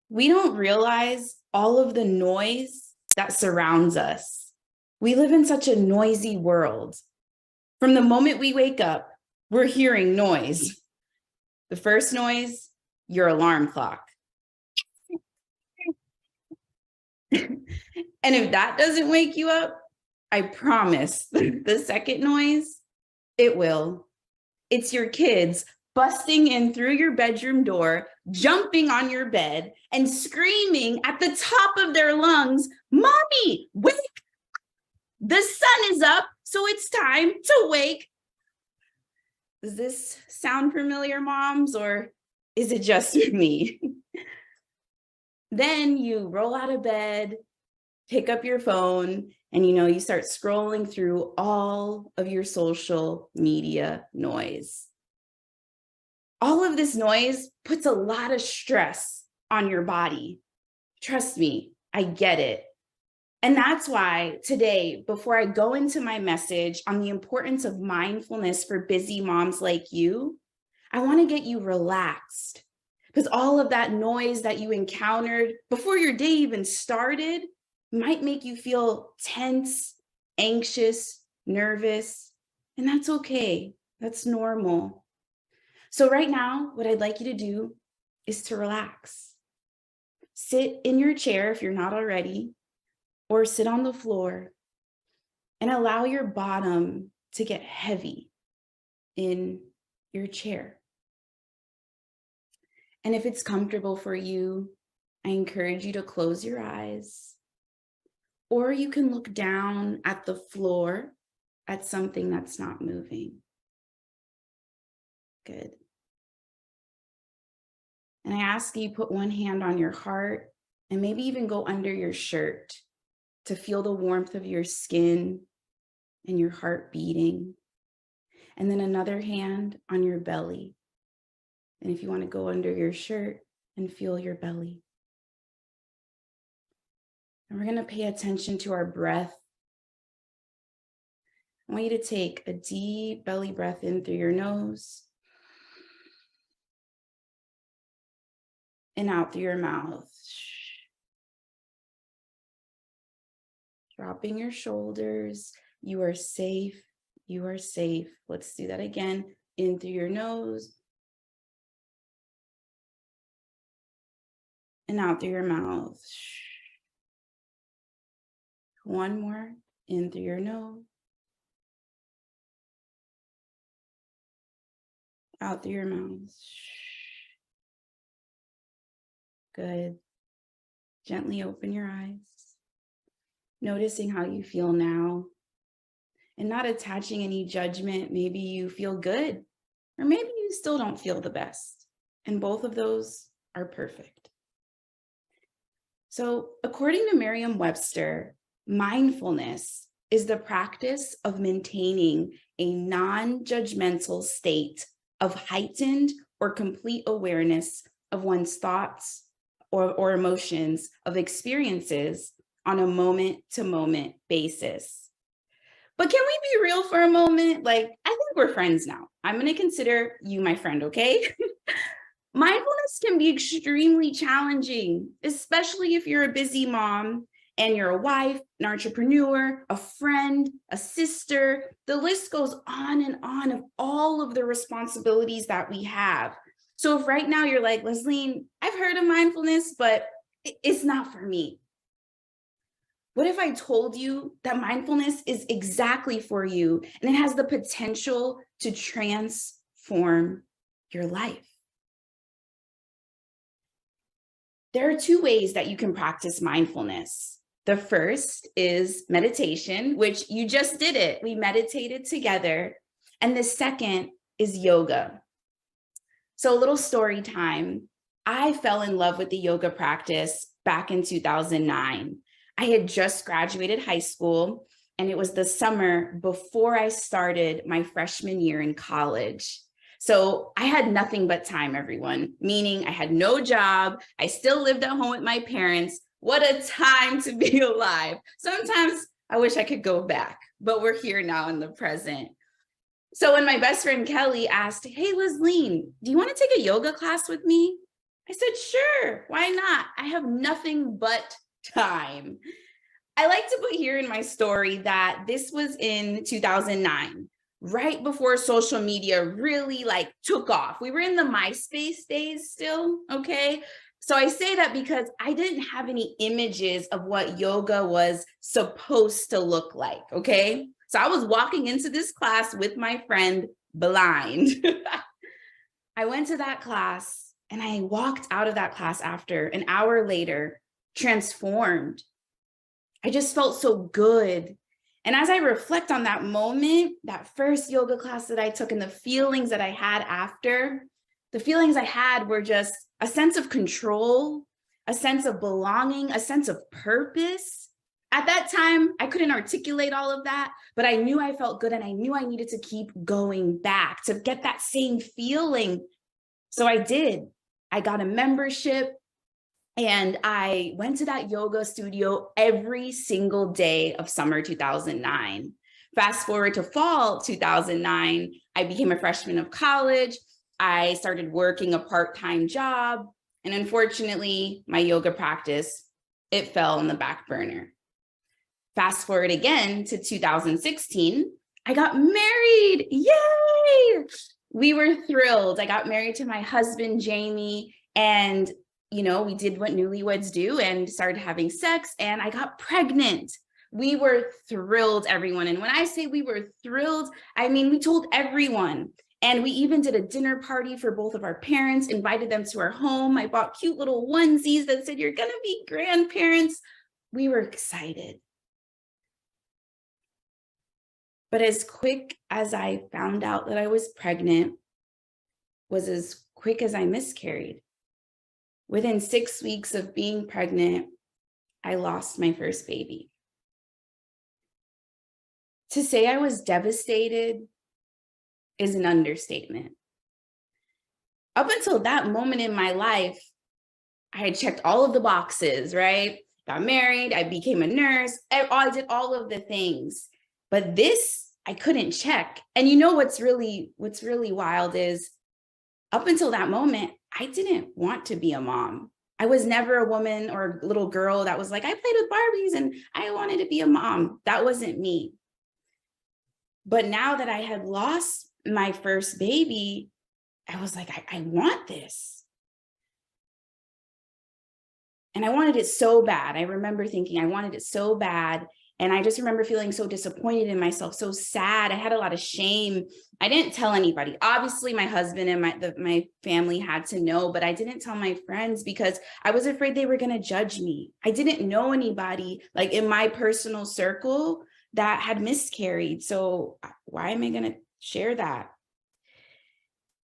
We don't realize all of the noise that surrounds us. We live in such a noisy world. From the moment we wake up, we're hearing noise. The first noise, your alarm clock. And if that doesn't wake you up, I promise the second noise, it will. It's your kids busting in through your bedroom door, jumping on your bed, and screaming at the top of their lungs, "Mommy, wake! The sun is up, so it's time to wake." Does this sound familiar, moms, or is it just me? Then you roll out of bed, pick up your phone, and you start scrolling through all of your social media noise. All of this noise puts a lot of stress on your body. Trust me, I get it. And that's why today, before I go into my message on the importance of mindfulness for busy moms like you, I want to get you relaxed, because all of that noise that you encountered before your day even started might make you feel tense, anxious, nervous, and that's okay. That's normal. So right now, what I'd like you to do is to relax. Sit in your chair if you're not already, or sit on the floor and allow your bottom to get heavy in your chair. And if it's comfortable for you, I encourage you to close your eyes, or you can look down at the floor at something that's not moving. Good. And I ask you put one hand on your heart and maybe even go under your shirt to feel the warmth of your skin and your heart beating. And then another hand on your belly. And if you want to go under your shirt and feel your belly. And we're going to pay attention to our breath. I want you to take a deep belly breath in through your nose and out through your mouth. Dropping your shoulders. You are safe. You are safe. Let's do that again. In through your nose and out through your mouth. One more. In through your nose. Out through your mouth. Good. Gently open your eyes. Noticing how you feel now and not attaching any judgment. Maybe you feel good, or maybe you still don't feel the best. And both of those are perfect. So according to Merriam-Webster, mindfulness is the practice of maintaining a non-judgmental state of heightened or complete awareness of one's thoughts or emotions, of experiences on a moment-to-moment basis. But can we be real for a moment? I think we're friends now. I'm going to consider you my friend, okay? Mindfulness can be extremely challenging, especially if you're a busy mom and you're a wife, an entrepreneur, a friend, a sister. The list goes on and on of all of the responsibilities that we have. So if right now you're like, Lesline, I've heard of mindfulness, but it's not for me. What if I told you that mindfulness is exactly for you and it has the potential to transform your life? There are two ways that you can practice mindfulness. The first is meditation, which you just did it. We meditated together. And the second is yoga. So a little story time. I fell in love with the yoga practice back in 2009. I had just graduated high school, and it was the summer before I started my freshman year in college. So I had nothing but time, everyone, meaning I had no job. I still lived at home with my parents. What a time to be alive. Sometimes I wish I could go back, but we're here now in the present. So when my best friend Kelly asked, "Hey, Lesline, do you want to take a yoga class with me?" I said, sure, why not? I have nothing but time. I like to put here in my story that this was in 2009, right before social media really like took off. We were in the MySpace days still, okay? So I say that because I didn't have any images of what yoga was supposed to look like, okay? So I was walking into this class with my friend blind. I went to that class and I walked out of that class after an hour later, transformed. I just felt so good. And as I reflect on that moment, that first yoga class that I took and the feelings that I had after, the feelings I had were just a sense of control, a sense of belonging, a sense of purpose. At that time, I couldn't articulate all of that, but I knew I felt good and I knew I needed to keep going back to get that same feeling. So I did. I got a membership. And I went to that yoga studio every single day of summer 2009. Fast forward to fall 2009, I became a freshman of college. I started working a part-time job. And unfortunately, my yoga practice, it fell on the back burner. Fast forward again to 2016, I got married. Yay! We were thrilled. I got married to my husband, Jamie, and we did what newlyweds do and started having sex, and I got pregnant. We were thrilled, everyone. And when I say we were thrilled, I mean, we told everyone. And we even did a dinner party for both of our parents, invited them to our home. I bought cute little onesies that said, "You're going to be grandparents." We were excited. But as quick as I found out that I was pregnant was as quick as I miscarried. Within 6 weeks of being pregnant, I lost my first baby. To say I was devastated is an understatement. Up until that moment in my life, I had checked all of the boxes, right? Got married, I became a nurse, I did all of the things. But this, I couldn't check. And what's really wild is up until that moment, I didn't want to be a mom. I was never a woman or a little girl that was like, I played with Barbies and I wanted to be a mom. That wasn't me. But now that I had lost my first baby, I was like, I want this. And I wanted it so bad. I remember thinking I wanted it so bad. And I just remember feeling so disappointed in myself, so sad. I had a lot of shame. I didn't tell anybody. Obviously, my husband and my family had to know, but I didn't tell my friends because I was afraid they were going to judge me. I didn't know anybody like in my personal circle that had miscarried. So why am I going to share that?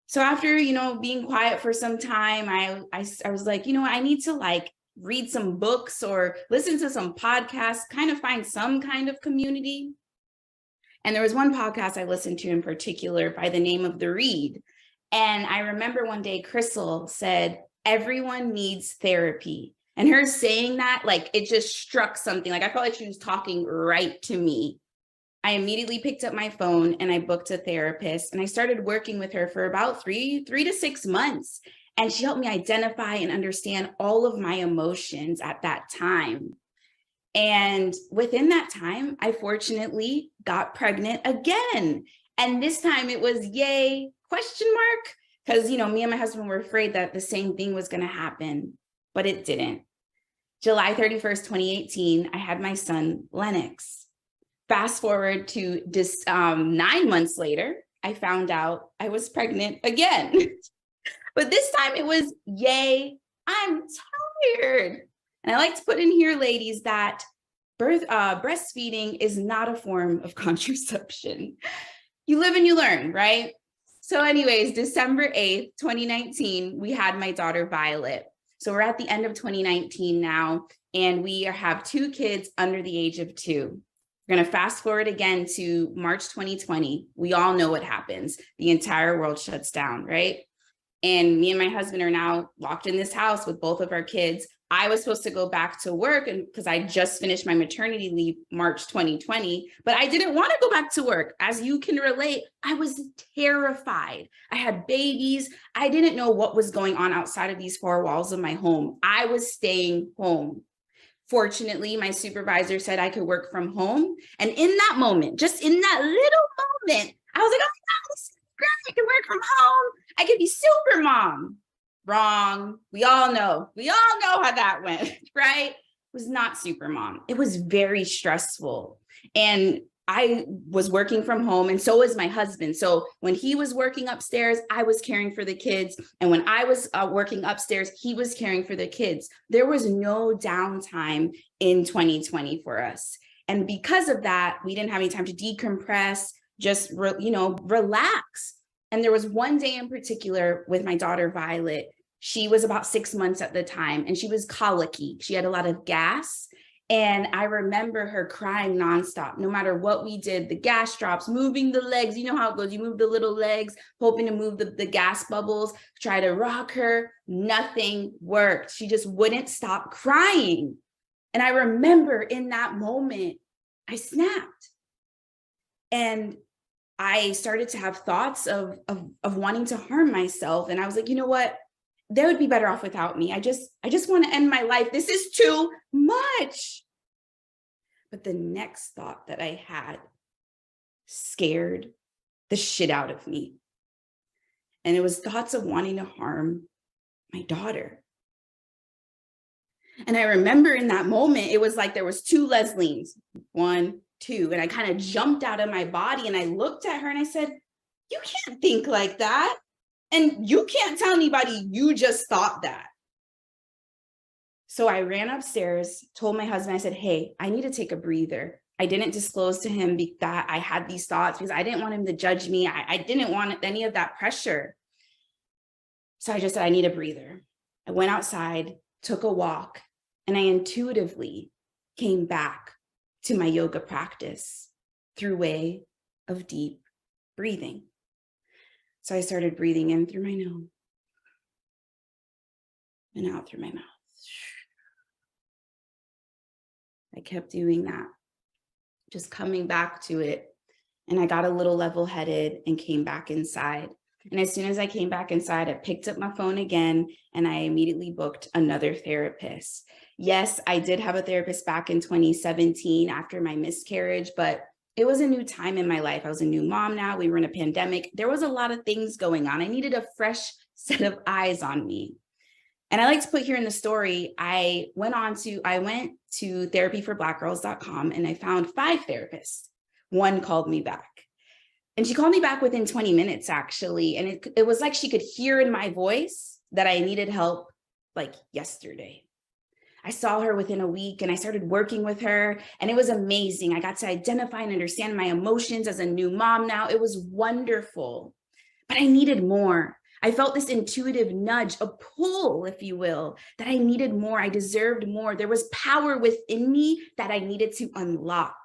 So after, being quiet for some time, I was like, I need to read some books or listen to some podcasts, kind of find some kind of community. And there was one podcast I listened to in particular by the name of The Read. And I remember one day Crystal said, everyone needs therapy. And her saying that, it just struck something. I felt like she was talking right to me. I immediately picked up my phone and I booked a therapist and I started working with her for about three to 6 months. And she helped me identify and understand all of my emotions at that time. And within that time, I fortunately got pregnant again. And this time it was yay, ? Because, me and my husband were afraid that the same thing was going to happen, but it didn't. July 31st, 2018, I had my son, Lennox. Fast forward to 9 months later, I found out I was pregnant again. But this time it was, yay, I'm tired. And I like to put in here, ladies, that breastfeeding is not a form of contraception. You live and you learn, right? So anyways, December 8th, 2019, we had my daughter, Violet. So we're at the end of 2019 now, and we have 2 kids under the age of 2. We're going to fast forward again to March 2020. We all know what happens. The entire world shuts down, right? And me and my husband are now locked in this house with both of our kids. I was supposed to go back to work, and because I just finished my maternity leave March 2020, but I didn't want to go back to work. As you can relate, I was terrified. I had babies. I didn't know what was going on outside of these four walls of my home. I was staying home. Fortunately, my supervisor said I could work from home. And in that moment, just in that little moment, I was like, oh my God, this is great. I can work from home. I could be super mom. Wrong. We all know how that went, right? It was not super mom. It was very stressful. And I was working from home, and so was my husband. So when he was working upstairs, I was caring for the kids. And when I was working upstairs, he was caring for the kids. There was no downtime in 2020 for us. And because of that, we didn't have any time to decompress, just, relax. And there was one day in particular with my daughter, Violet. She was about 6 months at the time, and she was colicky. She had a lot of gas. And I remember her crying nonstop, no matter what we did, the gas drops, moving the legs. You know how it goes. You move the little legs, hoping to move the gas bubbles, try to rock her. Nothing worked. She just wouldn't stop crying. And I remember in that moment, I snapped. And I started to have thoughts of wanting to harm myself. And I was like, you know what? They would be better off without me. I just want to end my life. This is too much. But the next thought that I had scared the shit out of me. And it was thoughts of wanting to harm my daughter. And I remember in that moment, it was like there was two Leslie's, 1, 2, and I kind of jumped out of my body and I looked at her and I said, you can't think like that. And you can't tell anybody you just thought that. So I ran upstairs, told my husband, I said, hey, I need to take a breather. I didn't disclose to him that I had these thoughts because I didn't want him to judge me. I didn't want any of that pressure. So I just said, I need a breather. I went outside, took a walk, and I intuitively came back to my yoga practice through way of deep breathing. So I started breathing in through my nose and out through my mouth. I kept doing that, just coming back to it. And I got a little level-headed and came back inside. And as soon as I came back inside, I picked up my phone again and I immediately booked another therapist. Yes, I did have a therapist back in 2017 after my miscarriage, but it was a new time in my life. I was a new mom now. We were in a pandemic. There was a lot of things going on. I needed a fresh set of eyes on me. And I like to put here in the story, I went to therapyforblackgirls.com and I found 5 therapists. One called me back. And she called me back within 20 minutes, actually. And it was like she could hear in my voice that I needed help like yesterday. I saw her within a week and I started working with her and it was amazing. I got to identify and understand my emotions as a new mom now. It was wonderful, but I needed more. I felt this intuitive nudge, a pull, if you will, that I needed more. I deserved more. There was power within me that I needed to unlock.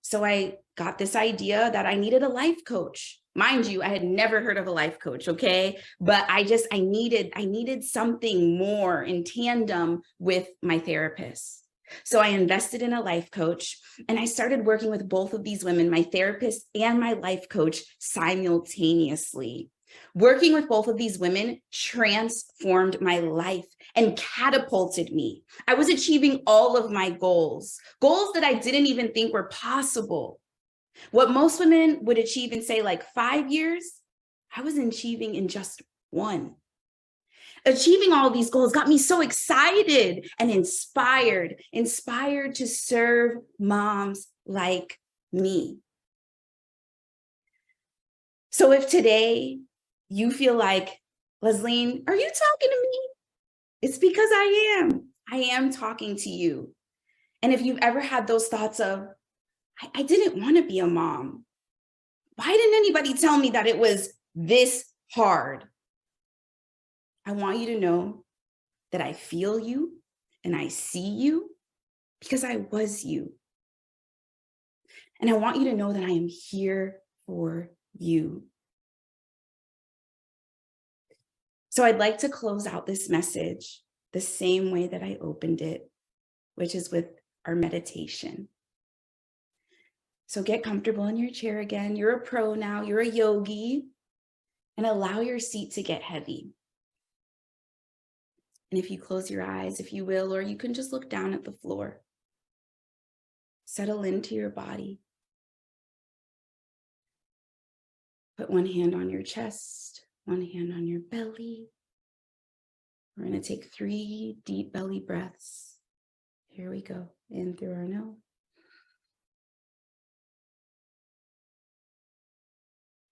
So I got this idea that I needed a life coach. Mind you, I had never heard of a life coach, okay? But I needed something more in tandem with my therapist. So I invested in a life coach and I started working with both of these women, my therapist and my life coach, simultaneously. Working with both of these women transformed my life and catapulted me. I was achieving all of my goals that I didn't even think were possible. What most women would achieve in, say, like 5 years, I was achieving in just 1. Achieving all these goals got me so excited and inspired to serve moms like me. So if today you feel like, Lesline, are you talking to me? It's because I am talking to you. And if you've ever had those thoughts of, I didn't want to be a mom. Why didn't anybody tell me that it was this hard? I want you to know that I feel you and I see you because I was you. And I want you to know that I am here for you. So I'd like to close out this message the same way that I opened it, which is with our meditation. So get comfortable in your chair again. You're a pro now, you're a yogi, and allow your seat to get heavy. And if you close your eyes, if you will, or you can just look down at the floor, settle into your body. Put one hand on your chest, one hand on your belly. We're going to take 3 deep belly breaths. Here we go. In through our nose.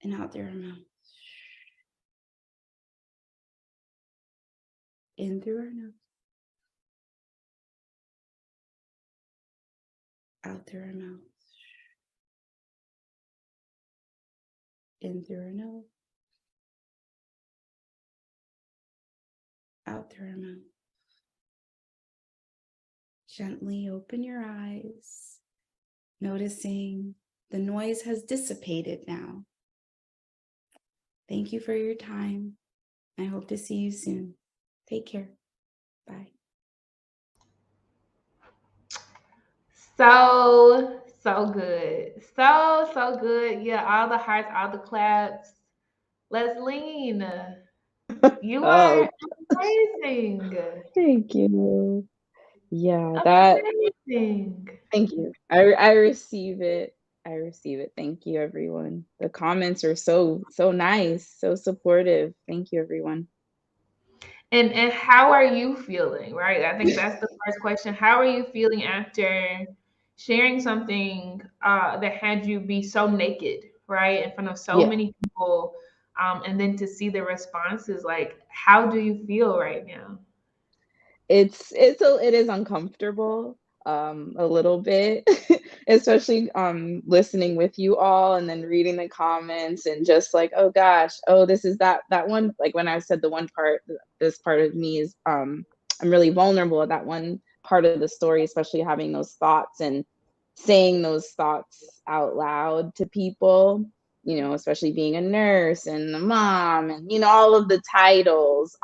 And out through our mouth. In through our nose. Out through our mouth. In through our nose. Out through our mouth. Gently open your eyes, noticing the noise has dissipated now. Thank you for your time. I hope to see you soon. Take care. Bye. So good. So good. Yeah, all the hearts, all the claps. Lesline, you Oh, are amazing. thank you. Yeah, that, Amazing. thank you. I receive it. I receive it. Thank you, everyone. The comments are so nice, so supportive. Thank you, everyone. And how are you feeling, right? I think that's the first question. How are you feeling after sharing something that had you be so naked, right, in front of so Yeah. many people, and then to see the responses? Like, how do you feel right now? It is uncomfortable, a little bit, especially listening with you all and then reading the comments and just like, oh gosh, oh, this is that one, like when I said the one part, this part of me is I'm really vulnerable at that one part of the story, especially having those thoughts and saying those thoughts out loud to people, especially being a nurse and a mom and all of the titles.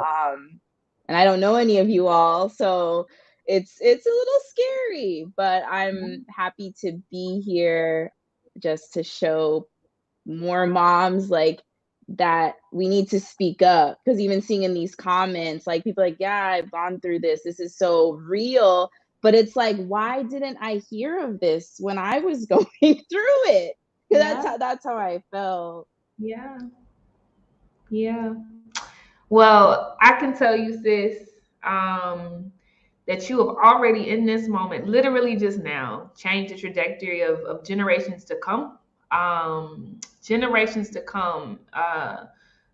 And I don't know any of you all, so it's a little scary, but I'm happy to be here just to show more moms like that we need to speak up, because even seeing in these comments like people like, yeah, I've gone through this is so real, but it's like, why didn't I hear of this when I was going through it? Because Yeah, that's how I felt. yeah, yeah. Well, I can tell you, sis, that you have already in this moment, literally just now, changed the trajectory of generations to come. Generations to come.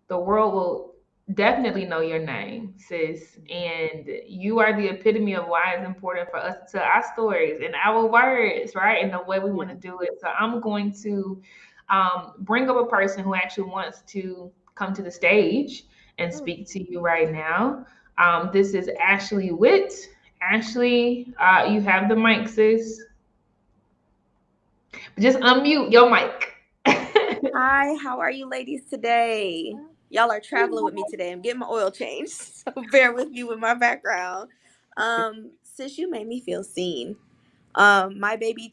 The world will definitely know your name, sis. And you are the epitome of why it's important for us to tell our stories and our words, right? And the way we want Yeah. to do it. So I'm going to bring up a person who actually wants to come to the stage and Oh, speak to you right now. This is Ashley Witt. Ashley, you have the mic, sis. Just unmute your mic. Hi, how are you ladies today? Y'all are traveling with me today. I'm getting my oil changed, so bear with me with my background. Sis, you made me feel seen. My baby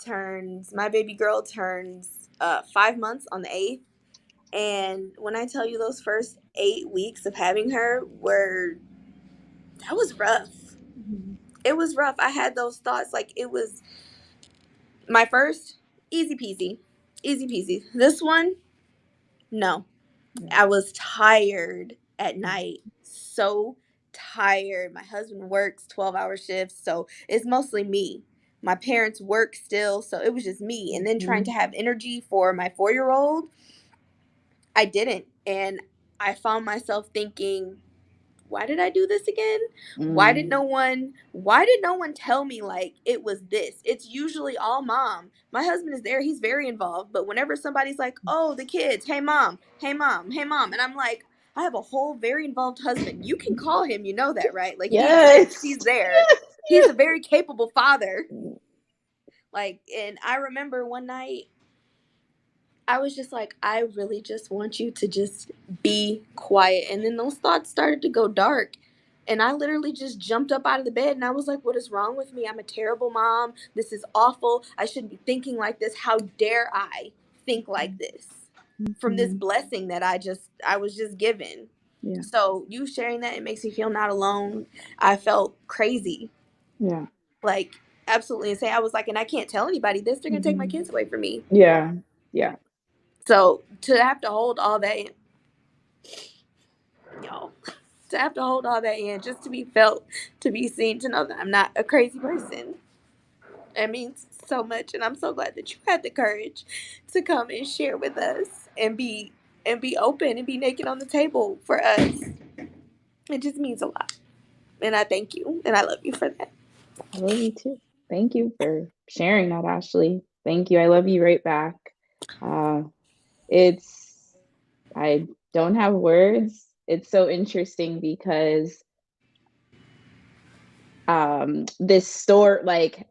girl turns 5 months on the 8th. And when I tell you those first 8 weeks of having her that was rough. It was rough. I had those thoughts like it was my first, easy peasy, easy peasy. This one, no. yeah. I was tired at night. So tired. My husband works 12-hour shifts, so it's mostly me. My parents work still, so it was just me. And then trying to Mhm. have energy for my 4-year-old, I didn't. And I found myself thinking, why did I do this again? Mm. Why did no one tell me like it was this? It's usually all mom. My husband is there, he's very involved, but whenever somebody's like, "Oh, the kids, hey mom, hey mom, hey mom." And I'm like, I have a whole very involved husband. You can call him, you know that, right? Like he exists, Yes. he's there. He's a very capable father. Like, and I remember one night I was just like, I really just want you to just be quiet. And then those thoughts started to go dark. And I literally just jumped up out of the bed and I was like, what is wrong with me? I'm a terrible mom. This is awful. I shouldn't be thinking like this. How dare I think like this from this blessing that I was just given. Yeah. So you sharing that, it makes me feel not alone. I felt crazy. Yeah. Like absolutely insane. I was like, and I can't tell anybody this. They're going to take my kids away from me. Yeah. Yeah. So to have to hold all that in, y'all, to have to hold all that in, just to be felt, to be seen, to know that I'm not a crazy person. It means so much, and I'm so glad that you had the courage to come and share with us and be open and be naked on the table for us. It just means a lot, and I thank you and I love you for that. I love you too. Thank you for sharing that, Ashley. Thank you. I love you right back. I don't have words. It's so interesting because this story, like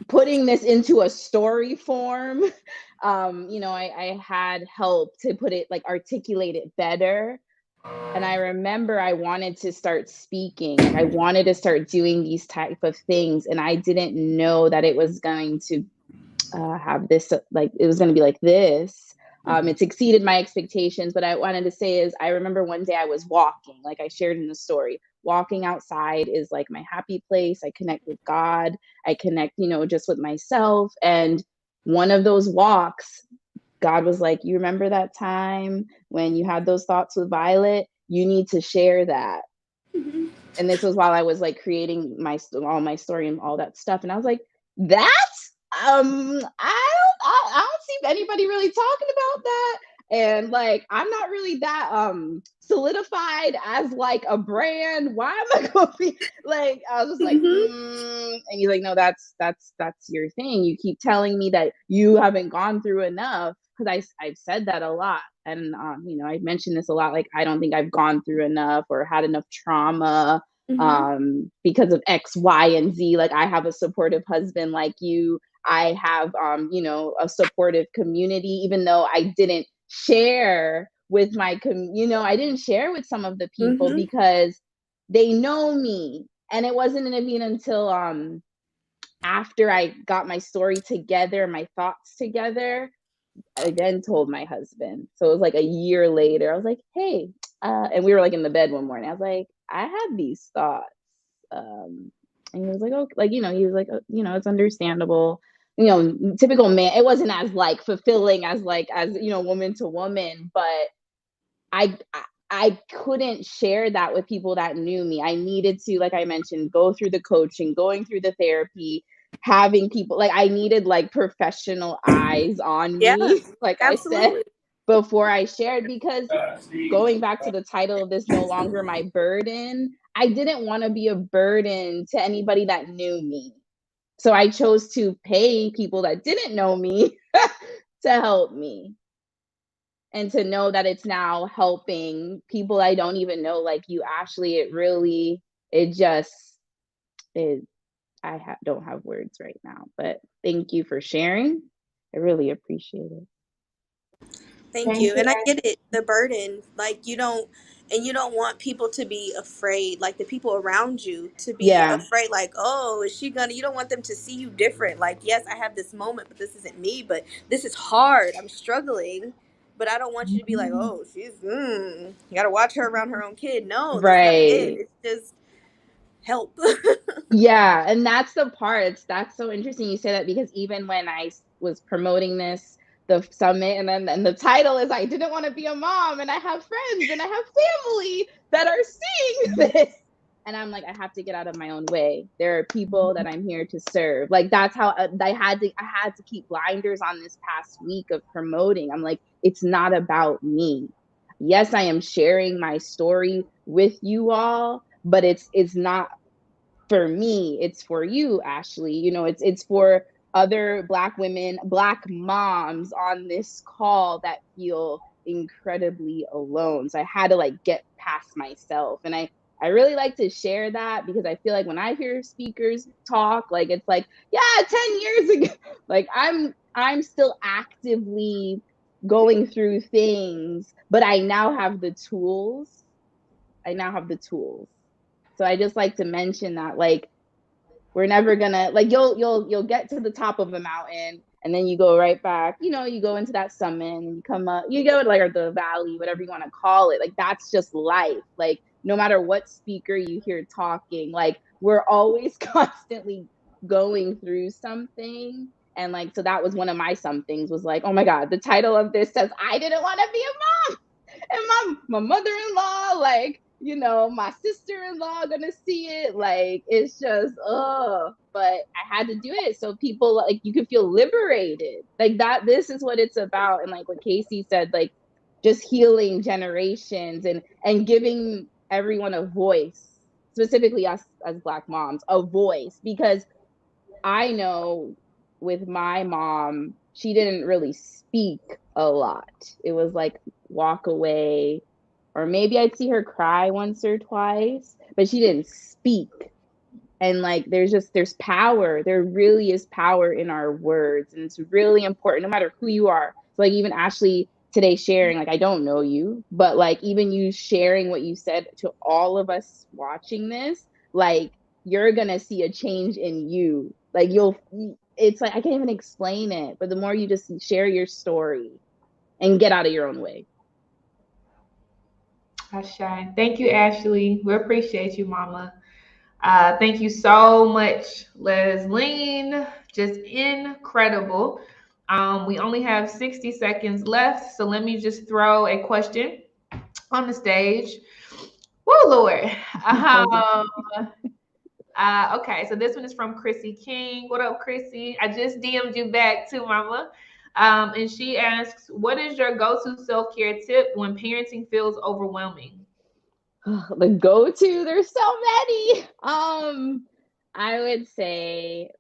putting this into a story form, I had help to put it, like articulate it better. And I remember I wanted to start speaking, like I wanted to start doing these type of things, and I didn't know that it was going to have this, like it was going to be like this. It's exceeded my expectations, but I wanted to say is I remember one day I was walking, like I shared in the story. Walking outside is like my happy place. I connect with God. I connect, just with myself. And one of those walks, God was like, you remember that time when you had those thoughts with Violet? You need to share that. And this was while I was like creating all my story and all that stuff. And I was like, I don't see anybody really talking about that. And like, I'm not really that solidified as like a brand. Why am I going to be like, I was just like, and he's like, no, that's your thing. You keep telling me that you haven't gone through enough. Cause I've said that a lot. And, I mentioned this a lot. Like, I don't think I've gone through enough or had enough trauma because of X, Y, and Z. Like, I have a supportive husband like you. I have, a supportive community, even though I didn't share with I didn't share with some of the people because they know me. And it wasn't even until after I got my story together, my thoughts together, I then told my husband. So it was like a year later. I was like, hey, and we were like in the bed one morning. I was like, I had these thoughts. And he was like, oh, like, he was like, it's understandable. Typical man. It wasn't as like fulfilling as woman to woman, but I couldn't share that with people that knew me. I needed to, like I mentioned, go through the coaching, going through the therapy, having people, like I needed like professional eyes on me, like absolutely. I said before I shared, because going back to the title of this, No Longer My Burden, I didn't want to be a burden to anybody that knew me. So I chose to pay people that didn't know me to help me. And to know that it's now helping people I don't even know, like you, Ashley, don't have words right now, but thank you for sharing. I really appreciate it. Thank you. And I get it, the burden, like you don't want people to be afraid, like the people around you to be afraid, like, oh, is she gonna, you don't want them to see you different. Like, yes, I have this moment, but this isn't me, but this is hard. I'm struggling. But I don't want you to be like, oh, she's, you got to watch her around her own kid. No, that's not it. It's just help. Yeah. And that's the part. That's so interesting you say that, because even when I was promoting the summit, and then the title is, I didn't want to be a mom, and I have friends and I have family that are seeing this. And I'm like, I have to get out of my own way. There are people that I'm here to serve. Like, that's how I had to keep blinders on this past week of promoting. I'm like, it's not about me. Yes, I am sharing my story with you all, but it's not for me. It's for you, Ashley. It's for other Black women, Black moms on this call that feel incredibly alone. So I had to like get past myself. And I really like to share that, because I feel like when I hear speakers talk, like it's like, yeah, 10 years ago, like I'm still actively going through things, but I now have the tools. I now have the tools. So I just like to mention that, like, we're never gonna, like, you'll get to the top of the mountain and then you go right back, you know, you go into that summit and you come up, you go like, or the valley, whatever you want to call it. Like, that's just life. Like, no matter what speaker you hear talking, like, we're always constantly going through something. And like, so that was one of my somethings, was like, oh my God, the title of this says I didn't want to be a mom. And my mother-in-law, like, you know, my sister-in-law gonna see it. Like, it's just, but I had to do it so people, like, you could feel liberated. Like, that, this is what it's about. And like what Casey said, like, just healing generations and giving everyone a voice, specifically us as Black moms, a voice. Because I know with my mom, she didn't really speak a lot. It was like walk away, or maybe I'd see her cry once or twice, but she didn't speak. And like, there's power. There really is power in our words. And it's really important, no matter who you are. So like, even Ashley today sharing, like, I don't know you, but like, even you sharing what you said to all of us watching this, like, you're gonna see a change in you. Like, it's like, I can't even explain it, but the more you just share your story and get out of your own way. Ashe. Thank you, Ashley. We appreciate you, Mama. Thank you so much, Lesline. Just incredible. We only have 60 seconds left, so let me just throw a question on the stage. Whoa, Lord. Okay, so this one is from Chrissy King. What up, Chrissy? I just DM'd you back too, Mama. And she asks, what is your go-to self-care tip when parenting feels overwhelming? The go-to, there's so many. I would say,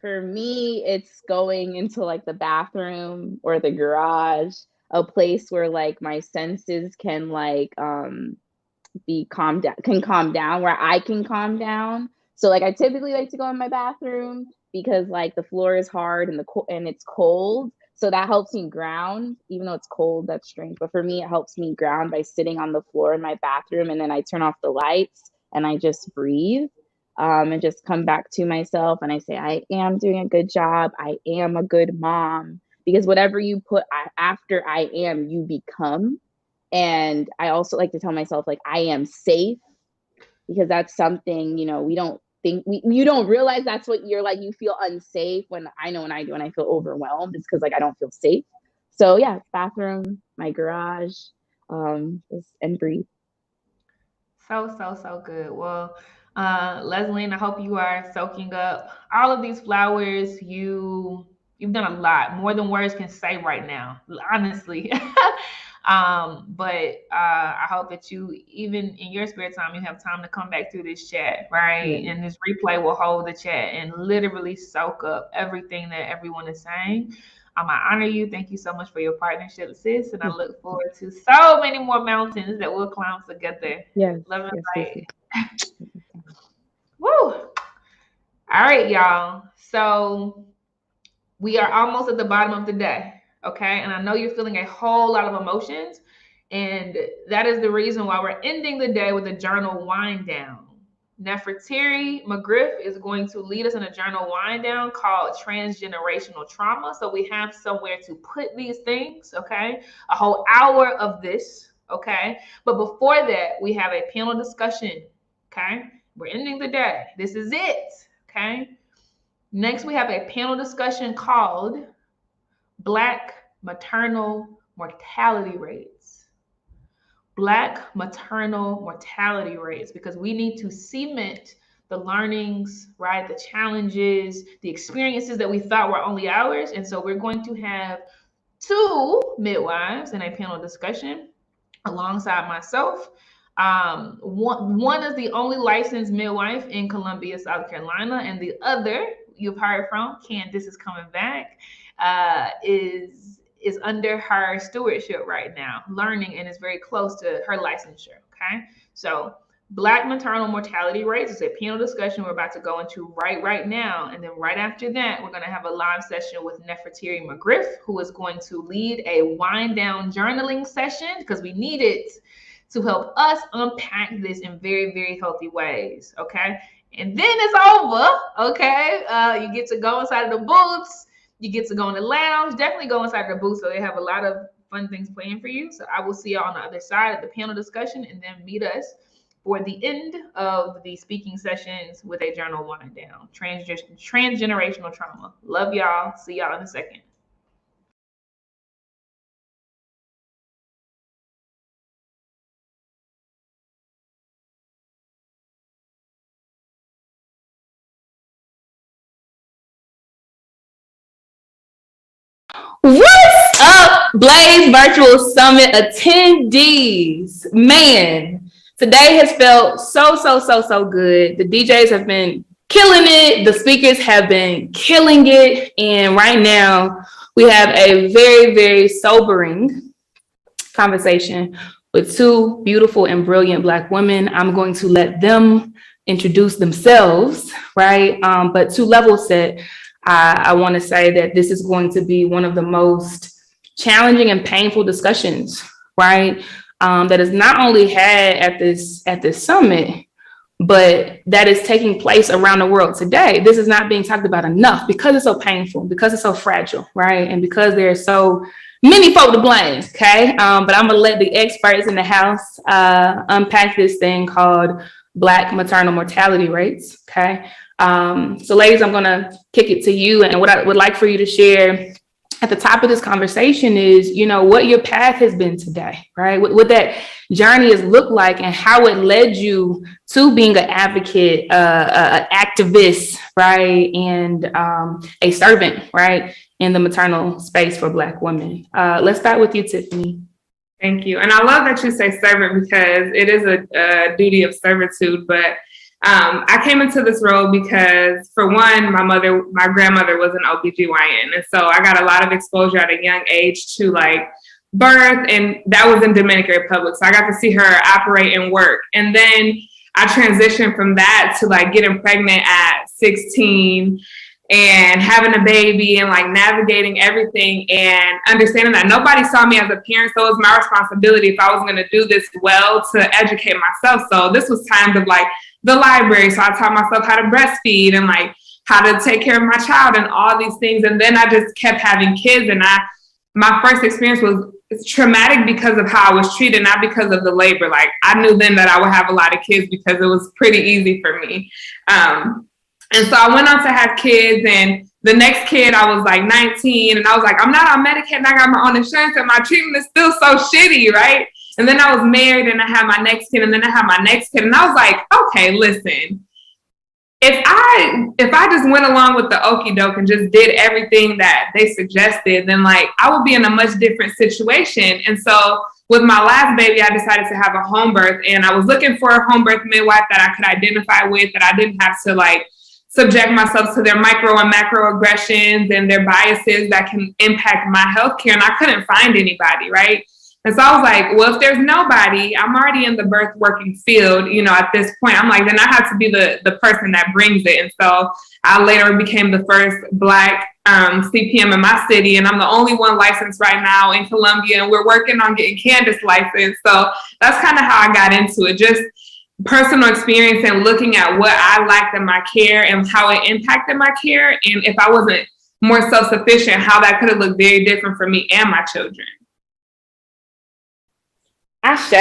for me, it's going into like the bathroom or the garage, a place where like my senses can like be calmed down, can calm down, where I can calm down. So like, I typically like to go in my bathroom because like the floor is hard and it's cold. So that helps me ground, even though it's cold, that's strange. But for me, it helps me ground by sitting on the floor in my bathroom, and then I turn off the lights and I just breathe, and just come back to myself. And I say, I am doing a good job. I am a good mom. Because whatever you put after I am, you become. And I also like to tell myself, like, I am safe, because that's something, you know, we don't think, you don't realize that's what you're like. You feel unsafe. When I know, when I do, when I feel overwhelmed, it's because like I don't feel safe. So yeah, bathroom, my garage, and breathe. So good. Well, Leslie, I hope you are soaking up all of these flowers. You've done a lot, more than words can say right now, honestly. But I hope that you, even in your spare time, you have time to come back through this chat, right? Yeah. And this replay will hold the chat and literally soak up everything that everyone is saying. I honor you. Thank you so much for your partnership, sis. And I look forward to so many more mountains that we'll climb together. Yes. Love and light. Woo! All right, y'all. So we are almost at the bottom of the day. Okay. And I know you're feeling a whole lot of emotions. And that is the reason why we're ending the day with a journal wind down. Nefertiti McGriff is going to lead us in a journal wind down called Transgenerational Trauma. So we have somewhere to put these things, okay? A whole hour of this, okay? But before that, we have a panel discussion, okay? We're ending the day. This is it, okay? Next, we have a panel discussion called Black Maternal Mortality Rates. Black maternal mortality rates, because we need to cement the learnings, right? The challenges, the experiences that we thought were only ours. And so we're going to have two midwives in a panel discussion alongside myself. One is the only licensed midwife in Columbia, South Carolina, and the other, you've heard from, Candace is coming back, is under her stewardship right now, learning, and is very close to her licensure, okay? So Black maternal mortality rates is a panel discussion we're about to go into right now. And then right after that, we're going to have a live session with Nefertiti McGriff, who is going to lead a wind down journaling session because we need it to help us unpack this in very, very healthy ways. Okay. And then it's over. Okay. You get to go inside of the booths. You get to go in the lounge. Definitely go inside the booth. So they have a lot of fun things planned for you. So I will see you on the other side of the panel discussion, and then meet us for the end of the speaking sessions with a journal wind down. Transgenerational trauma. Love y'all. See y'all in a second. What's up, Blaze Virtual Summit attendees? Man, today has felt so good. The DJs have been killing it. The speakers have been killing it. And right now we have a very, very sobering conversation with two beautiful and brilliant Black women. I'm going to let them introduce themselves, right? But to level set, I want to say that this is going to be one of the most challenging and painful discussions, right? That is not only had at this summit, but that is taking place around the world today. This is not being talked about enough because it's so painful, because it's so fragile, right? And because there are so many folk to blame, okay? But I'm gonna let the experts in the house unpack this thing called Black maternal mortality rates, okay? So ladies, I'm gonna kick it to you, and what I would like for you to share at the top of this conversation is, you know, what your path has been today, right? What that journey has looked like and how it led you to being an advocate, an activist, right? And a servant, right? In the maternal space for Black women. Let's start with you, Tiffany. Thank you. And I love that you say servant because it is a duty of servitude, but I came into this role because, for one, my grandmother was an OBGYN. And so I got a lot of exposure at a young age to like birth, and that was in Dominican Republic. So I got to see her operate and work. And then I transitioned from that to like getting pregnant at 16 and having a baby and like navigating everything and understanding that nobody saw me as a parent. So it was my responsibility, if I was going to do this well, to educate myself. So this was times of like the library. So I taught myself how to breastfeed and like how to take care of my child and all these things. And then I just kept having kids. And my first experience was traumatic because of how I was treated, not because of the labor. Like I knew then that I would have a lot of kids because it was pretty easy for me. And so I went on to have kids, and the next kid, I was like 19, and I was like, I'm not on Medicaid, and I got my own insurance, and my treatment is still so shitty, right? And then I was married, and I had my next kid, and then I had my next kid, and I was like, okay, listen, if I just went along with the okie doke and just did everything that they suggested, then like I would be in a much different situation. And so with my last baby, I decided to have a home birth, and I was looking for a home birth midwife that I could identify with, that I didn't have to like subject myself to their micro and macro aggressions and their biases that can impact my healthcare. And I couldn't find anybody, right? And so I was like, well, if there's nobody, I'm already in the birth working field, you know, at this point. I'm like, then I have to be the person that brings it. And so I later became the first Black CPM in my city. And I'm the only one licensed right now in Columbia. And we're working on getting Candace licensed. So that's kind of how I got into it. Just personal experience and looking at what I lacked in my care and how it impacted my care. And if I wasn't more self-sufficient, how that could have looked very different for me and my children. Ashe.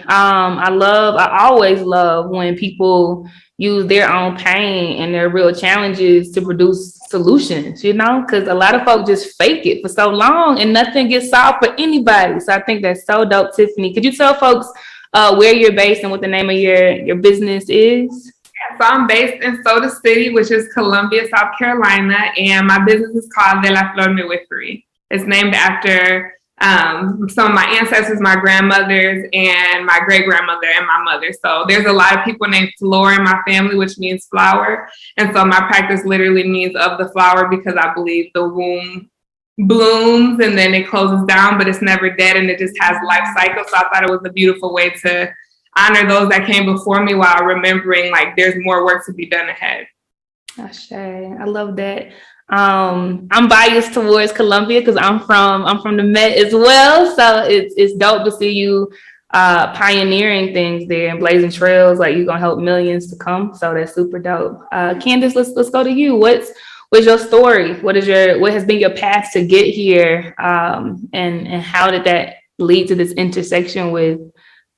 I always love when people use their own pain and their real challenges to produce solutions, you know, because a lot of folks just fake it for so long and nothing gets solved for anybody. So I think that's so dope. Tiffany, could you tell folks where you're based and what the name of your business is? Yeah, so I'm based in Soda City, which is Columbia, South Carolina, and my business is called De La Flor Midwifery. It's named after some of my ancestors, my grandmothers, and my great-grandmother and my mother. So there's a lot of people named Flor in my family, which means flower. And so my practice literally means of the flower, because I believe the womb blooms and then it closes down, but it's never dead and it just has life cycle. So I thought it was a beautiful way to honor those that came before me while remembering like there's more work to be done ahead. Ashe, I love that. I'm biased towards Columbia because I'm from the Met as well. So it's dope to see you pioneering things there and blazing trails. Like you're gonna help millions to come. So that's super dope. Candace, let's go to you. What's your story? What has been your path to get here? And how did that lead to this intersection with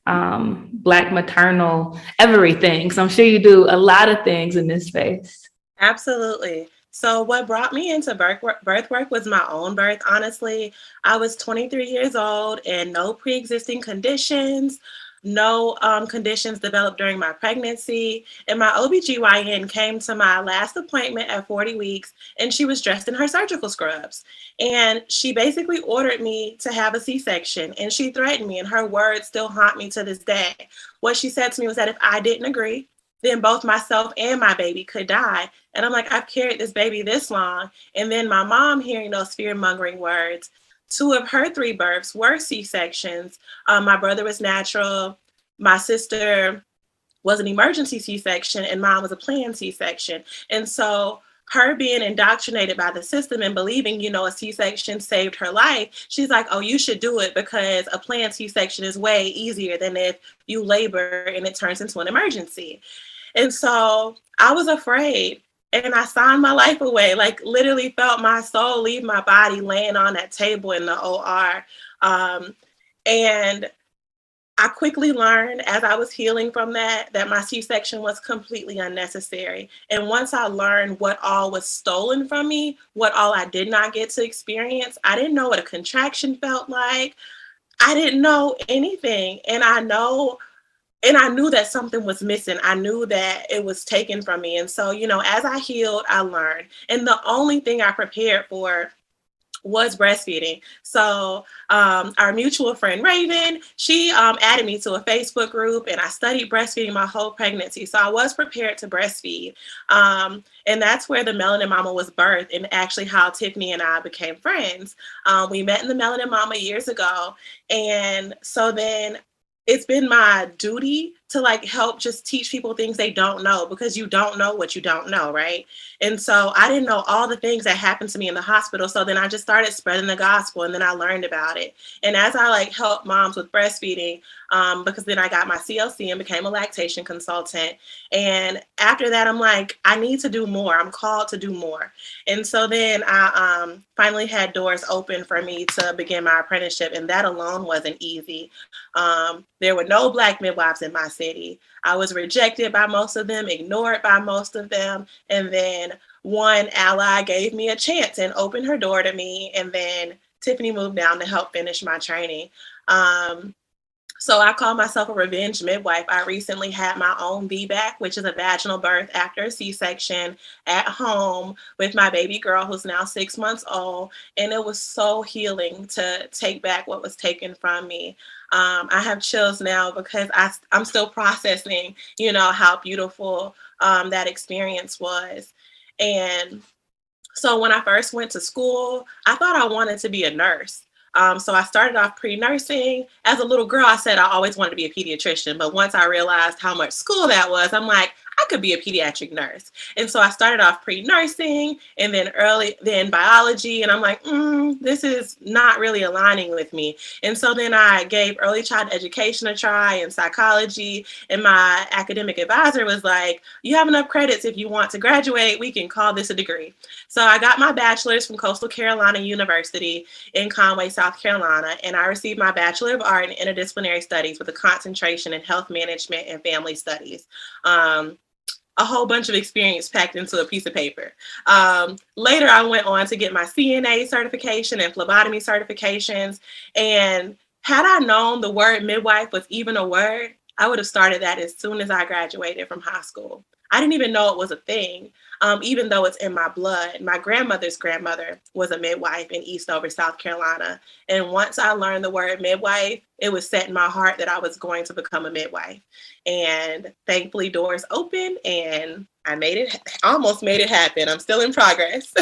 Black maternal everything? So I'm sure you do a lot of things in this space. Absolutely. So what brought me into birth work was my own birth, honestly. I was 23 years old and no pre-existing conditions, no conditions developed during my pregnancy. And my OBGYN came to my last appointment at 40 weeks and she was dressed in her surgical scrubs. And she basically ordered me to have a C-section and she threatened me, and her words still haunt me to this day. What she said to me was that if I didn't agree, then both myself and my baby could die. And I'm like, I've carried this baby this long. And then my mom hearing those fear-mongering words. 2 of her 3 births were C-sections. My brother was natural. My sister was an emergency C-section and mom was a planned C-section. And so her being indoctrinated by the system and believing, a C-section saved her life, she's like, oh, you should do it because a planned C-section is way easier than if you labor and it turns into an emergency. And so I was afraid and I signed my life away, like literally felt my soul leave my body laying on that table in the OR. And I quickly learned as I was healing from that my C-section was completely unnecessary. And once I learned what all was stolen from me, what all I did not get to experience, I didn't know what a contraction felt like. I didn't know anything. And I knew that something was missing. I knew that it was taken from me. And so, as I healed, I learned. And the only thing I prepared for was breastfeeding. So our mutual friend Raven, she added me to a Facebook group and I studied breastfeeding my whole pregnancy. So I was prepared to breastfeed. And that's where the Melanin Mama was birthed and actually how Tiffany and I became friends. We met in the Melanin Mama years ago. And so then it's been my duty to help just teach people things they don't know, because you don't know what you don't know, right? And so I didn't know all the things that happened to me in the hospital. So then I just started spreading the gospel and then I learned about it. And as I helped moms with breastfeeding, because then I got my CLC and became a lactation consultant. And after that, I'm like, I need to do more. I'm called to do more. And so then I finally had doors open for me to begin my apprenticeship. And that alone wasn't easy. There were no Black midwives in my city. I was rejected by most of them, ignored by most of them. And then one ally gave me a chance and opened her door to me. And then Tiffany moved down to help finish my training. So I call myself a revenge midwife. I recently had my own VBAC, which is a vaginal birth after a C-section at home with my baby girl, who's now 6 months old. And it was so healing to take back what was taken from me. I have chills now because I'm still processing, how beautiful that experience was. And so when I first went to school, I thought I wanted to be a nurse. So I started off pre-nursing. As a little girl, I said I always wanted to be a pediatrician. But once I realized how much school that was, I'm like, I could be a pediatric nurse. And so I started off pre-nursing and then biology. And I'm like, this is not really aligning with me. And so then I gave early child education a try and psychology. And my academic advisor was like, you have enough credits. If you want to graduate, we can call this a degree. So I got my bachelor's from Coastal Carolina University in Conway, South Carolina. And I received my Bachelor of Art in Interdisciplinary Studies with a concentration in health management and family studies. A whole bunch of experience packed into a piece of paper. Later, I went on to get my CNA certification and phlebotomy certifications. And had I known the word midwife was even a word, I would have started that as soon as I graduated from high school. I didn't even know it was a thing, even though it's in my blood. My grandmother's grandmother was a midwife in Eastover, South Carolina. And once I learned the word midwife, it was set in my heart that I was going to become a midwife. And thankfully, doors opened and I almost made it happen. I'm still in progress.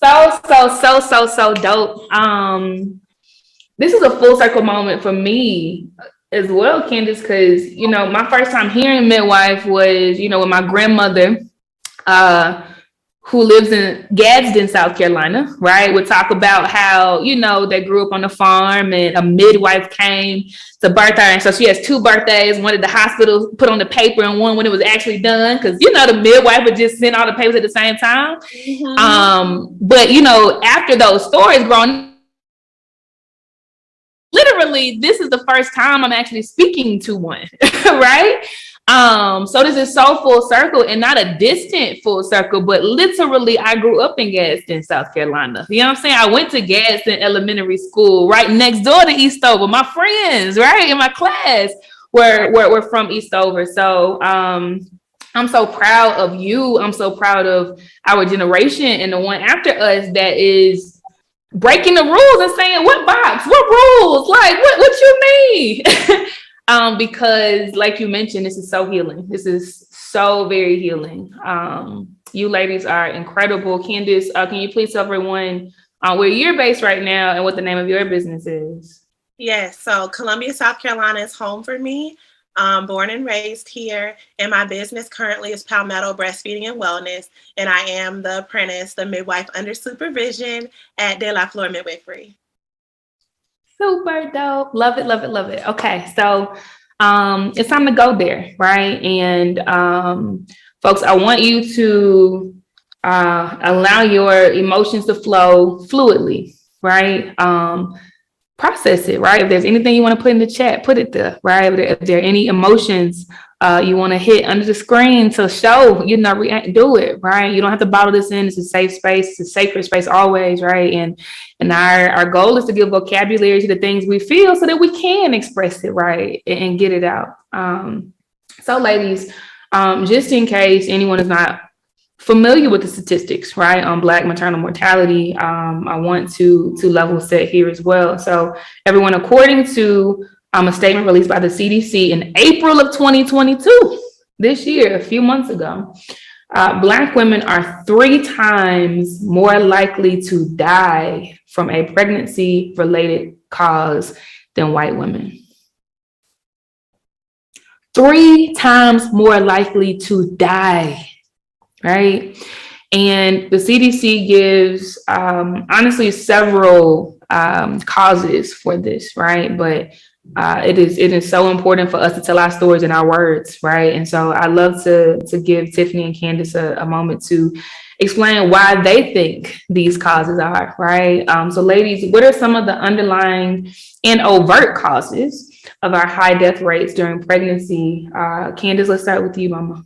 So dope. this is a full circle moment for me as well, Candace, because, you know, my first time hearing midwife was, you know, with my grandmother, who lives in Gadsden, South Carolina, right, would talk about how, you know, they grew up on the farm and a midwife came to birth her. And so she has 2 birthdays, one at the hospital put on the paper and one when it was actually done. Because, you know, the midwife would just send all the papers at the same time. Mm-hmm. But, you know, after those stories growing, literally, this is the first time I'm actually speaking to one, right? So this is so full circle, and not a distant full circle, but literally I grew up in Gadsden, South Carolina. You know what I'm saying? I went to Gadsden Elementary School right next door to Eastover. My friends, right, in my class were from Eastover. So I'm so proud of you. I'm so proud of our generation and the one after us that is breaking the rules and saying, what box, what rules, like what you mean? Because like you mentioned, this is so healing. This is so very healing. You ladies are incredible. Candace, can you please tell everyone where you're based right now and what the name of your business is? Yes, so Columbia, South Carolina is home for me. Born and raised here, and my business currently is Palmetto Breastfeeding and Wellness, and I am the apprentice, the midwife under supervision at De La Flor Midwifery. Super dope. Love it, love it, love it. Okay, so it's time to go there, right? And folks, I want you to allow your emotions to flow fluidly, right? Process it, right? If there's anything you want to put in the chat, put it there, right? If there are any emotions you want to hit under the screen to show, you know, do it, right? You don't have to bottle this in. It's a safe space. It's a sacred space always, right? And our goal is to give vocabulary to the things we feel so that we can express it, right? And get it out. So ladies, just in case anyone is not familiar with the statistics, right, on Black maternal mortality, I want to level set here as well. So everyone, according to a statement released by the CDC in April of 2022, this year, a few months ago, Black women are 3 times more likely to die from a pregnancy-related cause than white women. 3 times more likely to die, right? And the CDC gives, honestly, several causes for this, right? But it is so important for us to tell our stories in our words, right? And so I love to give Tiffany and Candace a moment to explain why they think these causes are, right? So ladies, what are some of the underlying and overt causes of our high death rates during pregnancy? Candace, let's start with you, Mama.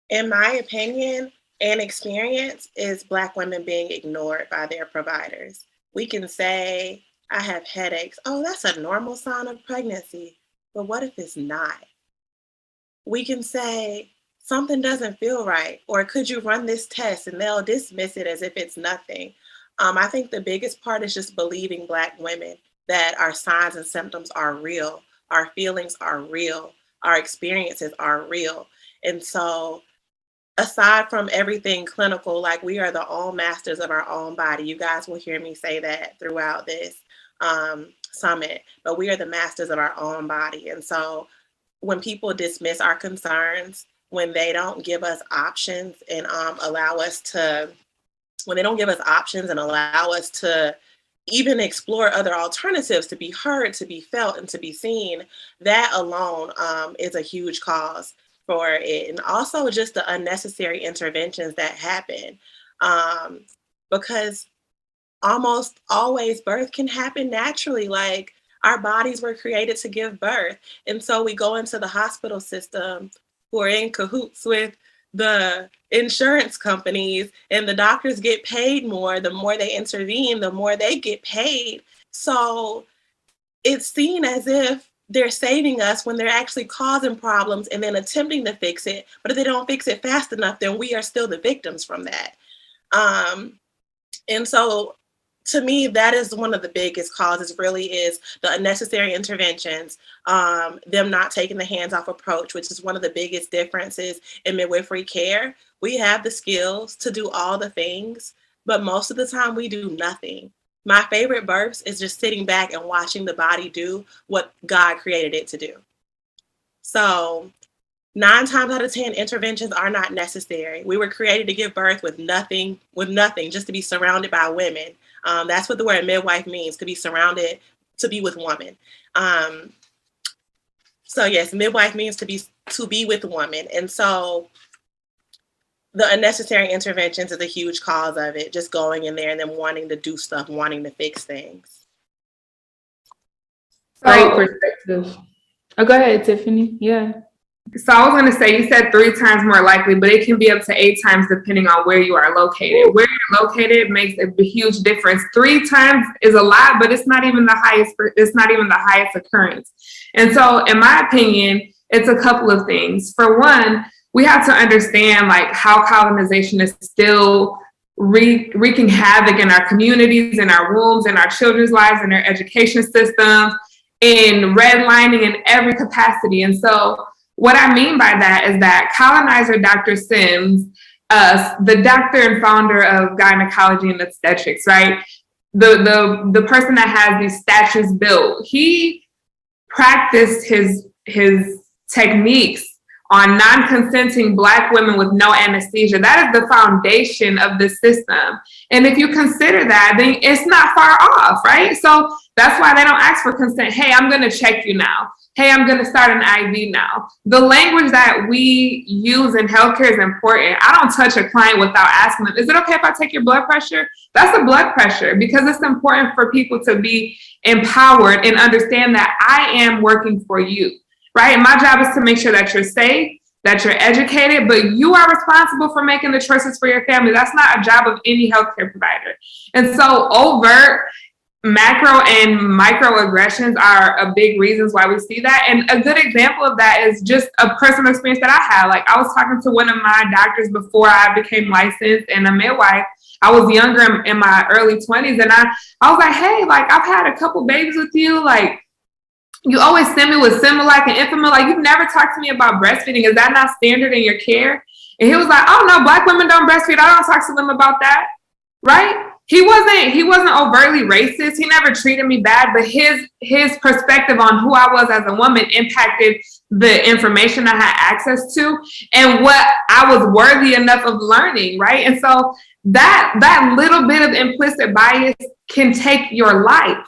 In my opinion and experience, is Black women being ignored by their providers. We can say, I have headaches. Oh, that's a normal sign of pregnancy. But what if it's not? We can say, something doesn't feel right, or could you run this test? And they'll dismiss it as if it's nothing. I think the biggest part is just believing Black women that our signs and symptoms are real, our feelings are real, our experiences are real. And so aside from everything clinical, like, we are the own masters of our own body. You guys will hear me say that throughout this summit, but we are the masters of our own body. And so when people dismiss our concerns, when they don't give us options and allow us to even explore other alternatives to be heard, to be felt, and to be seen, that alone is a huge cause for it. And also just the unnecessary interventions that happen, because almost always birth can happen naturally. Like, our bodies were created to give birth. And so we go into the hospital system who are in cahoots with the insurance companies, and the doctors get paid more. The more they intervene, the more they get paid. So it's seen as if they're saving us when they're actually causing problems and then attempting to fix it. But if they don't fix it fast enough, then we are still the victims from that. And so to me, that is one of the biggest causes, really, is the unnecessary interventions, them not taking the hands-off approach, which is one of the biggest differences in midwifery care. We have the skills to do all the things, but most of the time we do nothing. My favorite births is just sitting back and watching the body do what God created it to do. So 9 times out of 10, interventions are not necessary. We were created to give birth with nothing, just to be surrounded by women. That's what the word midwife means, to be surrounded, to be with women. So yes, midwife means to be with women. And so the unnecessary interventions is a huge cause of it, just going in there and then wanting to do stuff, wanting to fix things. Great perspective. Oh, go ahead, Tiffany. Yeah. So I was going to say, you said 3 times more likely, but it can be up to 8 times depending on where you are located. Where you're located makes a huge difference. 3 times is a lot, but it's not even the highest. It's not even the highest occurrence. And so, in my opinion, it's a couple of things. For one, we have to understand like how colonization is still wreaking havoc in our communities, in our wombs, in our children's lives, in our education systems, in redlining in every capacity. And so what I mean by that is that colonizer Dr. Sims, the doctor and founder of gynecology and obstetrics, right? The person that has these statues built, he practiced his techniques on non-consenting Black women with no anesthesia. That is the foundation of the system. And if you consider that, then it's not far off, right? So that's why they don't ask for consent. Hey, I'm going to check you now. Hey, I'm going to start an IV now. The language that we use in healthcare is important. I don't touch a client without asking them, is it okay if I take your blood pressure? That's a blood pressure, because it's important for people to be empowered and understand that I am working for you. Right? And my job is to make sure that you're safe, that you're educated, but you are responsible for making the choices for your family. That's not a job of any healthcare provider. And so overt macro and microaggressions are a big reasons why we see that. And a good example of that is just a personal experience that I had. Like, I was talking to one of my doctors before I became licensed and a midwife. I was younger in my early 20s. And I was like, hey, like, I've had a couple babies with you. Like, you always send me with Similac and Enfamil. Like, you've never talked to me about breastfeeding. Is that not standard in your care? And he was like, oh no, Black women don't breastfeed. I don't talk to them about that. Right? He wasn't overtly racist. He never treated me bad, but his perspective on who I was as a woman impacted the information I had access to and what I was worthy enough of learning. Right? And so that little bit of implicit bias can take your life.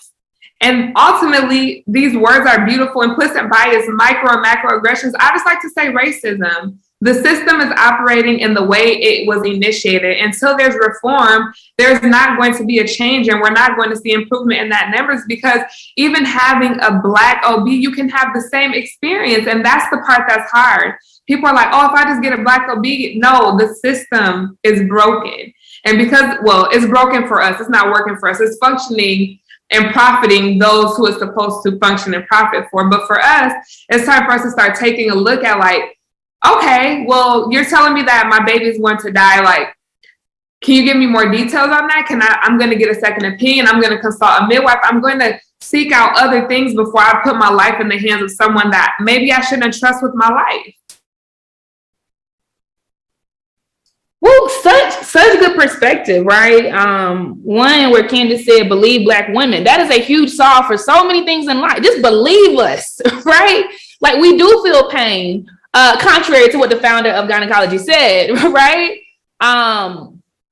And ultimately, these words are beautiful. Implicit bias, micro and macroaggressions. I just like to say racism. The system is operating in the way it was initiated. Until there's reform, there's not going to be a change, and we're not going to see improvement in that numbers, because even having a Black OB, you can have the same experience. And that's the part that's hard. People are like, oh, if I just get a Black OB, no, the system is broken. And because, well, it's broken for us. It's not working for us. It's functioning and profiting those who are supposed to function and profit for. But for us, it's time for us to start taking a look at like, okay, well, you're telling me that my baby's going to die. Like, can you give me more details on that? I'm going to get a second opinion. I'm going to consult a midwife. I'm going to seek out other things before I put my life in the hands of someone that maybe I shouldn't trust with my life. Well, such good perspective, right? One where Candace said, believe Black women. That is a huge solve for so many things in life. Just believe us, right? Like, we do feel pain, contrary to what the founder of gynecology said, right?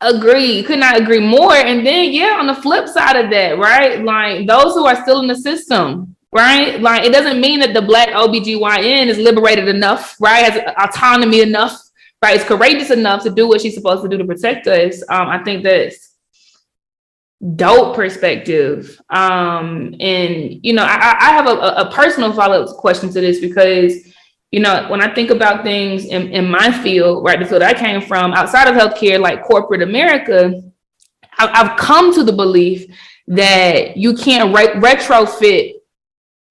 Agree, could not agree more. And then, yeah, on the flip side of that, right? Like, those who are still in the system, right? Like, it doesn't mean that the Black OBGYN is liberated enough, right? Has autonomy enough, right? Is courageous enough to do what she's supposed to do to protect us. I think that's dope perspective. And, you know, I have a personal follow-up question to this, because, you know, when I think about things in my field, right, the field I came from, outside of healthcare, like corporate America, I've come to the belief that you can't retrofit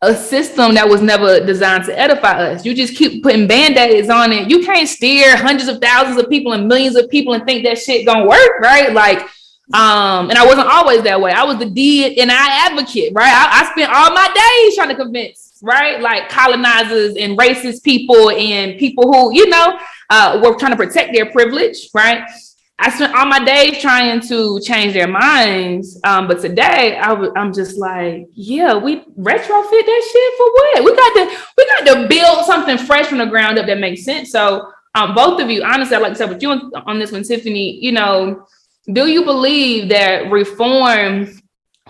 a system that was never designed to edify us. You just keep putting band-aids on it. You can't steer hundreds of thousands of people and millions of people and think that shit gonna work, right? Like, and I wasn't always that way. I was the D&I advocate, right? I spent all my days trying to convince, right? Like, colonizers and racist people and people who, you know, were trying to protect their privilege, right? I spent all my days trying to change their minds. But today I'm just like, yeah, we retrofit that shit for what? We got to build something fresh from the ground up that makes sense. So both of you, honestly, I'd like to say with you on this one, Tiffany, you know, do you believe that reform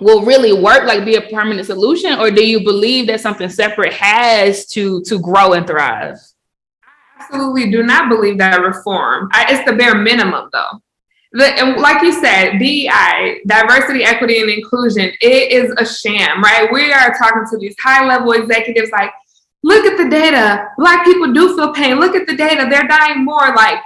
will really work, like be a permanent solution, or do you believe that something separate has to grow and thrive? Absolutely do not believe that reform. It's the bare minimum, though. And like you said, DEI, diversity, equity, and inclusion, it is a sham, right? We are talking to these high-level executives like, look at the data. Black people do feel pain. Look at the data. They're dying more. Like,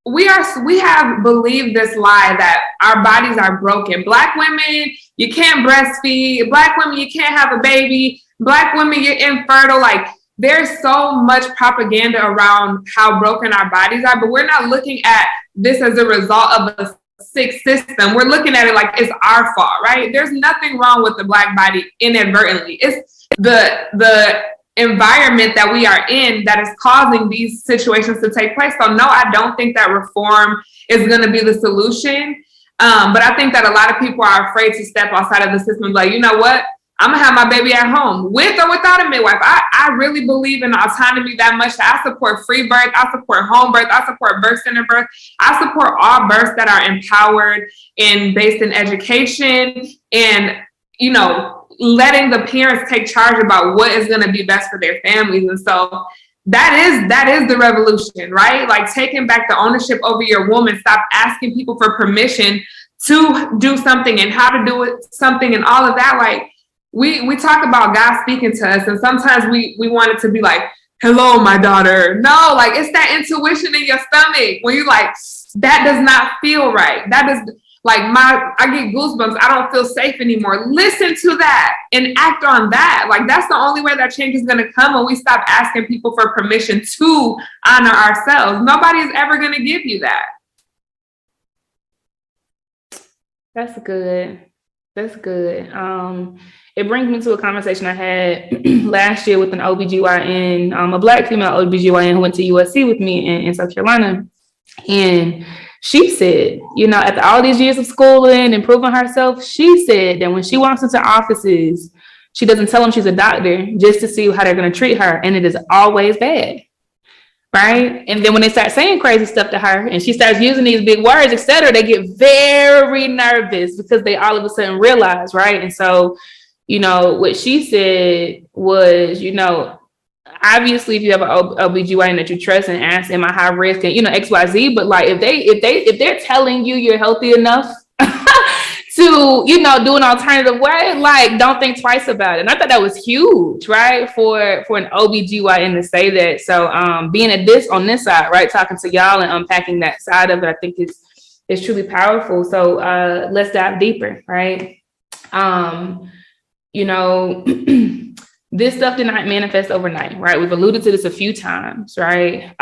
we have believed this lie that our bodies are broken. Black women, you can't breastfeed. Black women, you can't have a baby. Black women, you're infertile. Like, there's so much propaganda around how broken our bodies are, but we're not looking at this as a result of a sick system. We're looking at it like it's our fault, right? There's nothing wrong with the Black body inadvertently. It's the environment that we are in that is causing these situations to take place. So no, I don't think that reform is going to be the solution. But I think that a lot of people are afraid to step outside of the system. Like, you know what? I'm gonna have my baby at home with or without a midwife. I really believe in autonomy that much. I support free birth. I support home birth. I support birth center birth. I support all births that are empowered and based in education and, you know, letting the parents take charge about what is going to be best for their families. And so that is the revolution, right? Like taking back the ownership over your woman. Stop asking people for permission to do something and how to do it, something and all of that. Like, we talk about God speaking to us, and sometimes we want it to be like, hello, my daughter. No, like it's that intuition in your stomach when you like, that does not feel right. That is like I get goosebumps. I don't feel safe anymore. Listen to that and act on that. Like that's the only way that change is going to come when we stop asking people for permission to honor ourselves. Nobody is ever going to give you that. That's good. That's good. It brings me to a conversation I had last year with an OBGYN, a Black female OBGYN who went to USC with me in South Carolina. And she said, you know, after all these years of schooling and proving herself, she said that when she walks into offices, she doesn't tell them she's a doctor just to see how they're going to treat her. And it is always bad. Right. And then when they start saying crazy stuff to her and she starts using these big words, etc., they get very nervous because they all of a sudden realize. Right. And so, you know, what she said was, you know, obviously if you have an OBGYN that you trust and ask, am I high risk and, you know, XYZ, but like if they're telling you you're healthy enough to, you know, do an alternative way, like don't think twice about it. And I thought that was huge, right? For an OBGYN to say that. So being on this side, right, talking to y'all and unpacking that side of it, I think is truly powerful. So let's dive deeper, right? You know, this stuff did not manifest overnight, right? We've alluded to this a few times, right?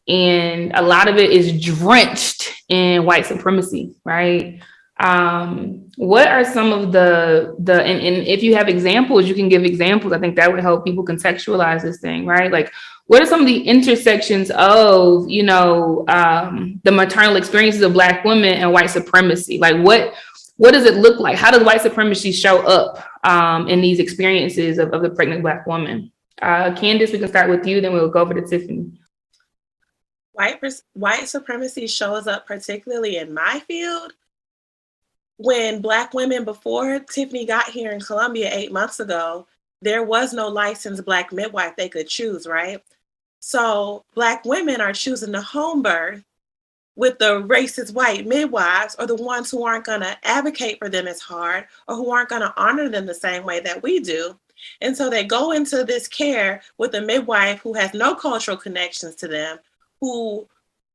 And a lot of it is drenched in white supremacy, right? What are some of the and if you have examples, you can give examples. I think that would help people contextualize this thing, right? Like, what are some of the intersections of, you know, the maternal experiences of Black women and white supremacy? Like, what does it look like? How does white supremacy show up in these experiences of the pregnant Black woman? Candace, we can start with you, then we'll go over to Tiffany. White supremacy shows up particularly in my field when Black women, before Tiffany got here in Columbia 8 months ago, there was no licensed Black midwife they could choose, right? So Black women are choosing to home birth with the racist white midwives, or the ones who aren't going to advocate for them as hard, or who aren't going to honor them the same way that we do. And so they go into this care with a midwife who has no cultural connections to them, who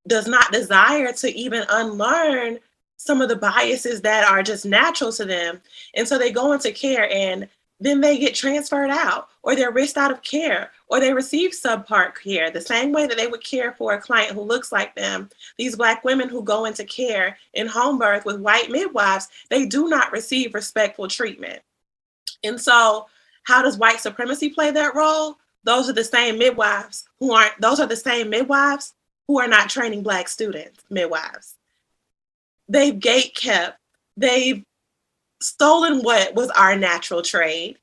does not desire to even unlearn some of the biases that are just natural to them. And so they go into care and then they get transferred out, or they're risked out of care, or they receive subpar care, the same way that they would care for a client who looks like them. These Black women who go into care in home birth with white midwives, they do not receive respectful treatment. And so how does white supremacy play that role? Those are the same midwives who are not training Black students, midwives. They've gatekept. They've stolen what was our natural trade.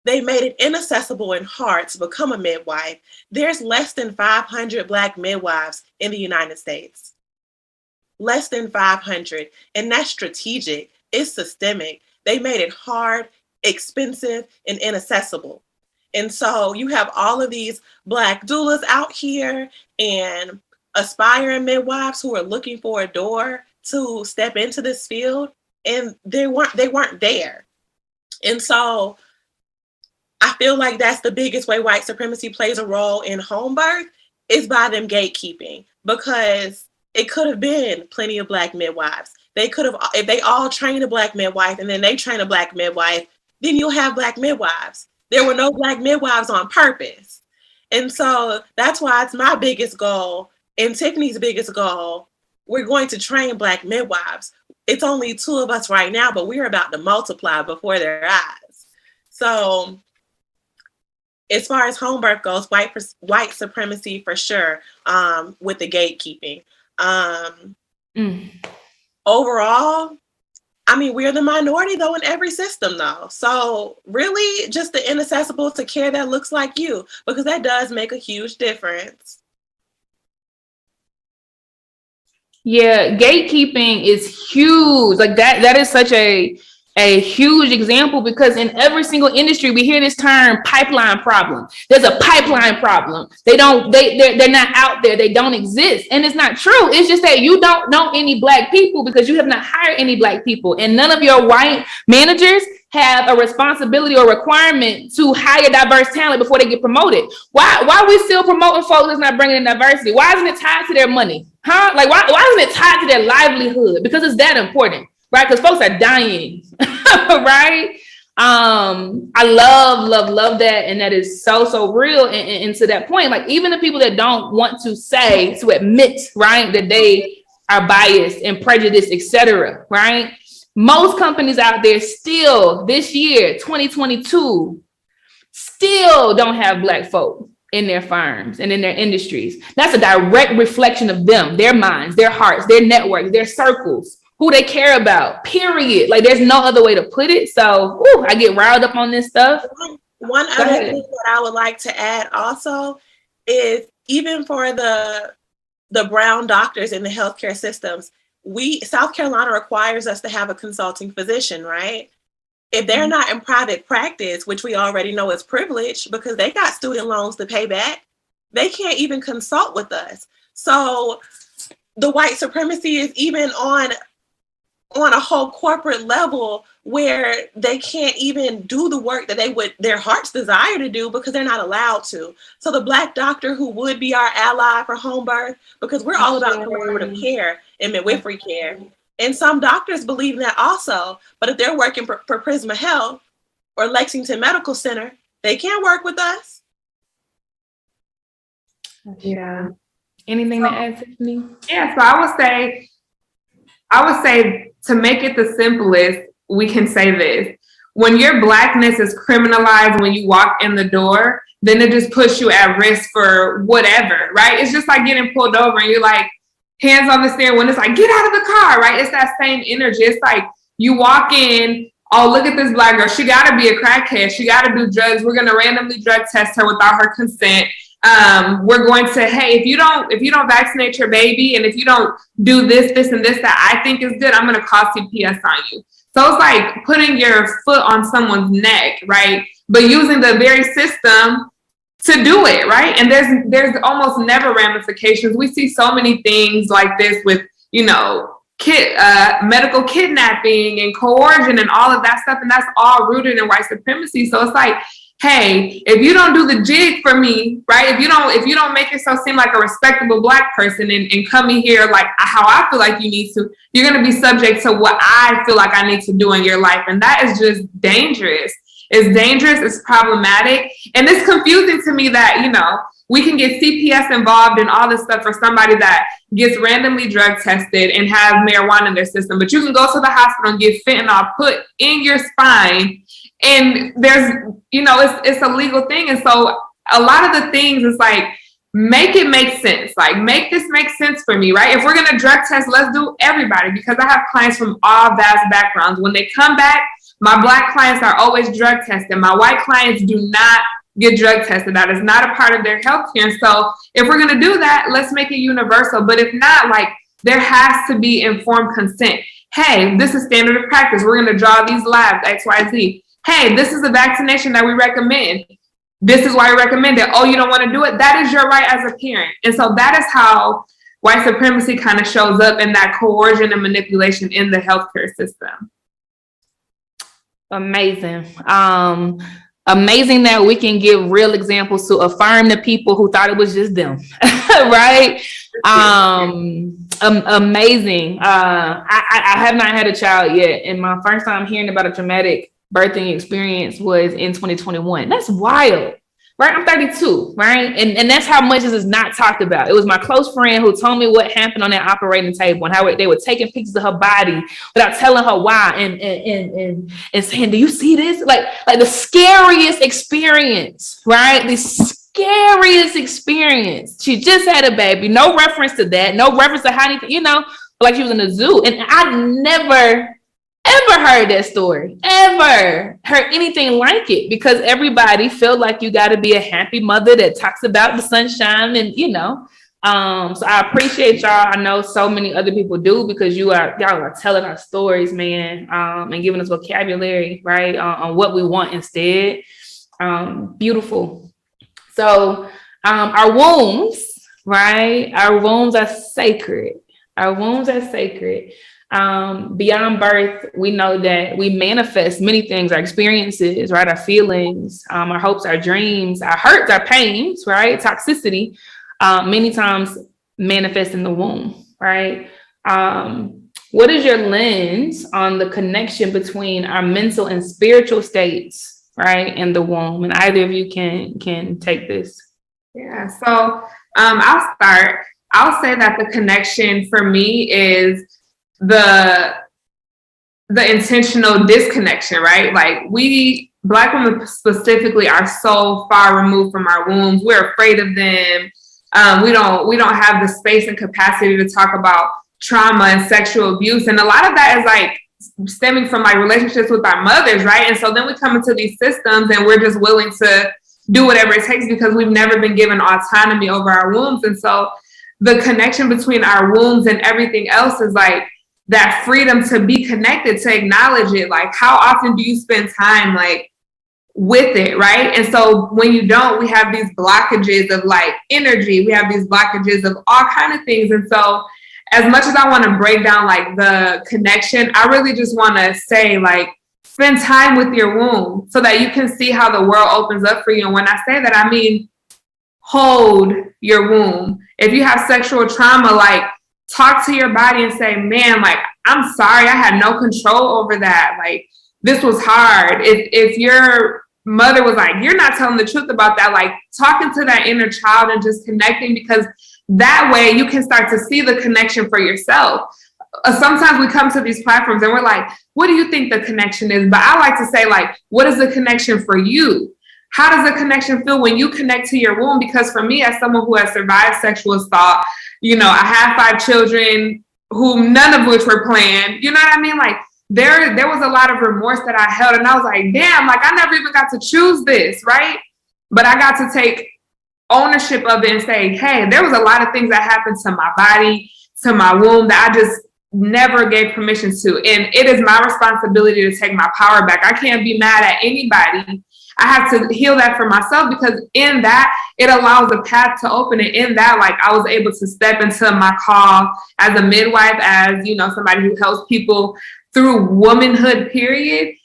They made it inaccessible and hard to become a midwife. There's less than 500 Black midwives in the United States. Less than 500. And that's strategic. It's systemic. They made it hard, expensive, and inaccessible. And so you have all of these Black doulas out here and aspiring midwives who are looking for a door to step into this field, and they weren't there. And so I feel like that's the biggest way white supremacy plays a role in home birth, is by them gatekeeping, because it could have been plenty of Black midwives. They could have, if they all train a Black midwife and then they train a Black midwife, then you'll have Black midwives. There were no Black midwives on purpose. And so that's why it's my biggest goal and Tiffany's biggest goal. We're going to train Black midwives. It's only 2 of us right now, but we're about to multiply before their eyes. So as far as home birth goes, white supremacy for sure, with the gatekeeping. Overall, I mean, we're the minority though in every system though. So really just the inaccessible to care that looks like you, because that does make a huge difference. Yeah, gatekeeping is huge. Like that is such a huge example, because in every single industry we hear this term pipeline problem. There's a pipeline problem. They're not out there. They don't exist. And it's not true. It's just that you don't know any Black people because you have not hired any Black people. And none of your white managers have a responsibility or requirement to hire diverse talent before they get promoted. Why are we still promoting folks that's not bringing in diversity? Why isn't it tied to their money? Huh? Like, why isn't it tied to their livelihood? Because it's that important, right? Because folks are dying, right? I love that. And that is so real. And to that point, like even the people that don't want to admit, right, that they are biased and prejudiced, etc., right? Most companies out there still this year, 2022, still don't have Black folk in their firms and in their industries. That's a direct reflection of them, their minds, their hearts, their networks, their circles, who they care about, period. Like there's no other way to put it. So I get riled up on this stuff. One other thing that I would like to add also is, even for the brown doctors in the healthcare systems, South Carolina requires us to have a consulting physician, right? If they're not in private practice, which we already know is privileged because they got student loans to pay back, they can't even consult with us. So the white supremacy is even on a whole corporate level where they can't even do the work that their hearts desire to do because they're not allowed to. So the Black doctor who would be our ally for home birth, because we're all about collaborative care and midwifery care. And some doctors believe in that also, but if they're working for Prisma Health or Lexington Medical Center, they can't work with us. Yeah. Anything to add, Tiffany? Yeah, so I would say to make it the simplest, we can say this. When your Blackness is criminalized when you walk in the door, then it just puts you at risk for whatever, right? It's just like getting pulled over and you're like, hands on the steering wheel, it's like, get out of the car, right? It's that same energy. It's like you walk in, oh, look at this Black girl. She got to be a crackhead. She got to do drugs. We're going to randomly drug test her without her consent. We're going to, hey, if you don't vaccinate your baby, and if you don't do this, and this that I think is good, I'm going to call CPS on you. So it's like putting your foot on someone's neck, right? But using the very system to do it, right? And there's almost never ramifications. We see so many things like this with, medical kidnapping and coercion and all of that stuff, and that's all rooted in white supremacy. So it's like, hey, if you don't do the jig for me, right? If you don't make yourself seem like a respectable Black person and come in here like how I feel like you need to, you're going to be subject to what I feel like I need to do in your life. And that is just dangerous. It's dangerous. It's problematic. And it's confusing to me that, we can get CPS involved in all this stuff for somebody that gets randomly drug tested and have marijuana in their system. But you can go to the hospital and get fentanyl put in your spine. And there's, it's a legal thing. And so a lot of the things is like make it make sense. Like, make this make sense for me, right? If we're going to drug test, let's do everybody, because I have clients from all vast backgrounds. When they come back, my Black clients are always drug tested. My white clients do not get drug tested. That is not a part of their healthcare. So if we're going to do that, let's make it universal. But if not, like, there has to be informed consent. Hey, this is standard of practice. We're going to draw these labs, X, Y, Z. Hey, this is a vaccination that we recommend. This is why I recommend it. Oh, you don't want to do it? That is your right as a parent. And so that is how white supremacy kind of shows up in that coercion and manipulation in the healthcare system. Amazing. Amazing that we can give real examples to affirm the people who thought it was just them. Right? Amazing. I have not had a child yet, and my first time hearing about a traumatic birthing experience was in 2021. That's wild, right? I'm 32, right? And that's how much this is not talked about. It was my close friend who told me what happened on that operating table and how they were taking pictures of her body without telling her why, and saying, "Do you see this?" Like the scariest experience, right? The scariest experience. She just had a baby. No reference to that. No reference to how anything, like she was in a zoo. And I never ever heard that story, ever heard anything like it, because everybody felt like you got to be a happy mother that talks about the sunshine and, so I appreciate y'all. I know so many other people do, because y'all are telling our stories, man, and giving us vocabulary, right, on what we want instead. Beautiful. So our wombs, right? Our wombs are sacred. Our wombs are sacred. Beyond birth, we know that we manifest many things, our experiences, right? Our feelings, our hopes, our dreams, our hurts, our pains, right? Toxicity, many times manifest in the womb, right? What is your lens on the connection between our mental and spiritual states, right, in the womb? And either of you can take this. Yeah, so I'll start. I'll say that the connection for me is the intentional disconnection, right? Like, we Black women specifically are so far removed from our wombs. We're afraid of them. We don't have the space and capacity to talk about trauma and sexual abuse. And a lot of that is like stemming from like relationships with our mothers, right? And so then we come into these systems and we're just willing to do whatever it takes because we've never been given autonomy over our wombs. And so the connection between our wombs and everything else is like that freedom to be connected, to acknowledge it. Like, how often do you spend time like with it, right? And so when you don't, we have these blockages of like energy. We have these blockages of all kind of things. And so as much as I want to break down like the connection, I really just want to say, like, spend time with your womb so that you can see how the world opens up for you. And when I say that, I mean hold your womb. If you have sexual trauma, like, talk to your body and say, man, like, I'm sorry, I had no control over that. Like, this was hard. If your mother was like, you're not telling the truth about that, like, talking to that inner child and just connecting, because that way you can start to see the connection for yourself. Sometimes we come to these platforms and we're like, what do you think the connection is? But I like to say, like, what is the connection for you? How does the connection feel when you connect to your womb? Because for me, as someone who has survived sexual assault, I have 5 children who none of which were planned. You know what I mean? Like, there was a lot of remorse that I held, and I was like, damn, like, I never even got to choose this, right? But I got to take ownership of it and say, hey, there was a lot of things that happened to my body, to my womb, that I just never gave permission to. And it is my responsibility to take my power back. I can't be mad at anybody. I have to heal that for myself, because in that, it allows a path to open. And in that, like, I was able to step into my call as a midwife, as, somebody who helps people through womanhood, period,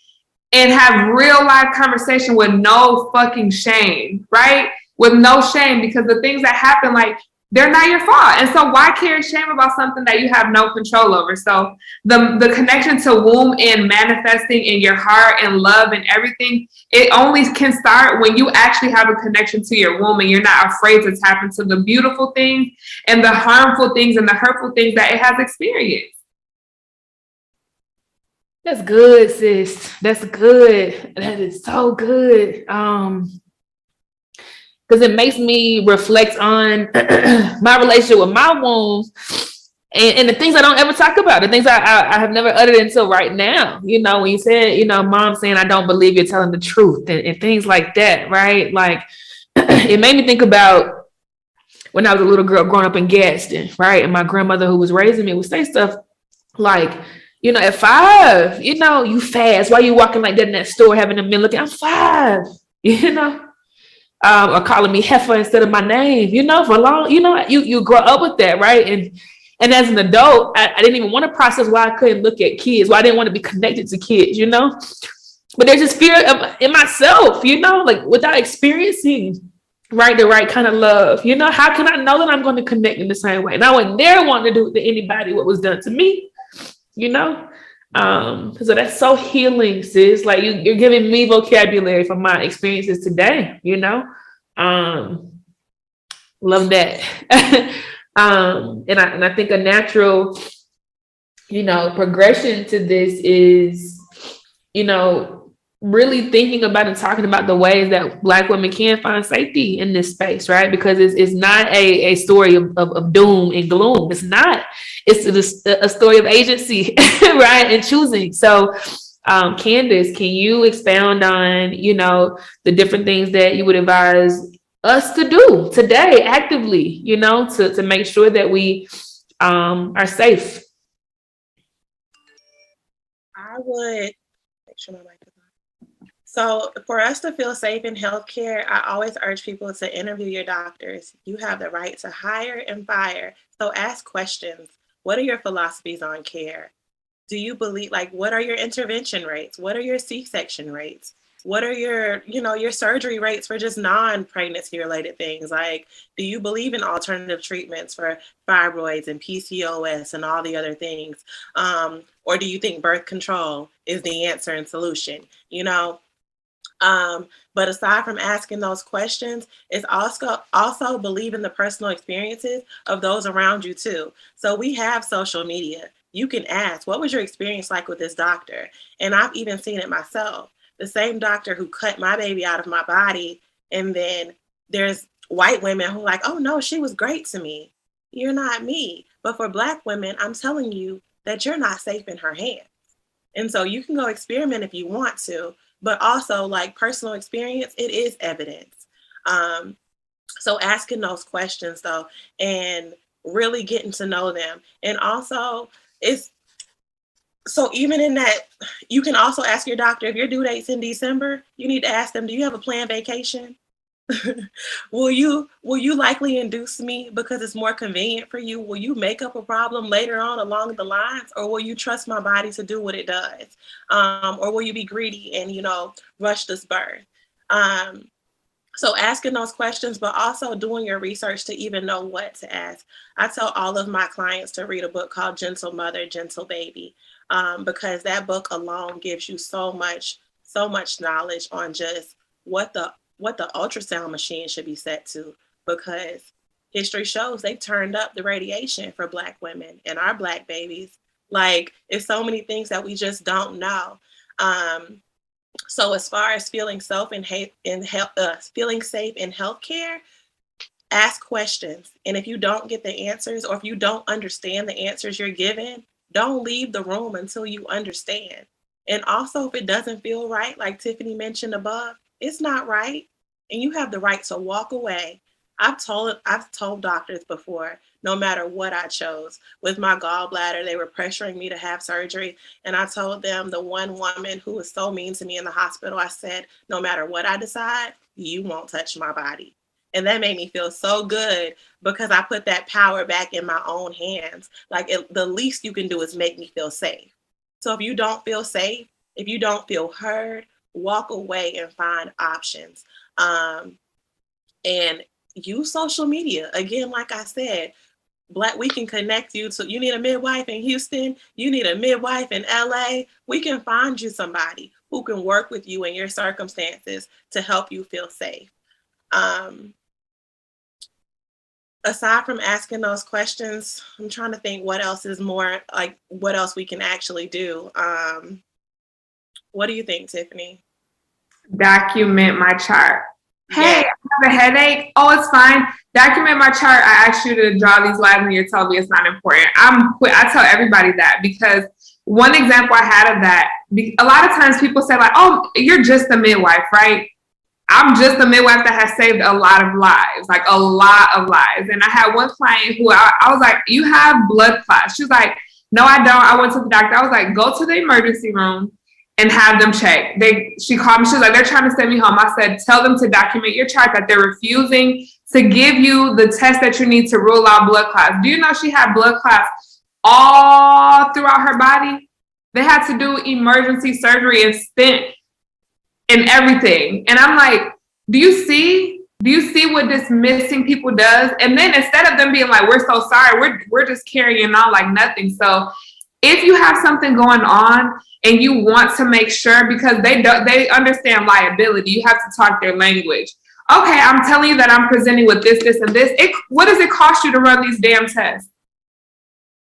and have real life conversation with no fucking shame, right? With no shame, because the things that happen, like, they're not your fault. And so why carry shame about something that you have no control over? So the connection to womb and manifesting in your heart and love and everything, it only can start when you actually have a connection to your womb and you're not afraid to tap into the beautiful things and the harmful things and the hurtful things that it has experienced. That's good, sis. That's good. That is so good. Because because it makes me reflect on my relationship with my wounds and the things I don't ever talk about, the things I have never uttered until right now. You know, when you said, you know, mom saying, I don't believe you're telling the truth and things like that, right? Like, it made me think about when I was a little girl growing up in Gadsden, right? And my grandmother who was raising me would say stuff like, you know, at 5, you know, you fast. Why you walking like that in that store having a men looking? I'm 5, you know, or calling me heifer instead of my name, you know, for long, you know, you grow up with that, right? And as an adult, I didn't even want to process why I couldn't look at kids, why I didn't want to be connected to kids, you know. But there's this fear in myself, you know, like without experiencing the right kind of love, you know, how can I know that I'm going to connect in the same way? And I would never want to do to anybody what was done to me, you know. So that's so healing, sis. Like you're giving me vocabulary from my experiences today, you know. Love that. And I think a natural, you know, progression to this is, you know, really thinking about and talking about the ways that Black women can find safety in this space, right? Because it's not a story of doom and gloom. It's not. It's a story of agency, right? And choosing. So, Candace, can you expound on, you know, the different things that you would advise us to do today actively, you know, to make sure that we are safe? I would make sure my mic is on. So for us to feel safe in healthcare, I always urge people to interview your doctors. You have the right to hire and fire. So ask questions. What are your philosophies on care? Do you believe, like, what are your intervention rates? What are your C-section rates? What are your, you know, your surgery rates for just non-pregnancy related things? Like, do you believe in alternative treatments for fibroids and PCOS and all the other things? Or do you think birth control is the answer and solution? You know, but aside from asking those questions, it's also believe in the personal experiences of those around you too. So we have social media. You can ask, what was your experience like with this doctor? And I've even seen it myself. The same doctor who cut my baby out of my body, and then there's white women who are like, oh no, she was great to me. You're not me. But for Black women, I'm telling you that you're not safe in her hands. And so you can go experiment if you want to, but also like personal experience, it is evidence. So asking those questions though, and really getting to know them. And also so even in that, you can also ask your doctor, if your due date's in December, you need to ask them, do you have a planned vacation? Will you likely induce me because it's more convenient for you? Will you make up a problem later on along the lines, or will you trust my body to do what it does? Or will you be greedy and, you know, rush this birth? So asking those questions, but also doing your research to even know what to ask. I tell all of my clients to read a book called Gentle Mother, Gentle Baby, because that book alone gives you so much knowledge on just what the ultrasound machine should be set to, because history shows they turned up the radiation for Black women and our Black babies. Like, it's so many things that we just don't know. So as far as feeling safe in healthcare, ask questions. And if you don't get the answers, or if you don't understand the answers you're given, don't leave the room until you understand. And also, if it doesn't feel right, like Tiffany mentioned above, it's not right. And you have the right to walk away. I've told doctors before, no matter what I chose. With my gallbladder, they were pressuring me to have surgery. And I told them, the one woman who was so mean to me in the hospital, I said, no matter what I decide, you won't touch my body. And that made me feel so good, because I put that power back in my own hands. Like, the least you can do is make me feel safe. So if you don't feel safe, if you don't feel heard, walk away and find options. And use social media. Again, like I said, we can connect you to, you need a midwife in Houston, you need a midwife in LA. We can find you somebody who can work with you in your circumstances to help you feel safe. Aside from asking those questions, I'm trying to think what else is more, like, what else we can actually do. What do you think, Tiffany? Document my chart. Hey, have a headache? Oh, it's fine. Document my chart. I asked you to draw these lines and you're telling me it's not important. I tell everybody that, because one example I had of that, a lot of times people say like, oh, you're just a midwife, right? I'm just a midwife that has saved a lot of lives, like a lot of lives. And I had one client who I was like, you have blood clots. She was like, no, I don't. I went to the doctor. I was like, go to the emergency room and have them check. She called me. She was like, they're trying to send me home. I said, tell them to document your chart that they're refusing to give you the test that you need to rule out blood clots. Do you know she had blood clots all throughout her body? They had to do emergency surgery and stent and everything. And I'm like, do you see what dismissing people does? And then instead of them being like, we're so sorry, we're just carrying on like nothing. So if you have something going on and you want to make sure, because they understand liability, you have to talk their language. Okay, I'm telling you that I'm presenting with this, and this. What does it cost you to run these damn tests?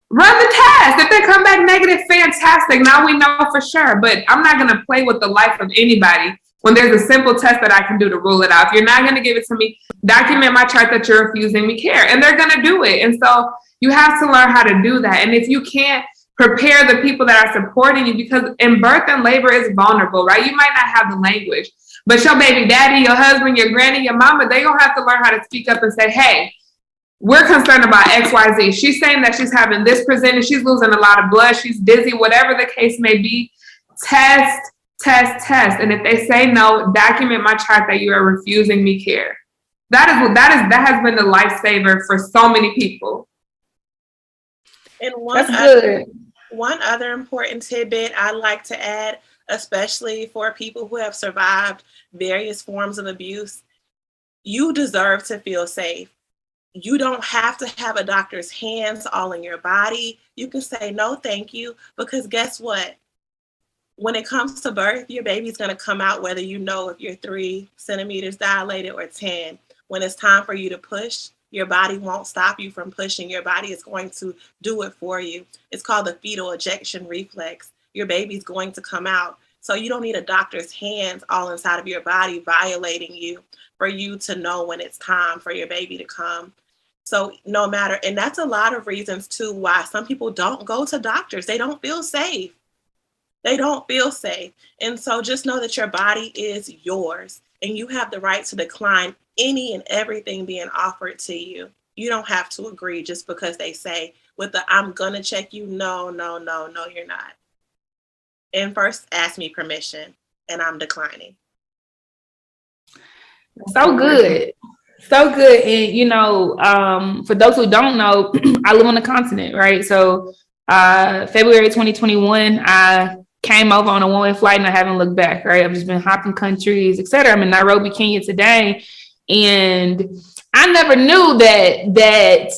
Run the test. If they come back negative, fantastic. Now we know for sure. But I'm not going to play with the life of anybody when there's a simple test that I can do to rule it out. If you're not going to give it to me, document my chart that you're refusing me care. And they're going to do it. And so you have to learn how to do that. And if you can't, prepare the people that are supporting you, because in birth and labor is vulnerable, right? You might not have the language, but your baby daddy, your husband, your granny, your mama, they're going to have to learn how to speak up and say, hey, we're concerned about XYZ. She's saying that she's having this presented. She's losing a lot of blood. She's dizzy, whatever the case may be. Test. And if they say no, document my chart that you are refusing me care. That has been the lifesaver for so many people. And one other important tidbit I like to add, especially for people who have survived various forms of abuse, you deserve to feel safe. You don't have to have a doctor's hands all in your body. You can say, no, thank you, because guess what? When it comes to birth, your baby's going to come out whether you know if you're 3 centimeters dilated or 10. When it's time for you to push, your body won't stop you from pushing. Your body is going to do it for you. It's called the fetal ejection reflex. Your baby's going to come out. So you don't need a doctor's hands all inside of your body violating you for you to know when it's time for your baby to come. So no matter, and that's a lot of reasons too why some people don't go to doctors. They don't feel safe. And so just know that your body is yours and you have the right to decline any and everything being offered to you. You don't have to agree just because they say with the I'm gonna check you. No, you're not. And first ask me permission and I'm declining. So good. And for those who don't know, I live on the continent, right? So February 2021, I came over on a one-way flight and I haven't looked back, right? I've just been hopping countries, etc. I'm in Nairobi, Kenya today. And I never knew that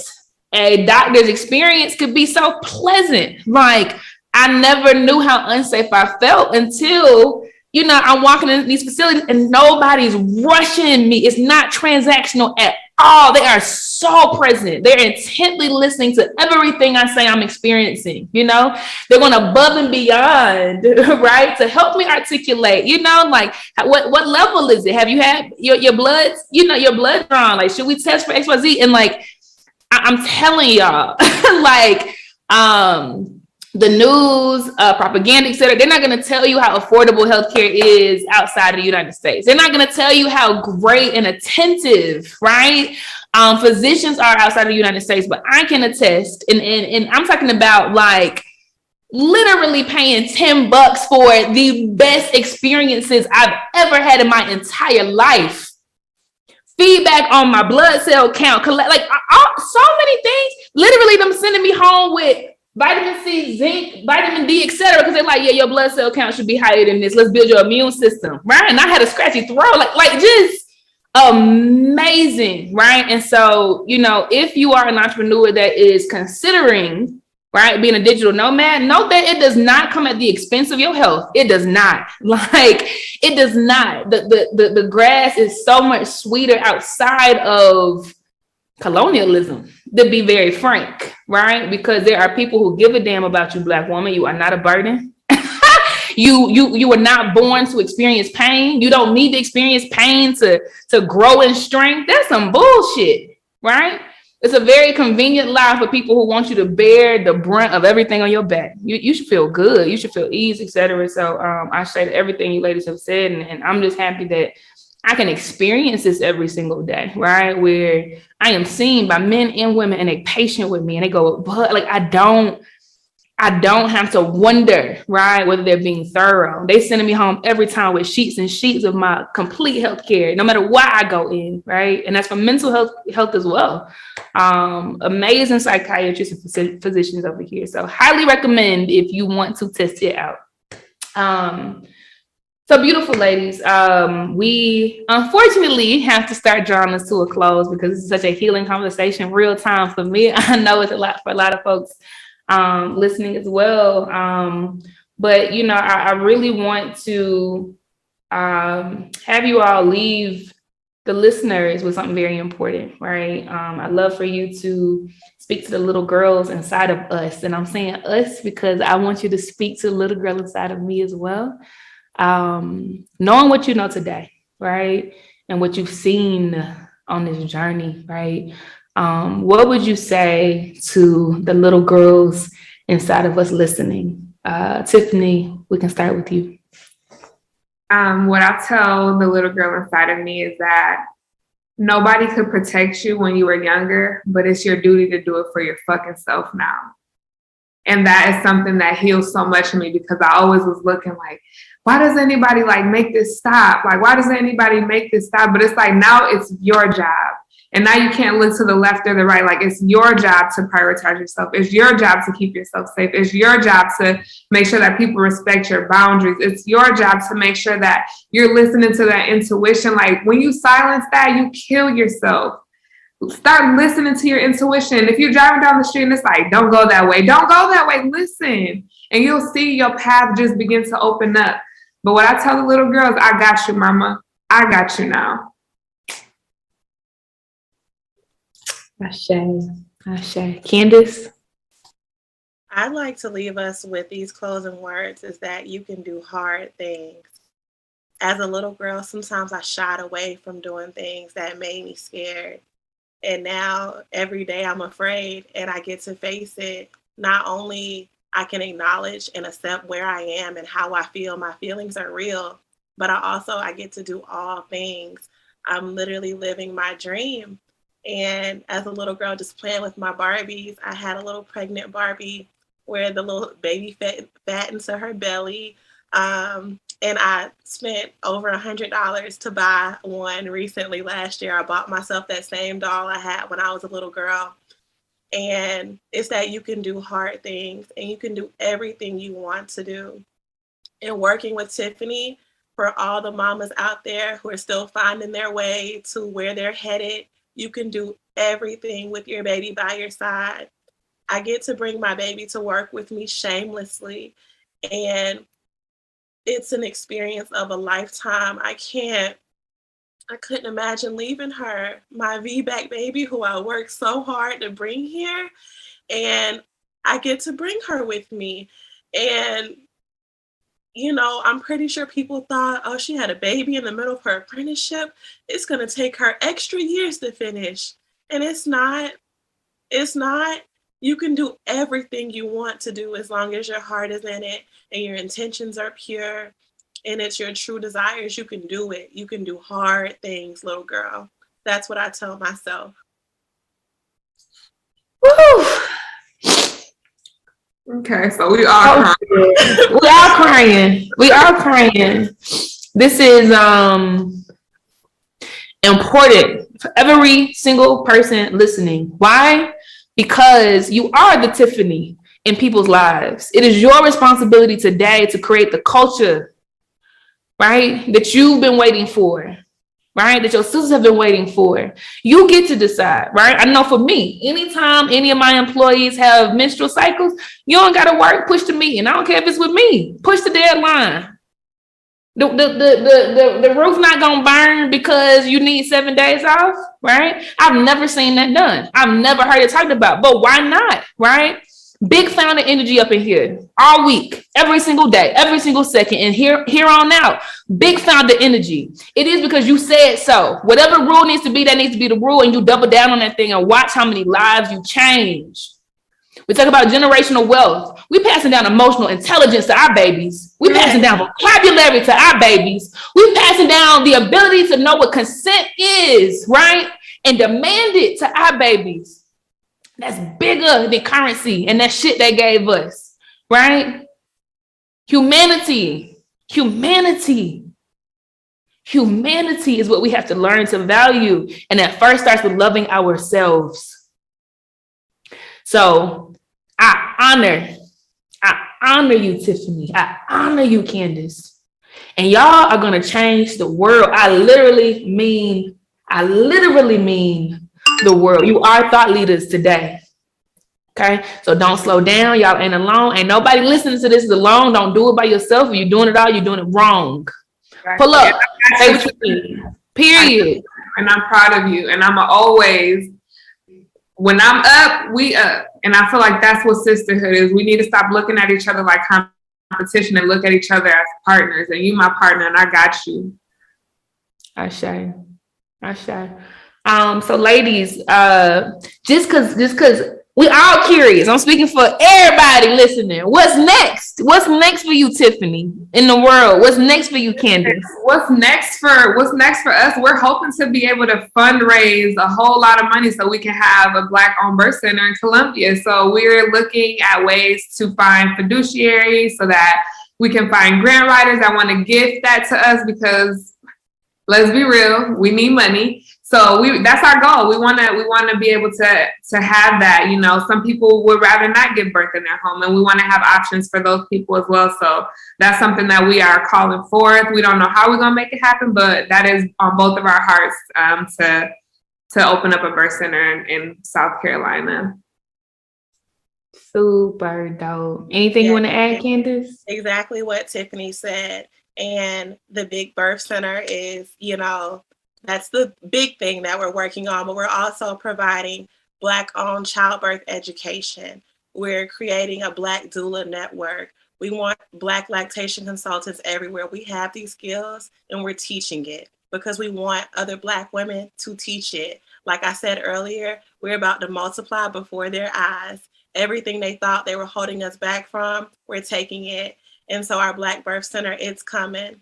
a doctor's experience could be so pleasant. Like, I never knew how unsafe I felt until, I'm walking in these facilities and nobody's rushing me. It's not transactional at all. They are so present. They're intently listening to everything I say I'm experiencing. They're going above and beyond, right, to help me articulate. Like, what level is it? Have you had your blood, your blood drawn? Like, should we test for XYZ? And like, I'm telling y'all, like, the news, propaganda, etc. They're not going to tell you how affordable healthcare is outside of the United States. They're not going to tell you how great and attentive, right, physicians are outside of the United States. But I can attest, and I'm talking about like literally paying $10 for the best experiences I've ever had in my entire life. Feedback on my blood cell count, so many things. Literally, them sending me home with vitamin C, zinc, vitamin D, etc. Because they're like, yeah, your blood cell count should be higher than this. Let's build your immune system, right? And I had a scratchy throat, like just amazing, right? And so, if you are an entrepreneur that is considering, right, being a digital nomad, note that it does not come at the expense of your health. It does not. Like, it does not. The grass is so much sweeter outside of colonialism, to be very frank, right? Because there are people who give a damn about you, Black woman. You are not a burden. you were not born to experience pain. You don't need to experience pain to grow in strength. That's some bullshit, right? It's a very convenient lie for people who want you to bear the brunt of everything on your back. You should feel good. You should feel ease, etc. So I say that everything you ladies have said, and I'm just happy that I can experience this every single day, right? Where I am seen by men and women, and they patient with me, and they go, but like I don't have to wonder, right, whether they're being thorough. They sending me home every time with sheets and sheets of my complete health care, no matter what I go in, right? And that's for mental health as well. Amazing psychiatrists and physicians over here. So highly recommend if you want to test it out. So beautiful ladies, we unfortunately have to start drawing this to a close because this is such a healing conversation, real time for me. I know it's a lot for a lot of folks listening as well. But, you know, I really want to have you all leave the listeners with something very important, right? I'd love for you to speak to the little girls inside of us. And I'm saying us because I want you to speak to the little girl inside of me as well. Knowing what you know today, right? And what you've seen on this journey, right? What would you say to the little girls inside of us listening? Tiffany, we can start with you. What I tell the little girl inside of me is that nobody could protect you when you were younger, but it's your duty to do it for your fucking self now. And that is something that heals so much in me because I always was looking like, why does anybody like make this stop? Like, why doesn't anybody make this stop? But it's like, now it's your job. And now you can't look to the left or the right. Like, it's your job to prioritize yourself. It's your job to keep yourself safe. It's your job to make sure that people respect your boundaries. It's your job to make sure that you're listening to that intuition. Like, when you silence that, you kill yourself. Start listening to your intuition. If you're driving down the street and it's like, don't go that way. Don't go that way. Listen. And you'll see your path just begin to open up. But what I tell the little girls, I got you, mama. I got you now. Ashe. Candace? I'd like to leave us with these closing words is that you can do hard things. As a little girl, sometimes I shied away from doing things that made me scared. And now every day I'm afraid and I get to face it. Not only I can acknowledge and accept where I am and how I feel. My feelings are real, but I get to do all things. I'm literally living my dream. And as a little girl, just playing with my Barbies, I had a little pregnant Barbie where the little baby fat into her belly. And I spent over $100 to buy one recently last year. I bought myself that same doll I had when I was a little girl. And it's that you can do hard things and you can do everything you want to do. And working with Tiffany, for all the mamas out there who are still finding their way to where they're headed, you can do everything with your baby by your side. I get to bring my baby to work with me shamelessly. And it's an experience of a lifetime. I couldn't imagine leaving her, my VBAC baby, who I worked so hard to bring here. And I get to bring her with me. And, you know, I'm pretty sure people thought, oh, she had a baby in the middle of her apprenticeship. It's going to take her extra years to finish. And it's not. You can do everything you want to do as long as your heart is in it and your intentions are pure. And it's your true desires, you can do it. You can do hard things, little girl. That's what I tell myself. Woo! Okay, so we are crying. We are crying. This is important for every single person listening. Why? Because you are the Tiffany in people's lives. It is your responsibility today to create the culture, right, that you've been waiting for, right, that your sisters have been waiting for. You get to decide, right? I know for me, anytime any of my employees have menstrual cycles, you don't got to work, push the meeting. I don't care if it's with me. Push the deadline. The roof not gonna burn because you need 7 days off, right? I've never seen that done. I've never heard it talked about, but why not, right? Big founder energy up in here all week, every single day, every single second, and here on out. Big founder energy. It is because you said so. Whatever rule needs to be, that needs to be the rule, and you double down on that thing and watch how many lives you change. We talk about generational wealth. We passing down emotional intelligence to our babies. We passing down vocabulary to our babies. We passing down the ability to know what consent is, right? And demand it to our babies. That's bigger than currency and that shit they gave us, right? Humanity is what we have to learn to value. And that first starts with loving ourselves. So I honor you, Tiffany. I honor you, Candace. And y'all are going to change the world. I literally mean the world. You are thought leaders today. Okay, so don't slow down. Y'all ain't alone. Ain't nobody listening to this alone. Don't do it by yourself. If you're doing it all, you're doing it wrong. Right. Pull up. Say what you mean. Period. And I'm proud of you. And I'm always, when I'm up, we up. And I feel like that's what sisterhood is. We need to stop looking at each other like competition and look at each other as partners. And you my partner, and I got you. Ashe. So ladies, just cause we all curious. I'm speaking for everybody listening. What's next? What's next for you, Tiffany, in the world? What's next for you, Candace? What's next for us? We're hoping to be able to fundraise a whole lot of money so we can have a Black-owned birth center in Columbia. So we're looking at ways to find fiduciaries so that we can find grant writers that want to gift that to us, because let's be real, we need money. So that's our goal. We want to be able to have that. You know, some people would rather not give birth in their home, and we want to have options for those people as well. So that's something that we are calling forth. We don't know how we're gonna make it happen, but that is on both of our hearts, to open up a birth center in South Carolina. Super dope. Anything you want to add, Candace? Exactly what Tiffany said. And the big birth center is, you know, that's the big thing that we're working on, but we're also providing Black-owned childbirth education. We're creating a Black doula network. We want Black lactation consultants everywhere. We have these skills and we're teaching it because we want other Black women to teach it. Like I said earlier, we're about to multiply before their eyes. Everything they thought they were holding us back from, we're taking it. And so our Black Birth Center, it's coming.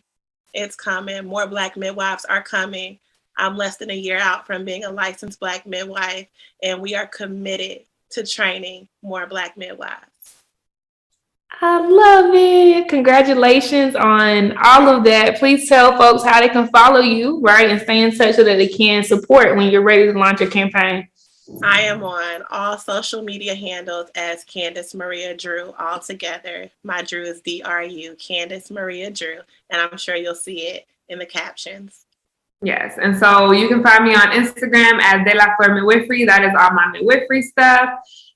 It's coming. More Black midwives are coming. I'm less than a year out from being a licensed Black midwife, and we are committed to training more Black midwives. I love it. Congratulations on all of that. Please tell folks how they can follow you, right, and stay in touch so that they can support when you're ready to launch your campaign. I am on all social media handles as Candace Maria Drew, all together. My Drew is DRU, Candace Maria Drew, and I'm sure you'll see it in the captions. Yes, and so you can find me on Instagram at De La Flor Midwifery. That is all my midwifery stuff.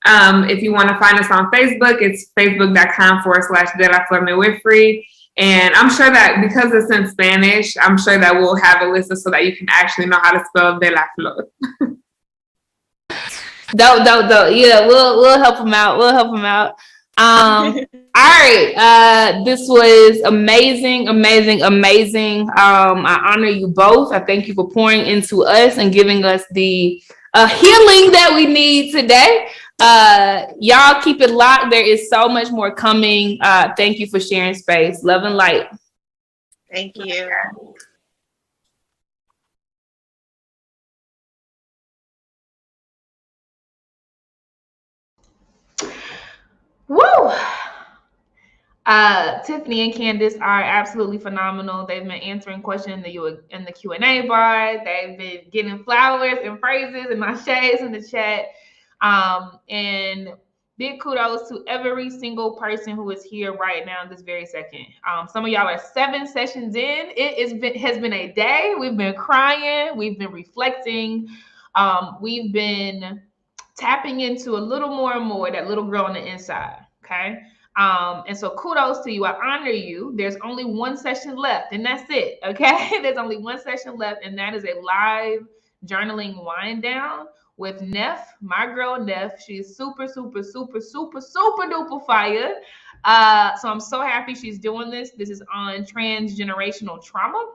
If you want to find us on Facebook, it's facebook.com/De La Flor Midwifery. And I'm sure that because it's in Spanish, I'm sure that we'll have a list so that you can actually know how to spell De La Flor. Dope. Yeah, we'll help them out. All right. This was amazing. I honor you both. I thank you for pouring into us and giving us the healing that we need today. Y'all keep it locked. There is so much more coming. Thank you for sharing space. Love and light. Thank you. Woo! Tiffany and Candace are absolutely phenomenal. They've been answering questions in the Q&A bar. They've been getting flowers and praises and my shades in the chat. And big kudos to every single person who is here right now in this very second. Some of y'all are 7 sessions in. It has been a day. We've been crying. We've been reflecting. We've been tapping into a little more and more that little girl on the inside. Okay. And so kudos to you. I honor you. There's only 1 session left and that's it. Okay. There's only 1 session left, and that is a live journaling wind down with Neff, my girl Neff. She's super, super, super, super, super duper fire. So I'm so happy she's doing this. This is on transgenerational trauma.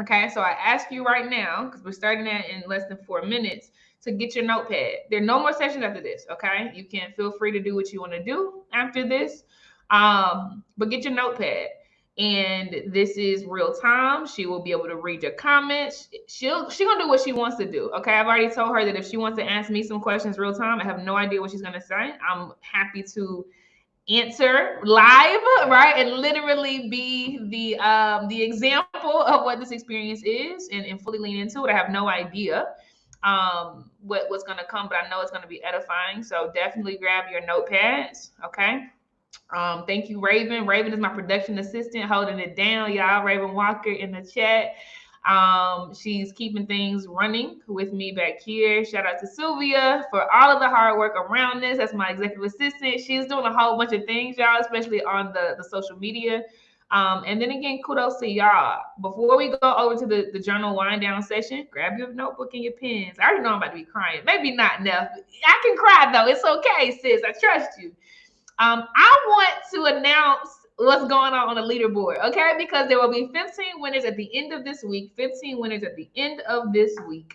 Okay, so I ask you right now, because we're starting that in less than 4 minutes, to get your notepad. There are no more sessions after this, okay? You can feel free to do what you want to do after this, but get your notepad. And this is real time. She will be able to read your comments. She gonna do what she wants to do, okay? I've already told her that if she wants to ask me some questions real time, I have no idea what she's gonna say. I'm happy to answer live, right, and literally be the example of what this experience is, and fully lean into it. I have no idea what's going to come, but I know it's going to be edifying. So definitely grab your notepads. Okay. Thank you, Raven. Raven is my production assistant, holding it down, y'all. Raven Walker in the chat. She's keeping things running with me back here. Shout out to Sylvia for all of the hard work around this. That's my executive assistant. She's doing a whole bunch of things, y'all, especially on the social media. And then again, kudos to y'all. Before we go over to the journal wind down session, grab your notebook and your pens. I already know I'm about to be crying. Maybe not enough. I can cry though. It's okay, sis. I trust you. I want to announce what's going on the leaderboard, okay? Because there will be 15 winners at the end of this week, 15 winners at the end of this week.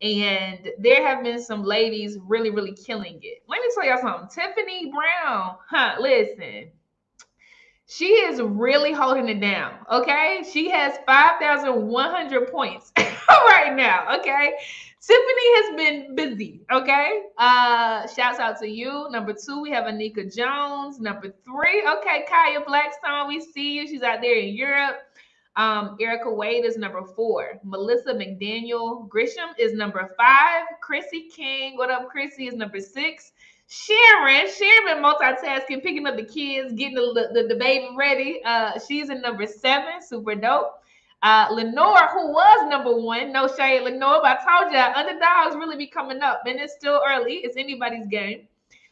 And there have been some ladies really, really killing it. Let me tell y'all something. Tiffany Brown, listen. She is really holding it down, okay? She has 5,100 points right now, okay? Tiffany has been busy, okay? Shouts out to you. Number 2, we have Anika Jones. Number 3, okay, Kaya Blackstone, we see you. She's out there in Europe. Erica Wade is number 4. Melissa McDaniel Grisham is number 5. Chrissy King, what up, Chrissy, is number 6. Sharon been multitasking, picking up the kids, getting the baby ready. She's in number 7, super dope. Lenore, who was number 1, no shade, Lenore, but I told you, underdogs really be coming up, and it's still early. It's anybody's game.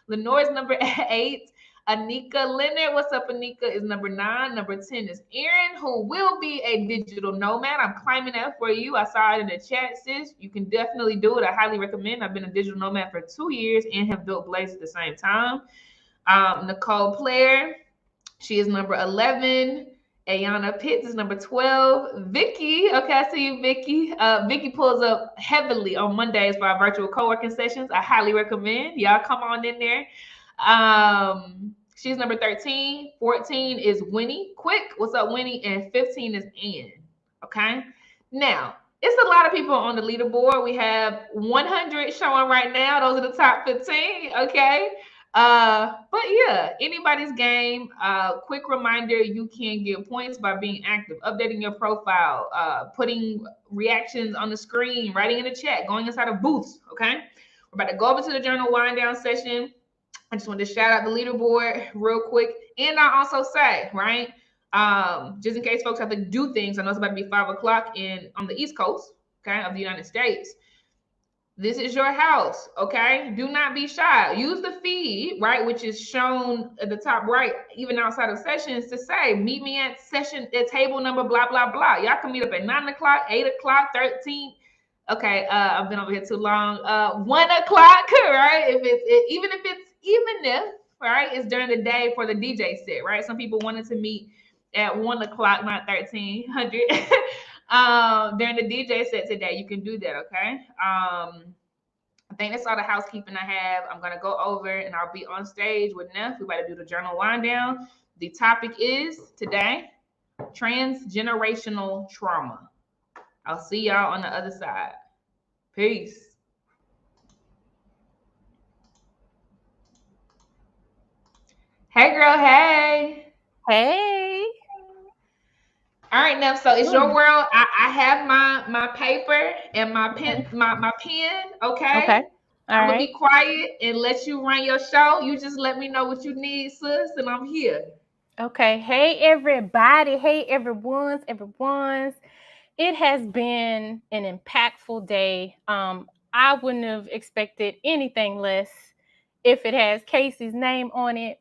Lenore's number 8. Anika Leonard, what's up, Anika, is number 9. Number 10 is Erin, who will be a digital nomad. I'm claiming that for you. I saw it in the chat, sis. You can definitely do it. I highly recommend. I've been a digital nomad for 2 years and have built Blaze at the same time. Nicole Player, she is number 11. Ayana Pitts is number 12. Vicky, okay, I see you, Vicky. Vicky pulls up heavily on Mondays for our virtual co-working sessions. I highly recommend. Y'all come on in there. She's number 13. 14 is Winnie Quick. What's up, Winnie? And 15 is Ann. Okay. Now, it's a lot of people on the leaderboard. We have 100 showing right now. Those are the top 15. Okay. But yeah, anybody's game. Quick reminder, you can get points by being active, updating your profile, putting reactions on the screen, writing in the chat, going inside of booths. Okay. We're about to go over to the journal wind down session. I just wanted to shout out the leaderboard real quick. And I also say, right, just in case folks have to do things, I know it's about to be 5 o'clock on the East Coast, okay, of the United States. This is your house, okay? Do not be shy. Use the feed, right, which is shown at the top right, even outside of sessions, to say, meet me at table number, blah, blah, blah. Y'all can meet up at 9 o'clock, 8 o'clock, 13. Okay, I've been over here too long. 1 o'clock, right? Even if, right, it's during the day for the DJ set, right? Some people wanted to meet at 1 o'clock, not 1300. During the DJ set today, you can do that, okay? I think that's all the housekeeping I have. I'm gonna go over and I'll be on stage with Neff. We about to do the journal wind down. The topic is today, transgenerational trauma. I'll see y'all on the other side. Peace. Hey, girl. Hey. Hey. All right, Neff. So it's your world. I have my paper and my pen. My pen. Okay. Okay. I'm gonna be quiet and let you run your show. You just let me know what you need, sis, and I'm here. Okay. Hey, everybody. Hey, everyone's. It has been an impactful day. I wouldn't have expected anything less if it has Casey's name on it.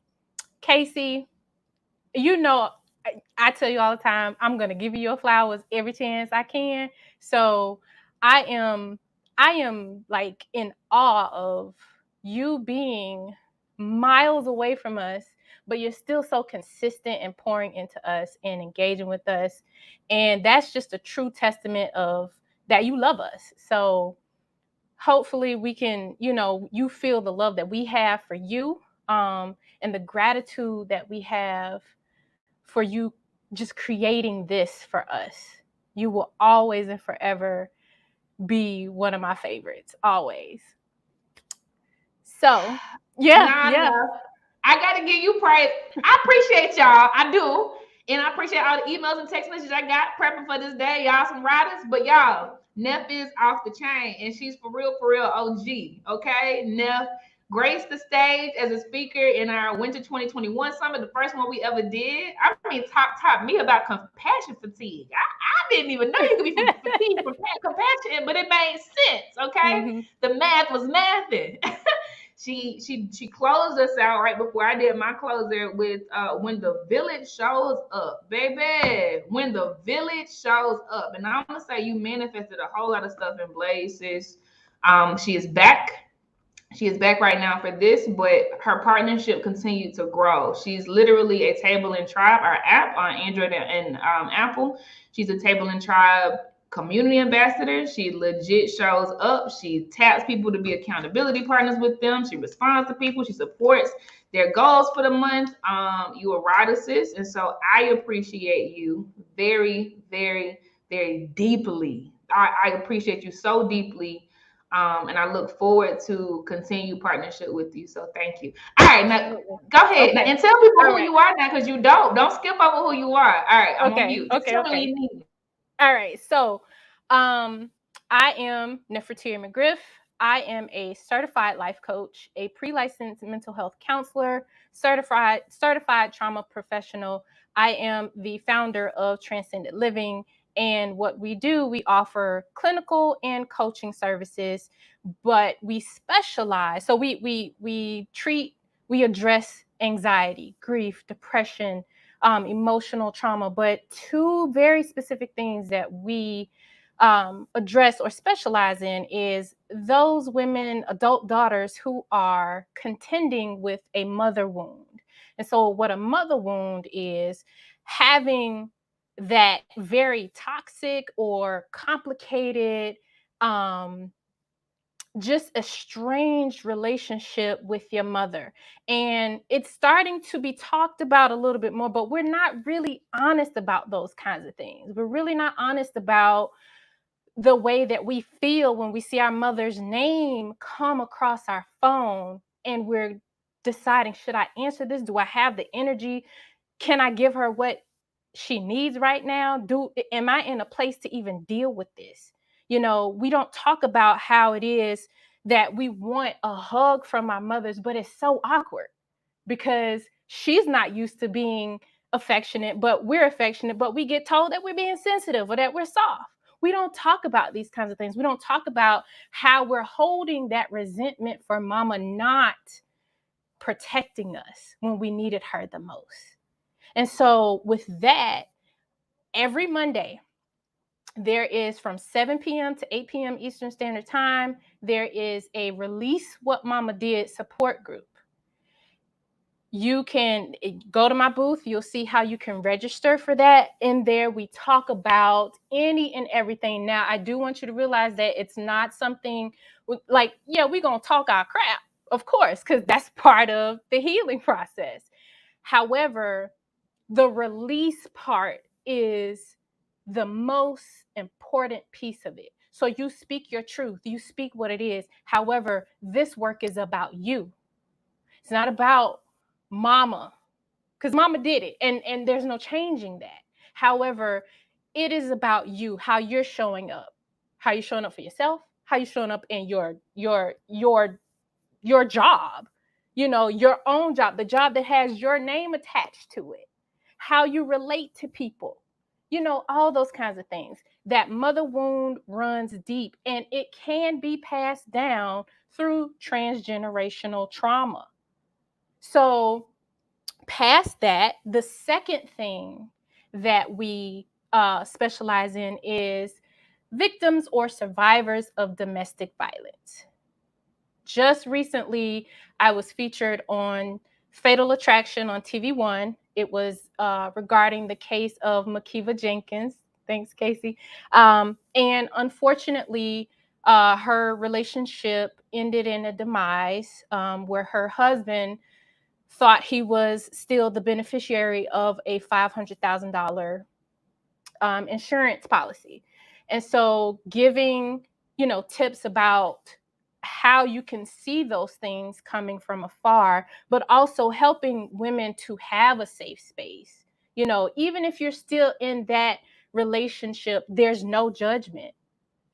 Casey, you know, I tell you all the time, I'm going to give you your flowers every chance I can. So I am I am like in awe of you being miles away from us, but you're still so consistent and pouring into us and engaging with us. And that's just a true testament of that you love us. So hopefully we can, you feel the love that we have for you, and the gratitude that we have for you just creating this for us. You will always and forever be one of my favorites, always. So, Not enough. I got to give you praise. I appreciate y'all. I do. And I appreciate all the emails and text messages I got prepping for this day. Y'all some riders. But y'all, Neff is off the chain. And she's for real OG. Okay? Neff graced the stage as a speaker in our Winter 2021 Summit, the first one we ever did. I mean, taught me about compassion fatigue. I didn't even know you could be fatigued from compassion, but it made sense, okay? Mm-hmm. The math was mathing. She closed us out right before I did my closer with when the village shows up, baby. When the village shows up. And I'm gonna say you manifested a whole lot of stuff in Blaze, sis. She is back. She is back right now for this, but her partnership continued to grow. She's literally a Table and Tribe, our app on Android and Apple. She's a Table and Tribe community ambassador. She legit shows up. She taps people to be accountability partners with them. She responds to people. She supports their goals for the month. You a rider, sis, and so I appreciate you very, very, very deeply. I appreciate you so deeply. And I look forward to continue partnership with you. So thank you. All right, now go ahead now, and tell people who you are now, because you don't skip over who you are. All right, I'm on mute. Okay. All right. So I am Nefertiti McGriff. I am a certified life coach, a pre-licensed mental health counselor, certified trauma professional. I am the founder of Transcendent Living. And what we do, we offer clinical and coaching services, but we specialize. So we address anxiety, grief, depression, emotional trauma, but two very specific things that we address or specialize in is those women, adult daughters who are contending with a mother wound. And so what a mother wound is having that very toxic or complicated, just a strange relationship with your mother. And it's starting to be talked about a little bit more, but we're not really honest about those kinds of things. We're really not honest about the way that we feel when we see our mother's name come across our phone and we're deciding, should I answer this? Do I have the energy? Can I give her what she needs right now? Am I in a place to even deal with this? We don't talk about how it is that we want a hug from our mothers, but it's so awkward because she's not used to being affectionate, but we're affectionate, but we get told that we're being sensitive or that we're soft. We don't talk about these kinds of things. We don't talk about how we're holding that resentment for mama not protecting us when we needed her the most. And so with that, every Monday, there is from 7 p.m. to 8 p.m. Eastern Standard Time, there is a Release What Mama Did support group. You can go to my booth. You'll see how you can register for that. In there, we talk about any and everything. Now, I do want you to realize that it's not something like, yeah, we're going to talk our crap, of course, because that's part of the healing process. However, the release part is the most important piece of it. So you speak your truth. You speak what it is. However, this work is about you. It's not about mama, because mama did it, and there's no changing that. However, it is about you, how you're showing up for yourself, how you're showing up in your job, your own job, the job that has your name attached to it, how you relate to people, all those kinds of things. That mother wound runs deep, and it can be passed down through transgenerational trauma. So past that, the second thing that we specialize in is victims or survivors of domestic violence. Just recently, I was featured on Fatal Attraction on TV1. It was regarding the case of Makiva Jenkins. Thanks, Casey. And unfortunately, her relationship ended in a demise where her husband thought he was still the beneficiary of a $500,000 insurance policy. And so giving, tips about how you can see those things coming from afar, but also helping women to have a safe space. Even if you're still in that relationship, there's no judgment.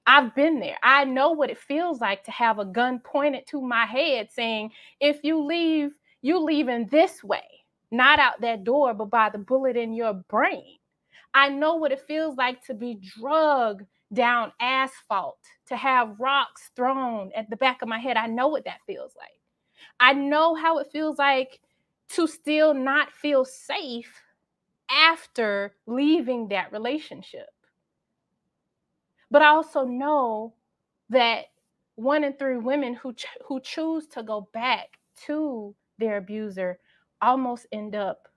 I've been there. I know what it feels like to have a gun pointed to my head saying, if you leave, you leave in this way, not out that door, but by the bullet in your brain. I know what it feels like to be drugged down asphalt, to have rocks thrown at the back of my head. I know what that feels like. I know how it feels like to still not feel safe after leaving that relationship. But I also know that 1 in 3 women who choose to go back to their abuser almost end up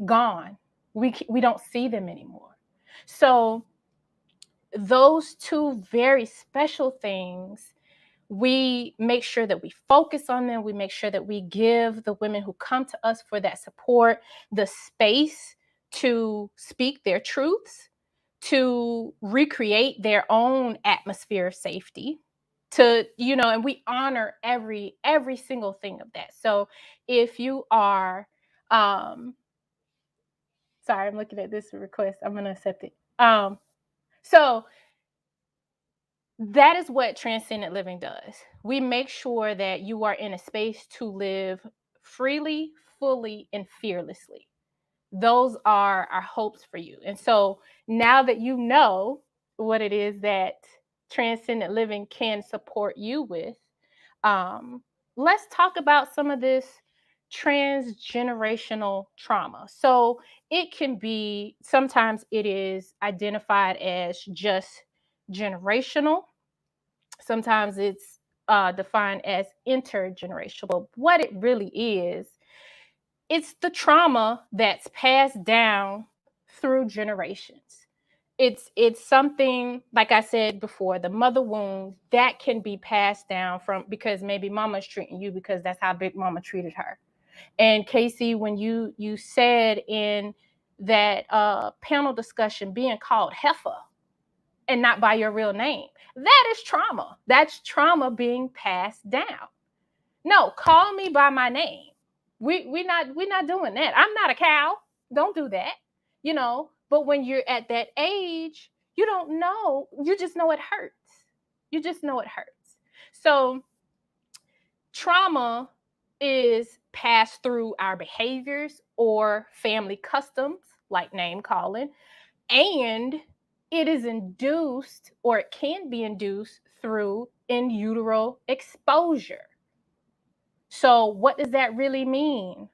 gone. We don't see them anymore. So those two very special things, we make sure that we focus on them. We make sure that we give the women who come to us for that support the space to speak their truths, to recreate their own atmosphere of safety, and we honor every single thing of that. So if you are, sorry, I'm looking at this request. I'm going to accept it. So that is what Transcendent Living does. We make sure that you are in a space to live freely, fully, and fearlessly. Those are our hopes for you. And so now that you know what it is that Transcendent Living can support you with, let's talk about some of this transgenerational trauma. So it can be, sometimes it is identified as just generational. Sometimes it's defined as intergenerational. But what it really is, it's the trauma that's passed down through generations. It's something, like I said before, the mother wound that can be passed down from, because maybe mama's treating you because that's how Big Mama treated her. And Casey, when you said in that panel discussion, being called heifer and not by your real name, that is trauma. That's trauma being passed down. No, call me by my name. We're not doing that. I'm not a cow. Don't do that. But when you're at that age, you don't know. You just know it hurts. You just know it hurts. So trauma is passed through our behaviors or family customs, like name calling, and it is induced, or it can be induced, through in utero exposure. So what does that really mean?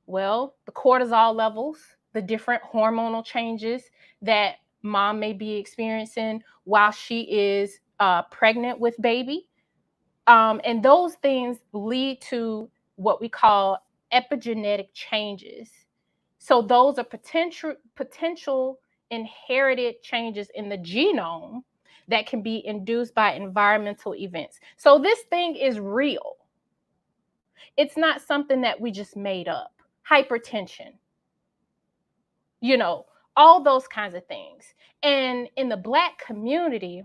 Well, the cortisol levels, the different hormonal changes that mom may be experiencing while she is pregnant with baby. And those things lead to what we call epigenetic changes. So those are potential inherited changes in the genome that can be induced by environmental events. So this thing is real. It's not something that we just made up. Hypertension, all those kinds of things. And in the Black community,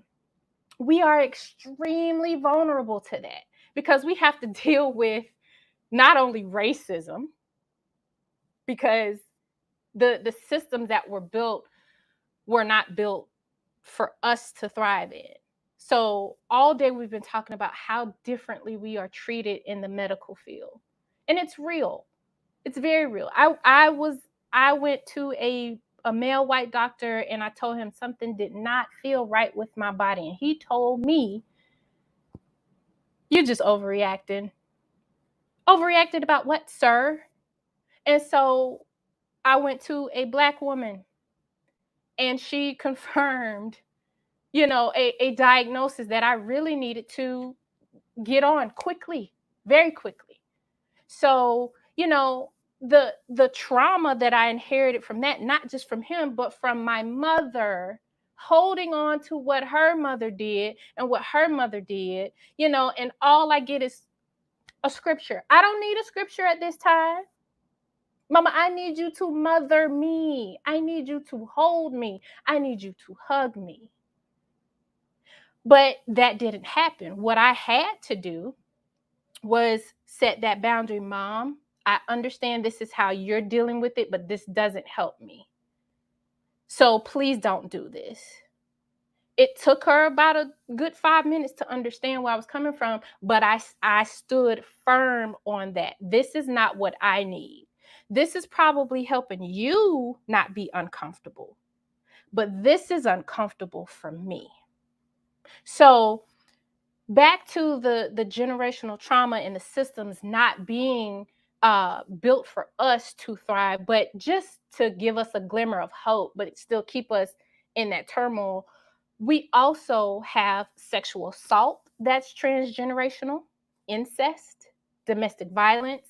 we are extremely vulnerable to that because we have to deal with not only racism, because the systems that were built were not built for us to thrive in. So all day we've been talking about how differently we are treated in the medical field. And it's real. It's very real. I went to a male white doctor and I told him something did not feel right with my body. And he told me, "You're just overreacting." Overreacted about what, sir? And so I went to a Black woman and she confirmed a diagnosis that I really needed to get on quickly, very quickly. So, the trauma that I inherited from that, not just from him, but from my mother, holding on to what her mother did and what her mother did, and all I get is a scripture. I don't need a scripture at this time. Mama, I need you to mother me. I need you to hold me. I need you to hug me. But that didn't happen. What I had to do was set that boundary. Mom, I understand this is how you're dealing with it, but this doesn't help me. So please don't do this. It took her about a good 5 minutes to understand where I was coming from, but I stood firm on that. This is not what I need. This is probably helping you not be uncomfortable, but this is uncomfortable for me. So back to the generational trauma and the systems not being built for us to thrive, but just to give us a glimmer of hope, but still keep us in that turmoil. We also have sexual assault that's transgenerational, incest, domestic violence.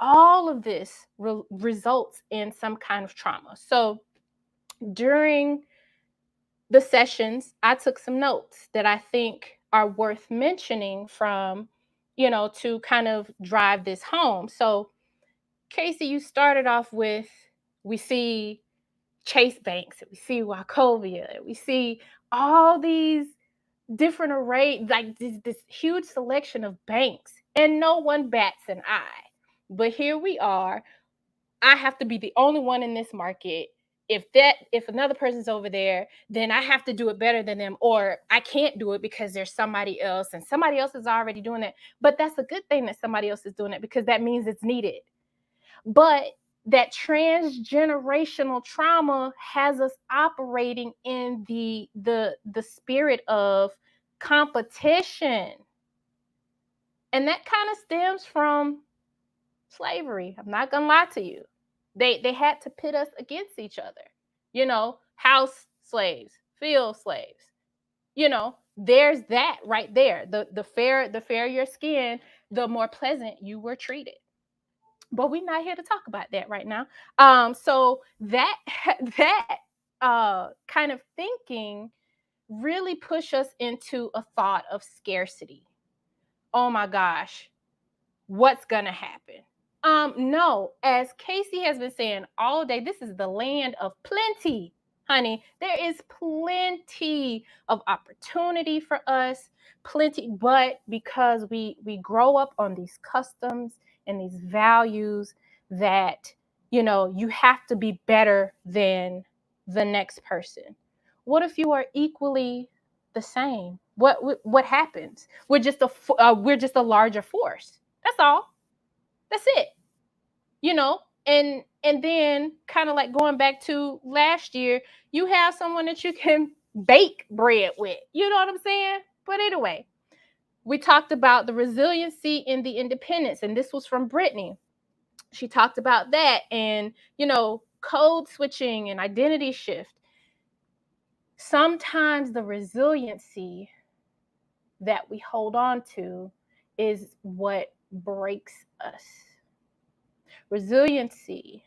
All of this results in some kind of trauma. So during the sessions, I took some notes that I think are worth mentioning from, to kind of drive this home. So, Casey, you started off with, we see Chase Banks, we see Wachovia, we see all these different array, like this huge selection of banks, and no one bats an eye. But here we are. I have to be the only one in this market. If another person's over there, then I have to do it better than them, or I can't do it because there's somebody else and somebody else is already doing it. But that's a good thing that somebody else is doing it, because that means it's needed. But that transgenerational trauma has us operating in the spirit of competition. And that kind of stems from slavery. I'm not gonna lie to you. They had to pit us against each other. House slaves, field slaves. There's that right there. The fairer your skin, the more pleasant you were treated. But we're not here to talk about that right now. So that kind of thinking really push us into a thought of scarcity. Oh my gosh, what's gonna happen? No, as Casey has been saying all day, this is the land of plenty, honey. There is plenty of opportunity for us, plenty, but because we grow up on these customs and these values that, you have to be better than the next person. What if you are equally the same? What happens? We're just a larger force. That's all. That's it. And then kind of like going back to last year, you have someone that you can bake bread with. You know what I'm saying? But anyway, we talked about the resiliency in the independence, and this was from Brittany. She talked about that, and code switching and identity shift. Sometimes the resiliency that we hold on to is what breaks us. Resiliency,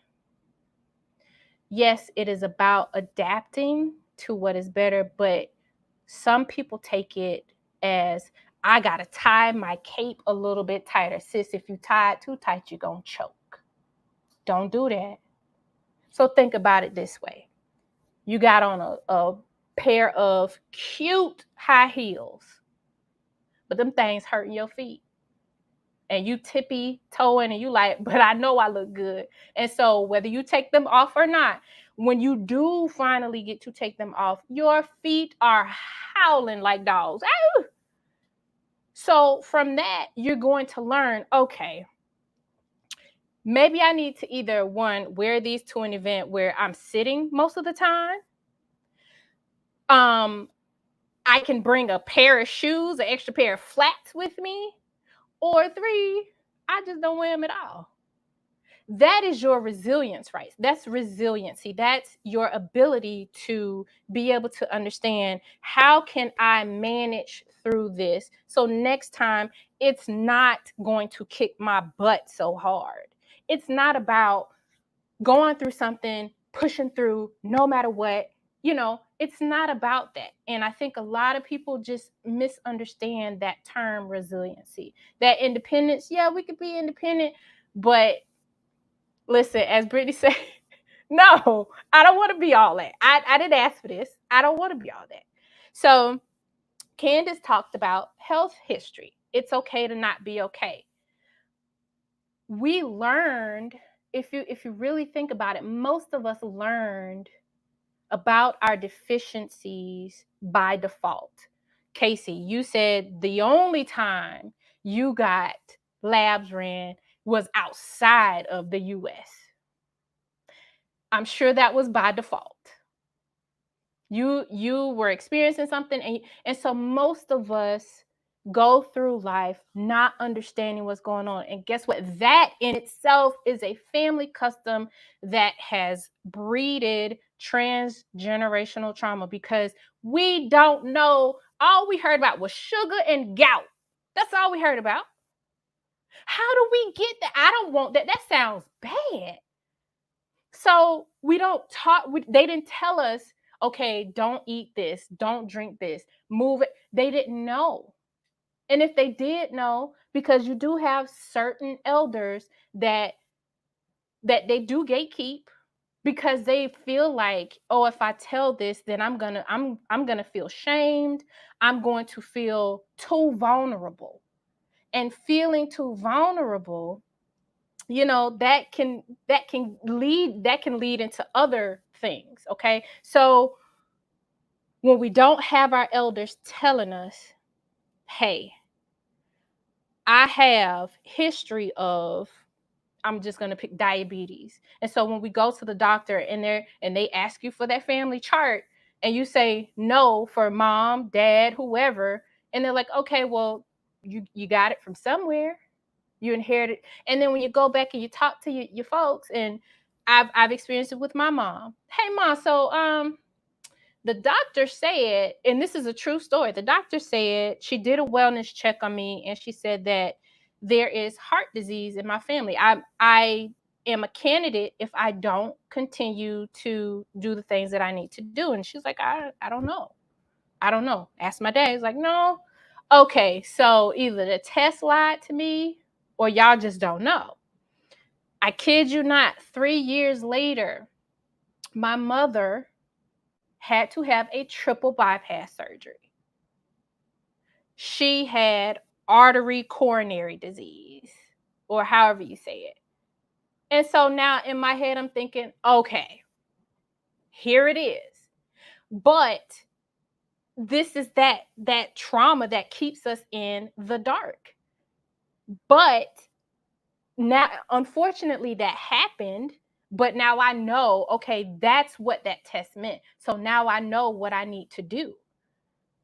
yes, it is about adapting to what is better, but some people take it as, I gotta tie my cape a little bit tighter. Sis, if you tie it too tight, you're gonna choke. Don't do that. So think about it this way. You got on a pair of cute high heels, but them things hurting your feet. And you tippy toeing and you like, but I know I look good. And so whether you take them off or not, when you do finally get to take them off, your feet are howling like dogs. Ow! So from that, you're going to learn, okay, maybe I need to either, one, wear these to an event where I'm sitting most of the time. I can bring a pair of shoes, an extra pair of flats with me. Or 3, I just don't wear them at all. that is your resilience, right? That's resiliency. That's your ability to be able to understand, how can I manage through this so next time it's not going to kick my butt so hard. It's not about going through something, pushing through no matter what. It's not about that. And I think a lot of people just misunderstand that term resiliency. That independence, yeah, we could be independent, but listen, as Brittany said, no, I don't want to be all that. I didn't ask for this. I don't want to be all that. So Candace talked about health history. It's okay to not be okay. We learned, if you really think about it, most of us learned about our deficiencies by default. Casey, you said the only time you got labs ran was outside of the US. I'm sure that was by default. You were experiencing something, and so most of us go through life not understanding what's going on. And guess what? That in itself is a family custom that has breeded transgenerational trauma, because we don't know. All we heard about was sugar and gout. That's all we heard about. How do we get that? I don't want that. That sounds bad. So we don't talk. They didn't tell us, okay, don't eat this, don't drink this, move it. They didn't know. And if they did know, because you do have certain elders that they do gatekeep, because they feel like, oh, if I tell this, then I'm gonna feel shamed. I'm going to feel too vulnerable. And feeling too vulnerable, that can lead into other things. Okay. So when we don't have our elders telling us, hey, I have history of, I'm just going to pick diabetes. And so when we go to the doctor and they ask you for that family chart, and you say no for mom, dad, whoever, and they're like, okay, well, you got it from somewhere. You inherited. And then when you go back and you talk to your folks, and I've experienced it with my mom. Hey, mom, so the doctor said, and this is a true story, the doctor said she did a wellness check on me, and she said that there is heart disease in my family. I am a candidate if I don't continue to do the things that I need to do. And she's like, I don't know. I don't know. Ask my dad. He's like, no. Okay, so either the test lied to me, or y'all just don't know. I kid you not, 3 years later, my mother had to have a triple bypass surgery. She had artery coronary disease, or however you say it. And so now in my head, I'm thinking, okay, here it is. But this is that trauma that keeps us in the dark. But now, unfortunately, that happened. But now I know, okay, that's what that test meant. So now I know what I need to do.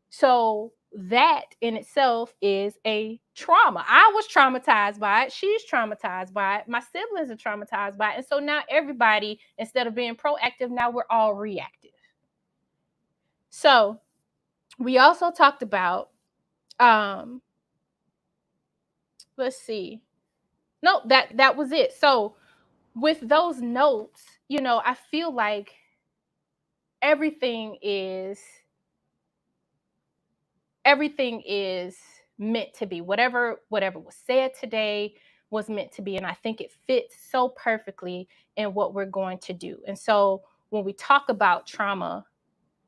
So that in itself is a trauma. I was traumatized by it. She's traumatized by it. My siblings are traumatized by it. And so now everybody, instead of being proactive, now we're all reactive. So we also talked about, let's see. No, that was it. So with those notes, I feel like everything is meant to be. Whatever was said today was meant to be. And I think it fits so perfectly in what we're going to do. And so when we talk about trauma,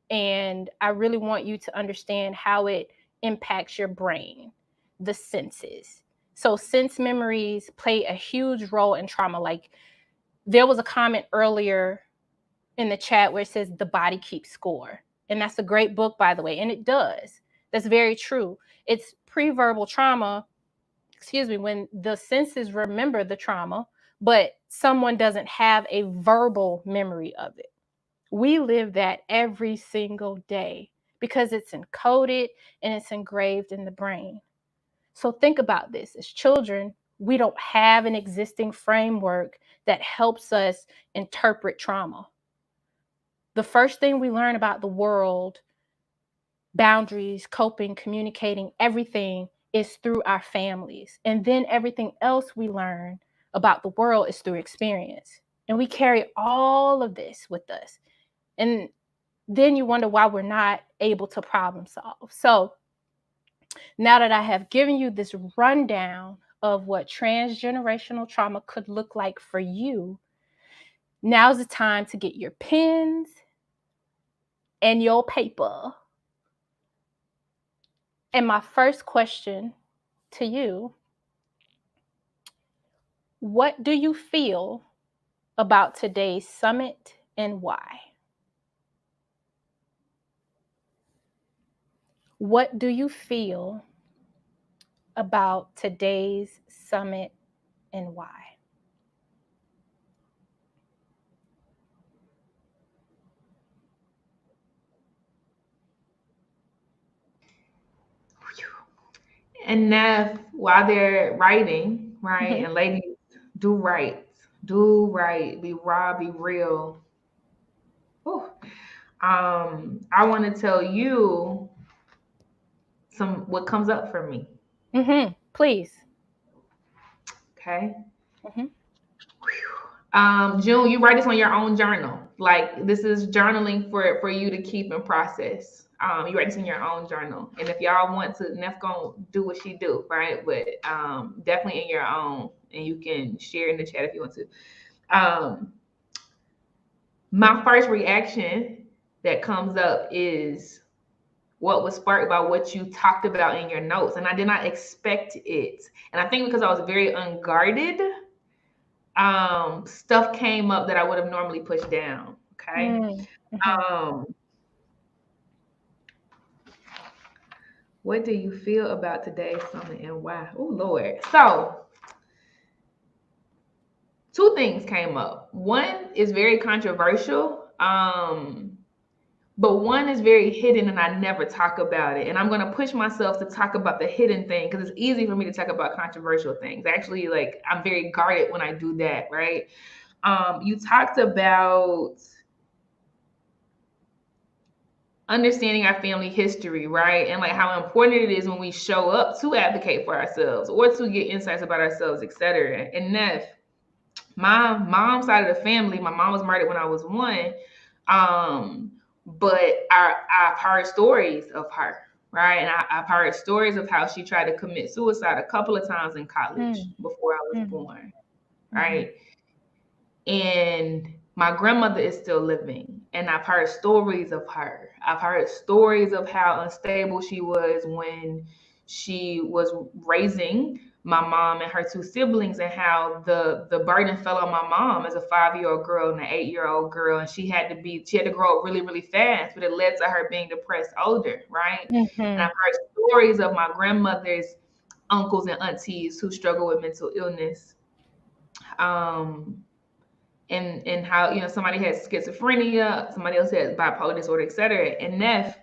and I really want you to understand how it impacts your brain, the senses. So sense memories play a huge role in trauma. Like, there was a comment earlier in the chat where it says the body keeps score. And that's a great book, by the way. And it does. That's very true. It's pre-verbal trauma, when the senses remember the trauma, but someone doesn't have a verbal memory of it. We live that every single day because it's encoded and it's engraved in the brain. So think about this. As children, we don't have an existing framework that helps us interpret trauma. The first thing we learn about the world, boundaries, coping, communicating, everything is through our families. And then everything else we learn about the world is through experience. And we carry all of this with us. And then you wonder why we're not able to problem solve. So now that I have given you this rundown of what transgenerational trauma could look like for you, now's the time to get your pens and your paper. And my first question to you, what do you feel about today's summit and why? What do you feel about today's summit and why? And Neff, while they're writing, right, and ladies, do right, be raw, be real. Ooh. I want to tell you what comes up for me. Please. Okay. June, you write this on your own journal. Like, this is journaling for you to keep and process. You write this in your own journal. And if y'all want to, Neff gonna do what she do, right? But definitely in your own, and you can share in the chat if you want to. My first reaction that comes up is what was sparked by what you talked about in your notes. And I did not expect it. And I think because I was very unguarded, stuff came up that I would have normally pushed down. Okay. What do you feel about today's summit and why? Oh, Lord. So 2 things came up. One is very controversial, but one is very hidden and I never talk about it. And I'm going to push myself to talk about the hidden thing because it's easy for me to talk about controversial things. Actually, like, I'm very guarded when I do that, right? You talked about understanding our family history, right? And like how important it is when we show up to advocate for ourselves or to get insights about ourselves, etc. And Neff, my mom's side of the family, my mom was murdered when I was 1. But I've heard stories of her, right? And I've heard stories of how she tried to commit suicide a couple of times in college before I was born, right? And my grandmother is still living, and I've heard stories of her. I've heard stories of how unstable she was when she was raising my mom and her 2 siblings, and how the burden fell on my mom as a 5-year-old girl and an 8-year-old girl, and she had to grow up really, really fast, but it led to her being depressed older, right? And I've heard stories of my grandmother's uncles and aunties who struggle with mental illness. And how, you know, somebody has schizophrenia, somebody else has bipolar disorder, etc. And Neff,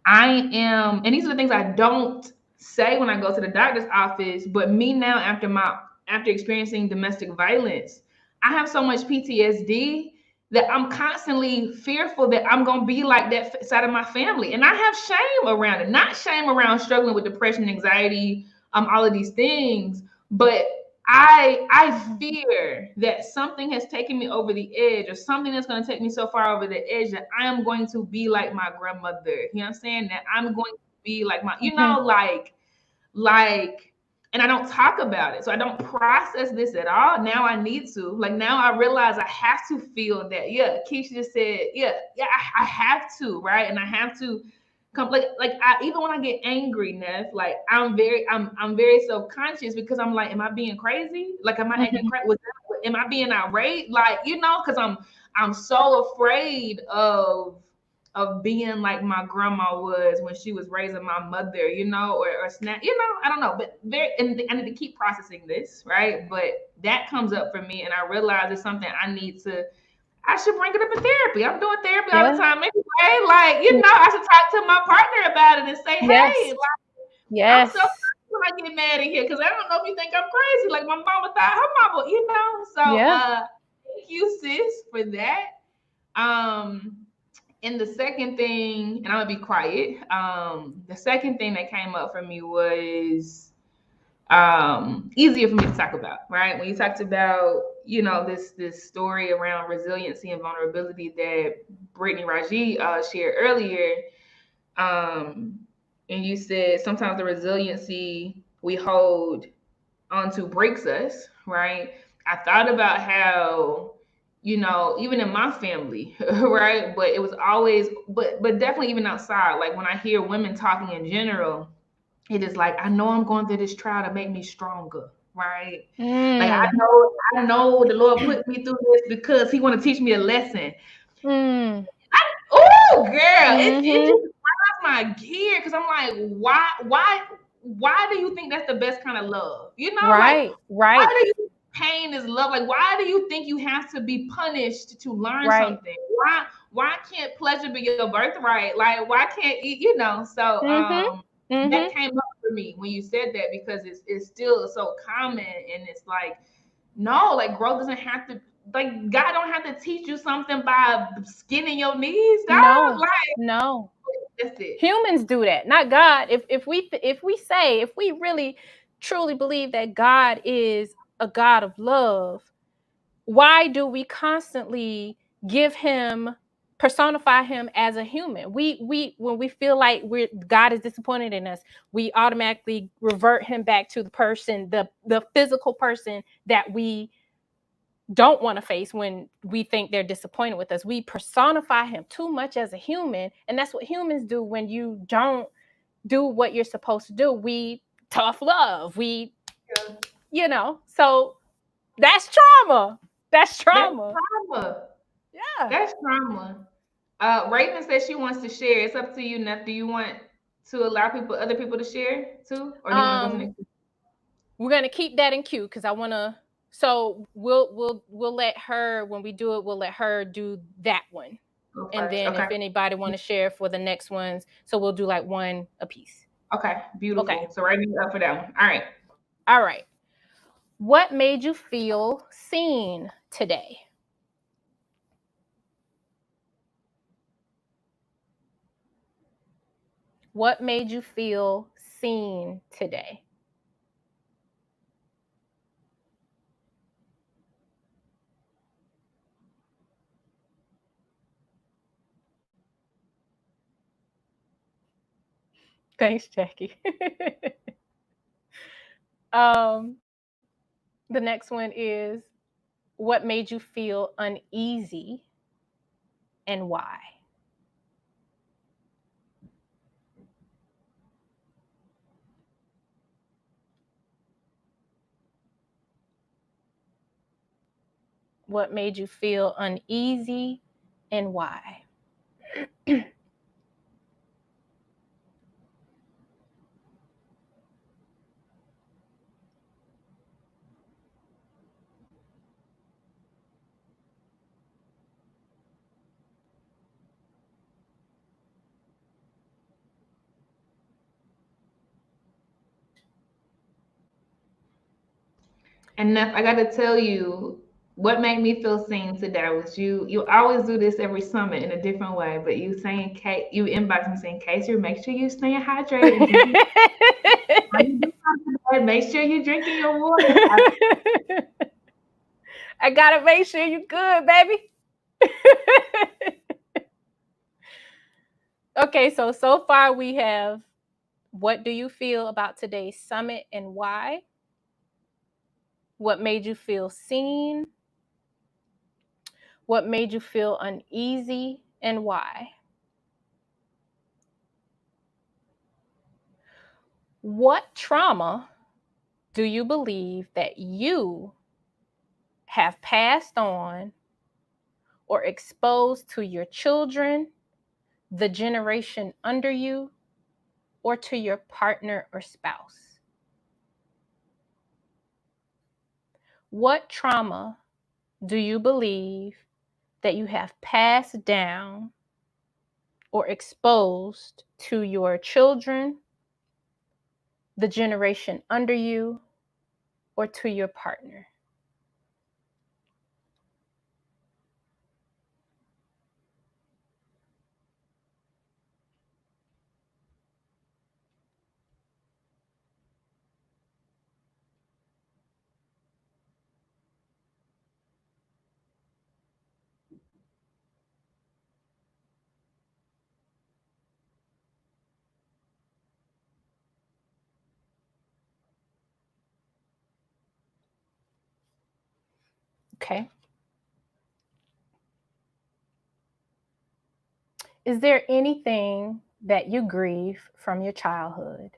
and these are the things I don't say when I go to the doctor's office, but me now after experiencing domestic violence, I have so much PTSD that I'm constantly fearful that I'm going to be like that side of my family. And I have shame around it, not shame around struggling with depression, anxiety, all of these things, but I fear that something has taken me over the edge, or something that's going to take me so far over the edge that I am going to be like my grandmother. You know what I'm saying? That I'm going to be like my, you know, like, and I don't talk about it. So I don't process this at all. Now I need to. Like, now I realize I have to feel that. Yeah, Keisha just said, I have to, right? And I have to come, even when I get angry, Neff, like I'm very self-conscious because I'm like, am I being crazy? Like, am I acting crazy? Am I being irate? Like, you know, because I'm so afraid of being like my grandma was when she was raising my mother, you know, or snap, you know, I don't know, but I need to keep processing this, right? But that comes up for me, and I realize it's something I should bring it up in therapy. I'm doing therapy all the time anyway. Like, you know, I should talk to my partner about it and say, hey, like, I'm so might get mad in here because I don't know if you think I'm crazy. Like my mama thought her mama, you know. So thank you, sis, for that. And the second thing, and I'm gonna be quiet. The second thing that came up for me was easier for me to talk about, right? When you talked about, you know, this story around resiliency and vulnerability that Brittany Raji shared earlier, and you said sometimes the resiliency we hold onto breaks us, right? I thought about how, you know, even in my family, right? But it was always, but definitely even outside, like when I hear women talking in general, it is like, I know I'm going through this trial to make me stronger, right? Like I know the Lord put me through this because He want to teach me a lesson. Oh, girl, it just grinds my gear because I'm like, why do you think that's the best kind of love? You know, right. Why do you think pain is love? Like, why do you think you have to be punished to learn something? Why can't pleasure be your birthright? Like, why can't you know? So that came up for me when you said that because it's still so common, and it's like, no, like growth doesn't have to, like God don't have to teach you something by skinning your knees. God, No. That's it. Humans do that, not God. If we really truly believe that God is a God of love, why do we constantly personify him as a human? We when we feel like God is disappointed in us, we automatically revert him back to the person, the physical person that we don't want to face when we think they're disappointed with us. We personify him too much as a human, and that's what humans do when you don't do what you're supposed to do. We tough love. You know, so that's trauma. That's trauma. Yeah. That's trauma. Raven says she wants to share. It's up to you, Neff. Do you want to allow other people to share too? Or do you want to go to the next? We're gonna keep that in queue because I wanna. So we'll let her, when we do it, we'll let her do that one. And then if anybody want to share for the next ones, so we'll do like one a piece. Okay, beautiful. Okay. So Raven's up for that one. All right. What made you feel seen today? What made you feel seen today? Thanks, Jackie. The next one is, what made you feel uneasy and why? What made you feel uneasy and why? And Neff, I got to tell you, what made me feel seen today was you always do this every summit in a different way, but you saying, Kate, you inbox me saying, Casey, make sure you staying hydrated. Make sure you're drinking your water. I gotta make sure you're good, baby. Okay, so far we have, what do you feel about today's summit and why? What made you feel seen? What made you feel uneasy and why? What trauma do you believe that you have passed on or exposed to your children, the generation under you, or to your partner or spouse? What trauma do you believe that you have passed down or exposed to your children, the generation under you, or to your partner? Okay. Is there anything that you grieve from your childhood?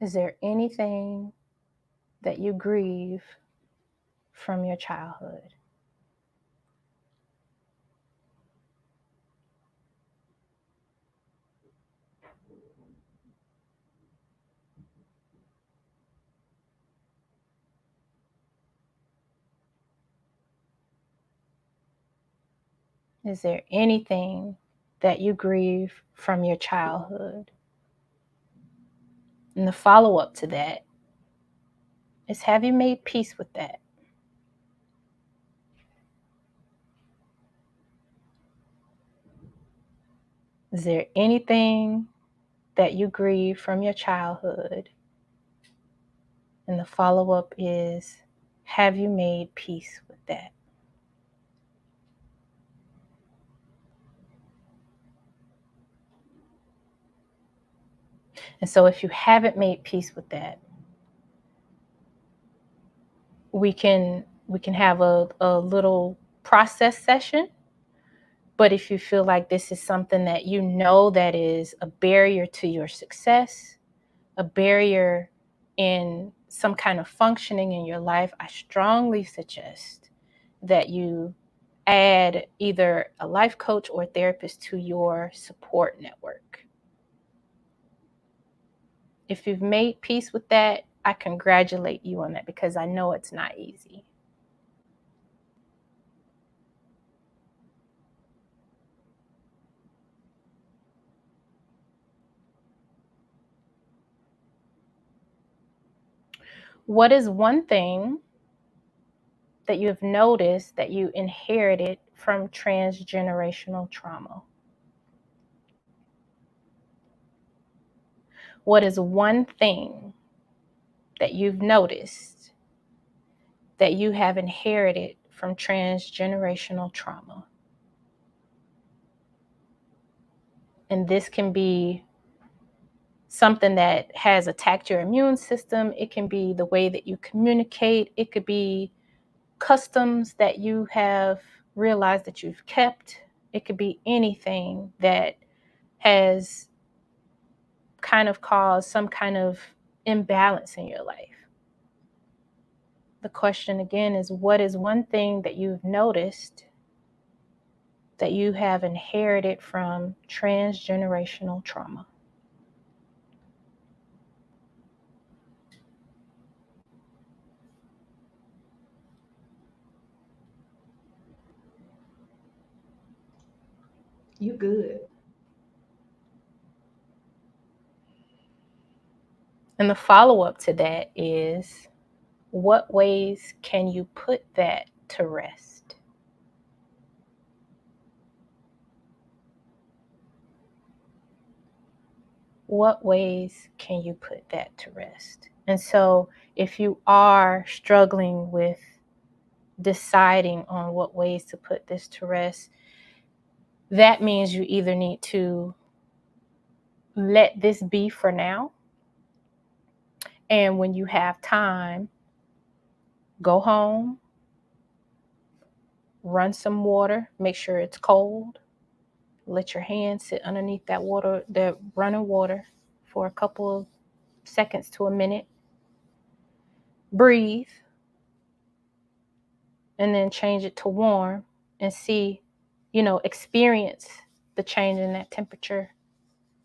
Is there anything that you grieve from your childhood? Is there anything that you grieve from your childhood? And the follow-up to that is, have you made peace with that? Is there anything that you grieve from your childhood? And the follow-up is, have you made peace with that? And so if you haven't made peace with that, we can have a little process session. But if you feel like this is something that you know that is a barrier to your success, a barrier in some kind of functioning in your life, I strongly suggest that you add either a life coach or therapist to your support network. If you've made peace with that, I congratulate you on that, because I know it's not easy. What is one thing that you have noticed that you inherited from transgenerational trauma? What is one thing that you've noticed that you have inherited from transgenerational trauma? And this can be something that has attacked your immune system. It can be the way that you communicate. It could be customs that you have realized that you've kept. It could be anything that has kind of caused some kind of imbalance in your life. The question again is, what is one thing that you've noticed that you have inherited from transgenerational trauma? You good. And the follow-up to that is, what ways can you put that to rest? What ways can you put that to rest? And so if you are struggling with deciding on what ways to put this to rest, that means you either need to let this be for now, and when you have time, go home, run some water, make sure it's cold, let your hand sit underneath that water, that running water, for a couple of seconds to a minute, breathe, and then change it to warm and see, experience the change in that temperature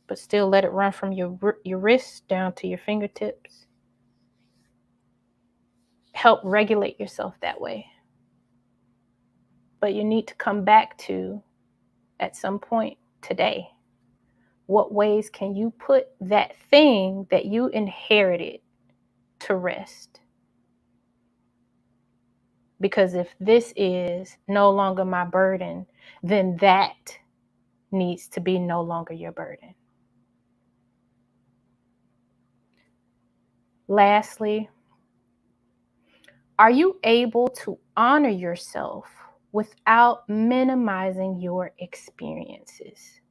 but still let it run from your wrist down to your fingertips. Help regulate yourself that way. But you need to come back to, at some point today, what ways can you put that thing that you inherited to rest? Because if this is no longer my burden, then that needs to be no longer your burden. Lastly, are you able to honor yourself without minimizing your experiences?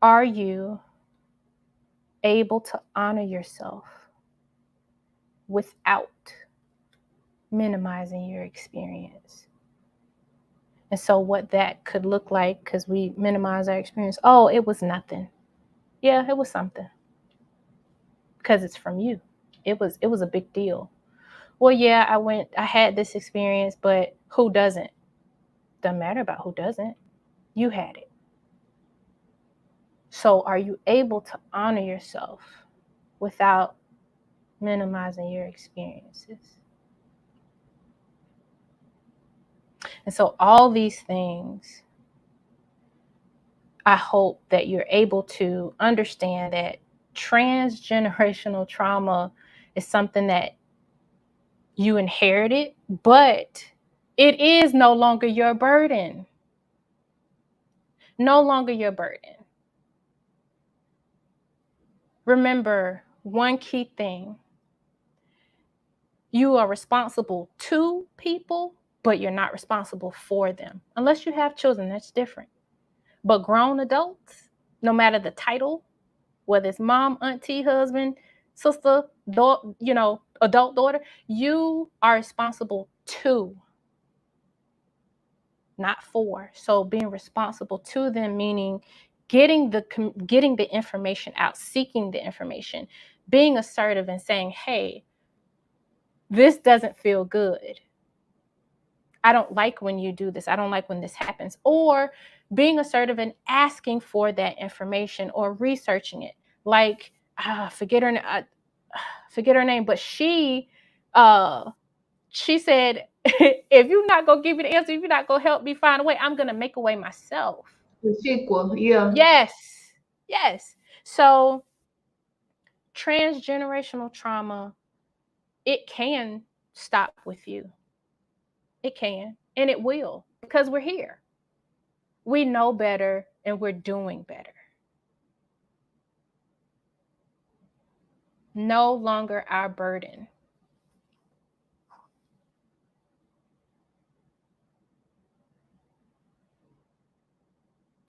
Are you able to honor yourself without minimizing your experience? And so what that could look like, because we minimize our experience, oh, it was nothing. Yeah, it was something. Because it's from you. It was a big deal. Well, yeah, I had this experience, but who doesn't? Doesn't matter about who doesn't. You had it. So are you able to honor yourself without minimizing your experiences? And so all these things, I hope that you're able to understand that transgenerational trauma is something that you inherited, but it is no longer your burden. No longer your burden. Remember one key thing. You are responsible to people, but you're not responsible for them. Unless you have children, that's different. But grown adults, no matter the title, whether it's mom, auntie, husband, sister, adult daughter, you are responsible to, not for. So being responsible to them, meaning getting the information out, seeking the information, being assertive and saying, hey, this doesn't feel good. I don't like when you do this. I don't like when this happens. Or being assertive and asking for that information or researching it. Like, forget her name, but she said, if you're not going to give me the answer, if you're not going to help me find a way, I'm going to make a way myself. The sequel, yeah. Yes. So transgenerational trauma, it can stop with you. It can, and it will, because we're here. We know better, and we're doing better. No longer our burden.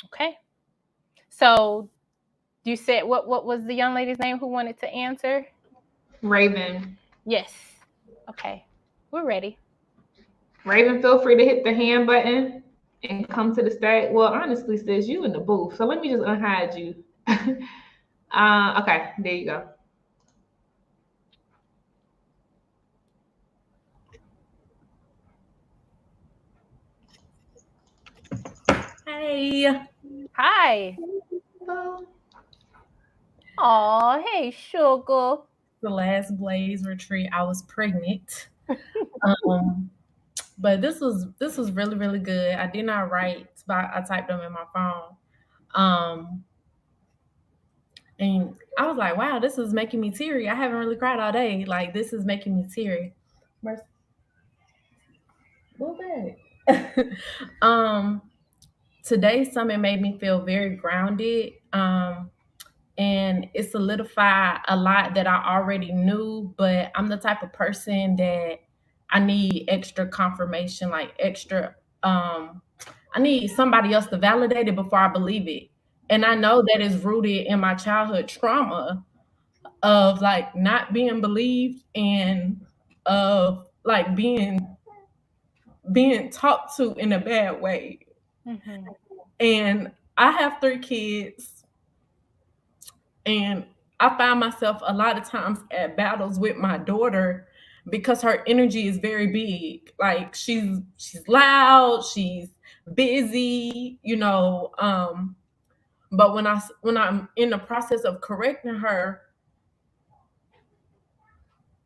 Okay. So you said, what was the young lady's name who wanted to answer? Raven. Yes. Okay. We're ready. Raven, feel free to hit the hand button and come to the stage. Well, honestly, sis, you in the booth. So let me just unhide you. Okay, there you go. Hey. Hi. Oh, hey, sugar. The last Blaze retreat, I was pregnant. But this was really, really good. I did not write, but I typed them in my phone. And I was like, wow, this is making me teary. I haven't really cried all day. Like, this is making me teary. Today's summit made me feel very grounded. And it solidified a lot that I already knew, but I'm the type of person that I need extra confirmation, like extra, I need somebody else to validate it before I believe it. And I know that is rooted in my childhood trauma of like not being believed and of like being talked to in a bad way. Mm-hmm. And I have 3 kids, and I find myself a lot of times at battles with my daughter because her energy is very big. Like she's loud, she's busy, you know. But when I'm in the process of correcting her,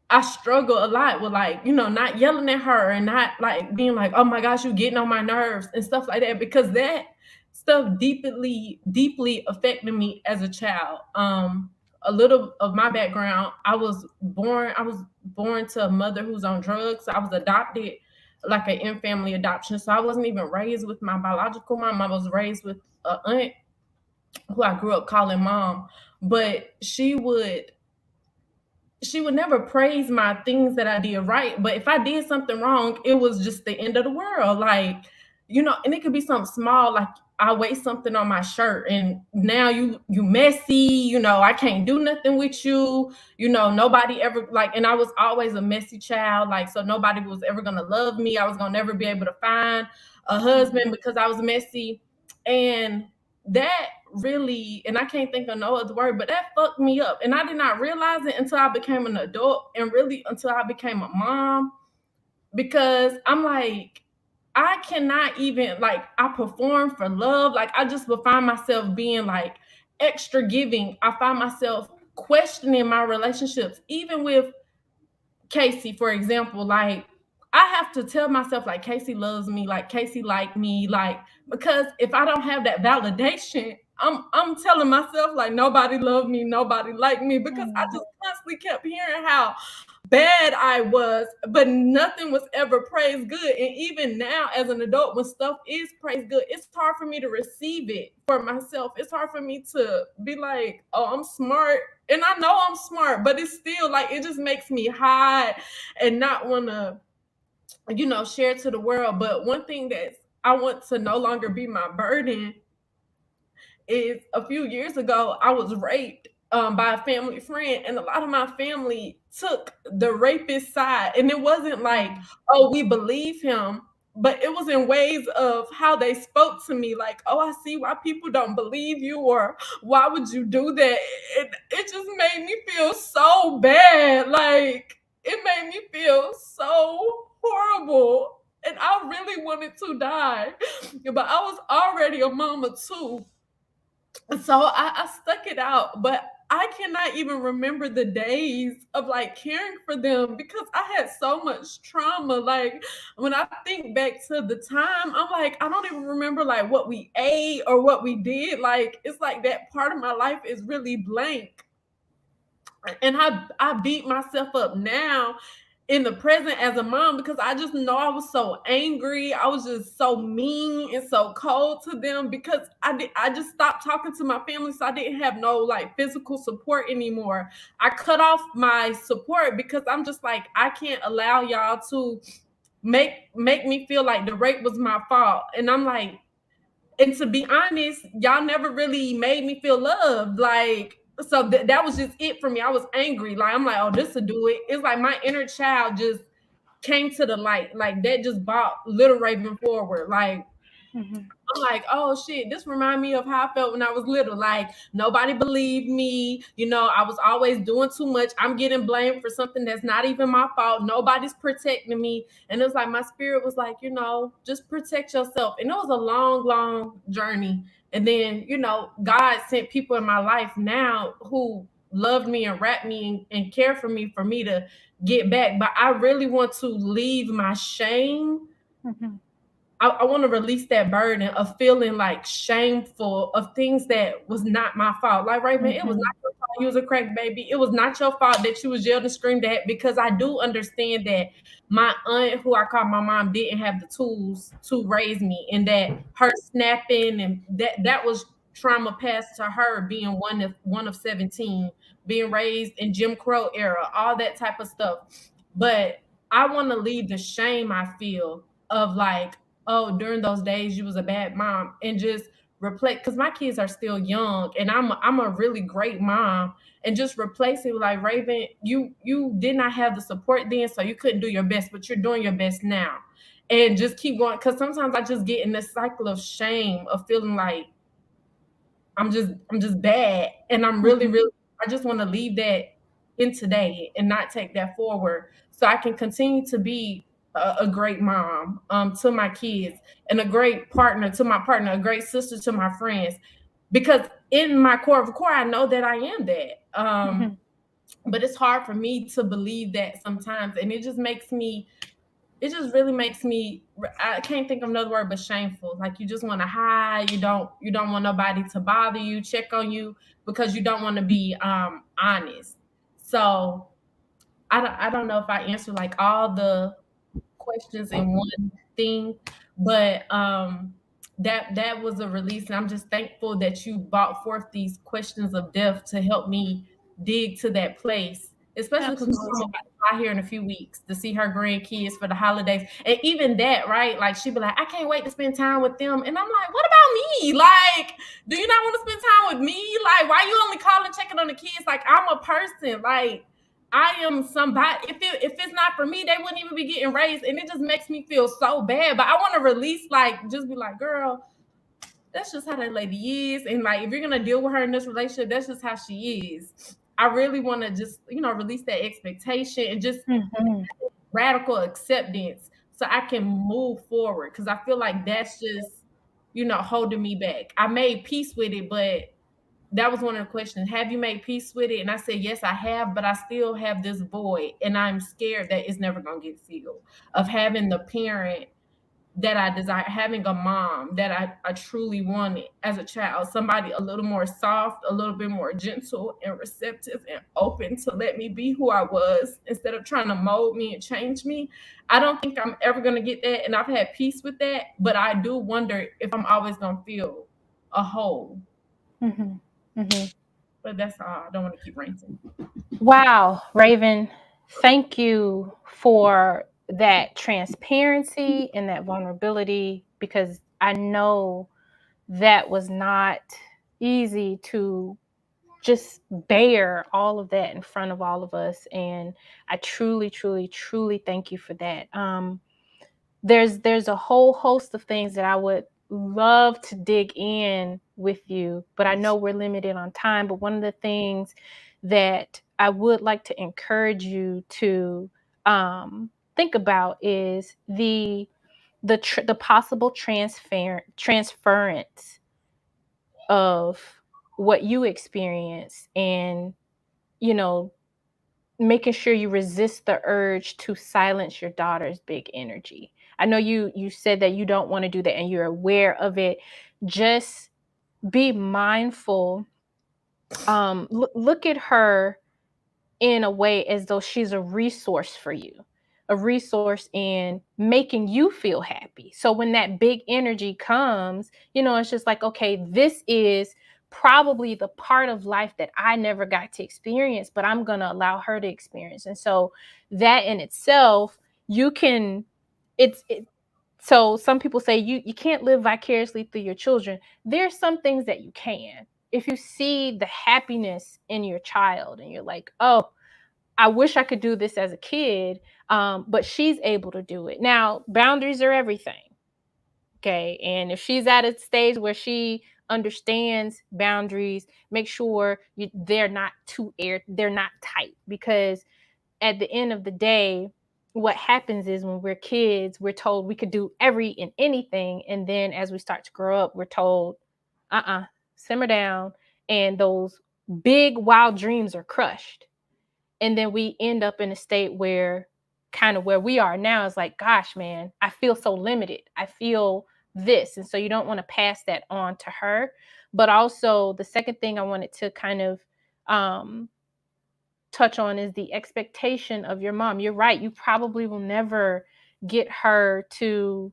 I struggle a lot with, like, you know, not yelling at her and not like being like, oh my gosh, you getting on my nerves and stuff like that, because that stuff deeply affected me as a child. A little of my background, I was born to a mother who's on drugs. I was adopted like an in-family adoption. So I wasn't even raised with my biological mom. I was raised with an aunt who I grew up calling mom. But she would never praise my things that I did right. But if I did something wrong, it was just the end of the world. Like, you know, and it could be something small, like I waste something on my shirt and now you messy, you know, I can't do nothing with you, you know, nobody ever, like, and I was always a messy child, like, so nobody was ever gonna love me. I was gonna never be able to find a husband because I was messy. And that really, and I can't think of no other word, but that fucked me up. And I did not realize it until I became an adult, and really until I became a mom, because I'm like, I cannot even, like, I perform for love. Like, I just would find myself being like extra giving. I find myself questioning my relationships, even with Casey, for example. Like, I have to tell myself, like, Casey loves me, like Casey like me, like, because if I don't have that validation, I'm telling myself like nobody loved me, nobody liked me, because I just constantly kept hearing how bad I was, but nothing was ever praised good. And even now as an adult, when stuff is praised good, it's hard for me to receive it for myself. It's hard for me to be like, oh, I'm smart. And I know I'm smart, but it's still like, it just makes me hide and not want to, you know, share to the world. But one thing that I want to no longer be my burden is, a few years ago, I was raped by a family friend, and a lot of my family took the rapist side. And it wasn't like, oh, we believe him, but it was in ways of how they spoke to me, like, oh, I see why people don't believe you, or why would you do that? It just made me feel so bad. Like, it made me feel so horrible. And I really wanted to die. But I was already a mama too. So I stuck it out, but I cannot even remember the days of like caring for them, because I had so much trauma. Like, when I think back to the time, I'm like, I don't even remember like what we ate or what we did. Like, it's like that part of my life is really blank. And I beat myself up now in the present as a mom, because I just know I was so angry. I was just so mean and so cold to them, because I just stopped talking to my family, so I didn't have no like physical support anymore. I cut off my support because I'm just like, I can't allow y'all to make me feel like the rape was my fault. And I'm like, and to be honest, y'all never really made me feel loved. Like, so that was just it for me. I was angry. Like, I'm like, oh, this will do it. It's like my inner child just came to the light. Like, that just brought Little Raven forward. Like, I'm like, oh shit, this remind me of how I felt when I was little. Like, nobody believed me. You know, I was always doing too much. I'm getting blamed for something that's not even my fault. Nobody's protecting me. And it was like, my spirit was like, you know, just protect yourself. And it was a long, long journey. And then, you know, God sent people in my life now who loved me and wrapped me and cared for me to get back. But I really want to leave my shame. I want to release that burden of feeling like shameful of things that was not my fault. Like, Raven, it was not your fault you was a crack baby. It was not your fault that you was yelled and screamed at, because I do understand that my aunt, who I call my mom, didn't have the tools to raise me, and that her snapping and that was trauma passed to her, being one of 17, being raised in Jim Crow era, all that type of stuff. But I want to leave the shame I feel of like, oh, during those days you was a bad mom, and just reflect, because my kids are still young and I'm a really great mom, and just replace it with like, Raven, you did not have the support then, so you couldn't do your best, but you're doing your best now. And just keep going, because sometimes I just get in this cycle of shame of feeling like I'm just bad, and I'm really I just want to leave that in today and not take that forward, so I can continue to be a great mom to my kids, and a great partner to my partner, a great sister to my friends, because in my core of core, I know that I am that. But it's hard for me to believe that sometimes, and it just really makes me, I can't think of another word but shameful. Like, you just want to hide. You don't want nobody to bother you, check on you, because you don't want to be honest. So I don't know if I answered like all the questions in one thing, but that was a release, and I'm just thankful that you brought forth these questions of death to help me dig to that place, especially because my mom about to fly here in a few weeks to see her grandkids for the holidays. And even that, right? Like, she'd be like, I can't wait to spend time with them. And I'm like, what about me? Like, do you not want to spend time with me? Like, why you only calling, checking on the kids? Like, I'm a person. Like, I am somebody. If it's not for me, they wouldn't even be getting raised. And it just makes me feel so bad. But I want to release, like, just be like, girl, that's just how that lady is. And like, if you're going to deal with her in this relationship, that's just how she is. I really want to just, release that expectation and just radical acceptance so I can move forward. Because I feel like that's just, holding me back. I made peace with it, but that was one of the questions. Have you made peace with it? And I said, yes, I have, but I still have this void. And I'm scared that it's never going to get filled, of having the parent that I desire, having a mom that I truly wanted as a child, somebody a little more soft, a little bit more gentle and receptive and open to let me be who I was instead of trying to mold me and change me. I don't think I'm ever going to get that. And I've had peace with that, but I do wonder if I'm always going to feel a whole. But that's all. I don't want to keep ranting. Wow, Raven, thank you for that transparency and that vulnerability, because I know that was not easy to just bear all of that in front of all of us. And I truly, truly, truly thank you for that. There's a whole host of things that I would love to dig in with you, but I know we're limited on time. But one of the things that I would like to encourage you to think about is the possible transference of what you experience, and making sure you resist the urge to silence your daughter's big energy. I know you said that you don't want to do that and you're aware of it. Just be mindful. Look at her in a way as though she's a resource for you, a resource in making you feel happy. So when that big energy comes, it's just like, okay, this is probably the part of life that I never got to experience, but I'm going to allow her to experience. And so that in itself, so some people say you can't live vicariously through your children. There's some things that you can. If you see the happiness in your child and you're like, oh, I wish I could do this as a kid, but she's able to do it. Now, boundaries are everything. Okay. And if she's at a stage where she understands boundaries, make sure they're not they're not tight, because at the end of the day, what happens is when we're kids, we're told we could do every and anything. And then as we start to grow up, we're told, simmer down. And those big, wild dreams are crushed. And then we end up in a state where kind of where we are now is like, gosh, man, I feel so limited. I feel this. And so you don't want to pass that on to her. But also the second thing I wanted to kind of touch on is the expectation of your mom. You're right. You probably will never get her to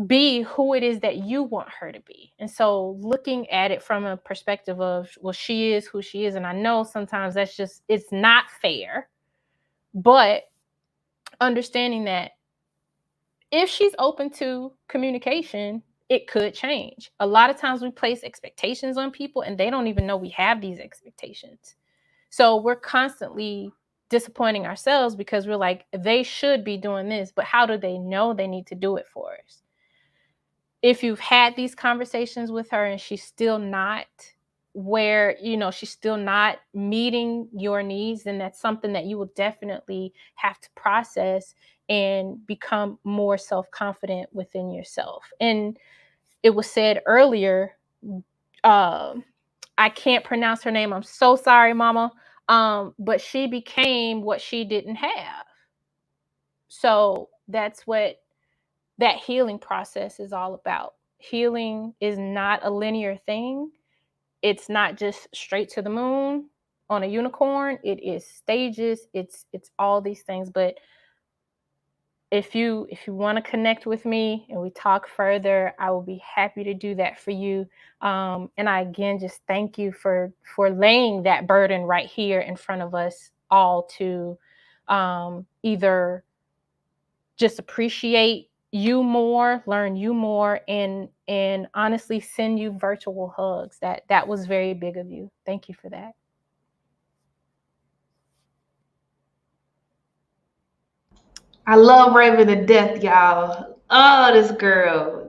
be who it is that you want her to be. And so looking at it from a perspective of, well, she is who she is. And I know sometimes it's not fair, but understanding that if she's open to communication, it could change. A lot of times we place expectations on people and they don't even know we have these expectations. So we're constantly disappointing ourselves because we're like, they should be doing this, but how do they know they need to do it for us? If you've had these conversations with her and she's still not where, you know, she's still not meeting your needs, then that's something that you will definitely have to process and become more self-confident within yourself. And it was said earlier, I can't pronounce her name. I'm so sorry, Mama. But she became what she didn't have. So that's what that healing process is all about. Healing is not a linear thing. It's not just straight to the moon on a unicorn. It is stages. It's all these things. But if you want to connect with me and we talk further, I will be happy to do that for you. And I again just thank you for laying that burden right here in front of us all to either just appreciate you more, learn you more, and honestly send you virtual hugs. That was very big of you. Thank you for that. I love Raven to death, y'all. Oh, this girl.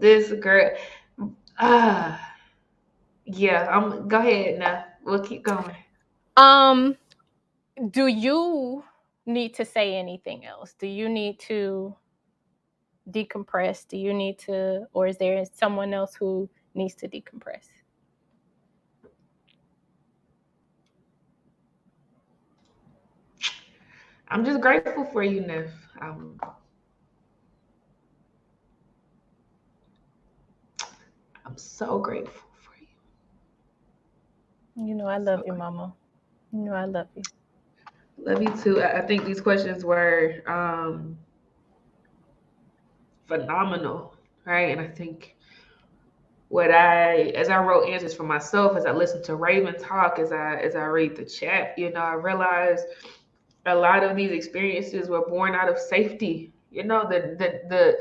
Yeah, go ahead now. We'll keep going. Do you need to say anything else? Do you need to decompress? Do you need to, or is there someone else who needs to decompress? I'm just grateful for you, Neff. I'm so grateful for you. You know I love you, Mama. You know I love you. Love you too. I think these questions were phenomenal, right? And I think as I wrote answers for myself, as I listened to Raven talk, as I read the chat, you know, I realized a lot of these experiences were born out of safety. You know, the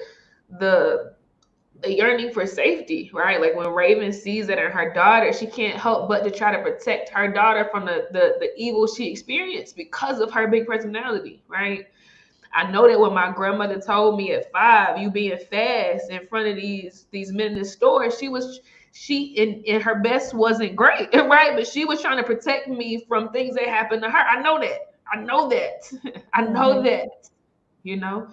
yearning for safety, right? Like when Raven sees it in her daughter, she can't help but to try to protect her daughter from the evil she experienced because of her big personality, right? I know that when my grandmother told me at 5, you being fast in front of these men in the store, she in her best wasn't great, right? But she was trying to protect me from things that happened to her. I know that. I know that, you know.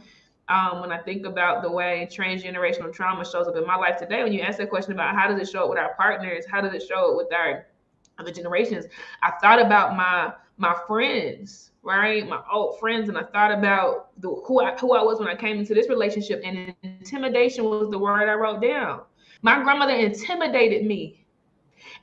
When I think about the way transgenerational trauma shows up in my life today, when you ask that question about how does it show up with our partners, how does it show up with our other generations, I thought about my friends, right? My old friends, and I thought about who I was when I came into this relationship, and intimidation was the word I wrote down. My grandmother intimidated me,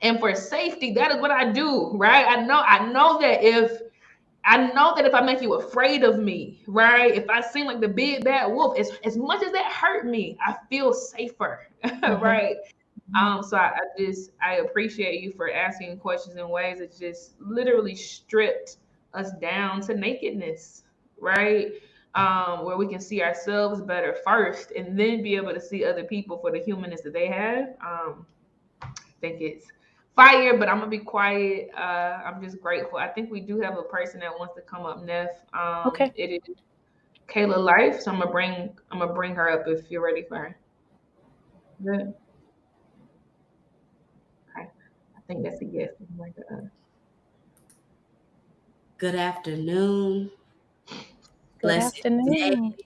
and for safety, that is what I do, right? I know that if I make you afraid of me, right? If I seem like the big bad wolf, as much as that hurt me, I feel safer, right? So I appreciate you for asking questions in ways that just literally stripped us down to nakedness, right? Where we can see ourselves better first, and then be able to see other people for the humanness that they have. I think it's fire, but I'm gonna be quiet. I'm just grateful. I think we do have a person that wants to come up, Neff. Okay. It is Kayla Life, so I'm gonna bring her up if you're ready for her. Good. Okay. I think that's a yes. Good afternoon. Blessed afternoon. Day.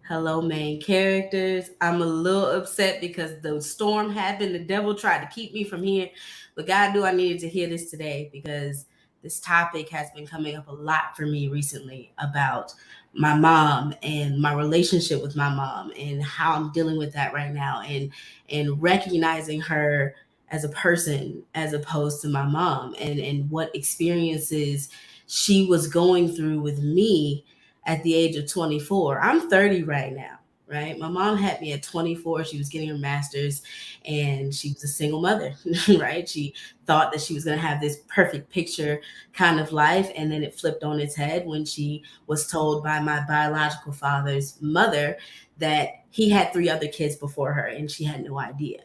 Hello, main characters. I'm a little upset because the storm happened. The devil tried to keep me from here, but God knew I needed to hear this today because this topic has been coming up a lot for me recently about my mom and my relationship with my mom and how I'm dealing with that right now, and recognizing her as a person as opposed to my mom, and what experiences she was going through with me at the age of 24. I'm 30 right now, right? My mom had me at 24. She was getting her master's and she was a single mother, right? She thought that she was going to have this perfect picture kind of life. And then it flipped on its head when she was told by my biological father's mother that he had 3 other kids before her and she had no idea.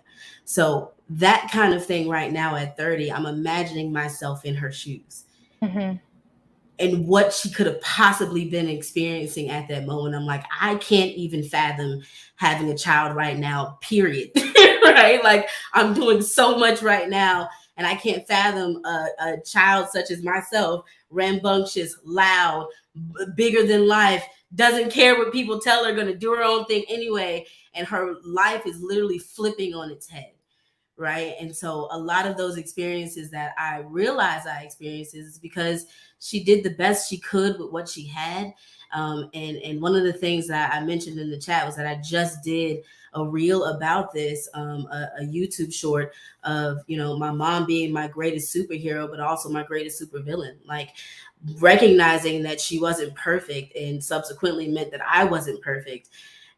So that kind of thing right now at 30, I'm imagining myself in her shoes. Mm-hmm. And what she could have possibly been experiencing at that moment. I'm like, I can't even fathom having a child right now, period. Right? Like I'm doing so much right now And I can't fathom a child such as myself, rambunctious, loud, bigger than life, doesn't care what people tell her, going to do her own thing anyway. And her life is literally flipping on its head. Right. And so a lot of those experiences that I realized I experienced is because she did the best she could with what she had. And one of the things that I mentioned in the chat was that I just did a reel about this, a YouTube short of, you know, my mom being my greatest superhero, but also my greatest supervillain, like recognizing that she wasn't perfect and subsequently meant that I wasn't perfect.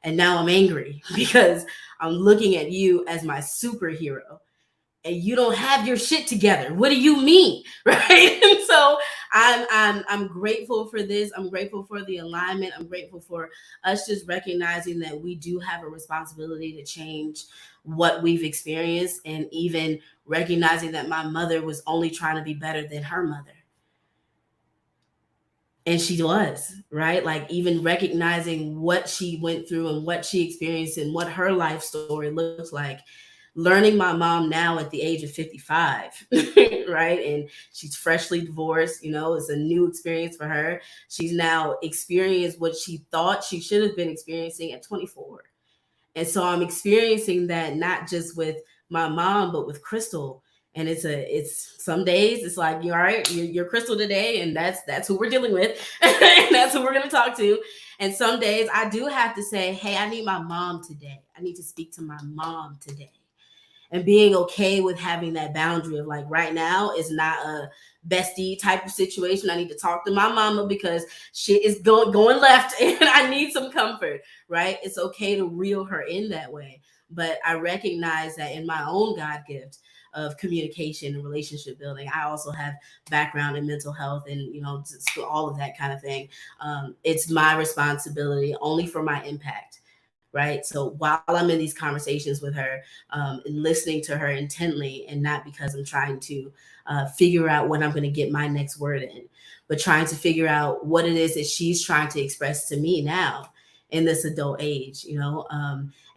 And now I'm angry because I'm looking at you as my superhero and you don't have your shit together. What do you mean? Right. And so I'm grateful for this. I'm grateful for the alignment. I'm grateful for us just recognizing that we do have a responsibility to change what we've experienced, and even recognizing that my mother was only trying to be better than her mother. And she was, right? Like even recognizing what she went through and what she experienced and what her life story looks like. Learning my mom now at the age of 55, right? And she's freshly divorced, you know, it's a new experience for her. She's now experienced what she thought she should have been experiencing at 24. And so I'm experiencing that not just with my mom, but with Crystal. And it's some days it's like, you're all right, you're Crystal today, and that's who we're dealing with. And that's who we're going to talk to. And some days I do have to say, hey, I need my mom today. I need to speak to my mom today. And being okay with having that boundary of like, right now is not a bestie type of situation. I need to talk to my mama because shit is going left and I need some comfort, right? It's okay to reel her in that way. But I recognize that in my own God gift of communication and relationship building, I also have background in mental health and, you know, all of that kind of thing. It's my responsibility only for my impact. Right. So while I'm in these conversations with her, and listening to her intently, and not because I'm trying to figure out when I'm going to get my next word in, but trying to figure out what it is that she's trying to express to me now in this adult age, you know,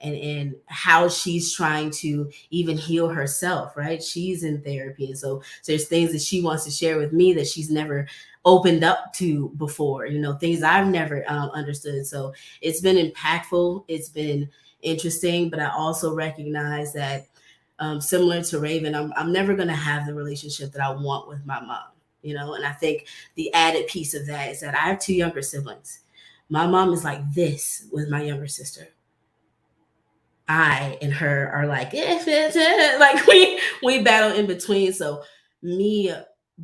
and how she's trying to even heal herself. Right. She's in therapy. And so there's things that she wants to share with me that she's never opened up to before, you know, things I've never understood. So it's been impactful. It's been interesting, but I also recognize that similar to Raven, I'm never going to have the relationship that I want with my mom, you know, and I think the added piece of that is that I have two younger siblings. My mom is like this with my younger sister. I and her are like, like we battle in between. So me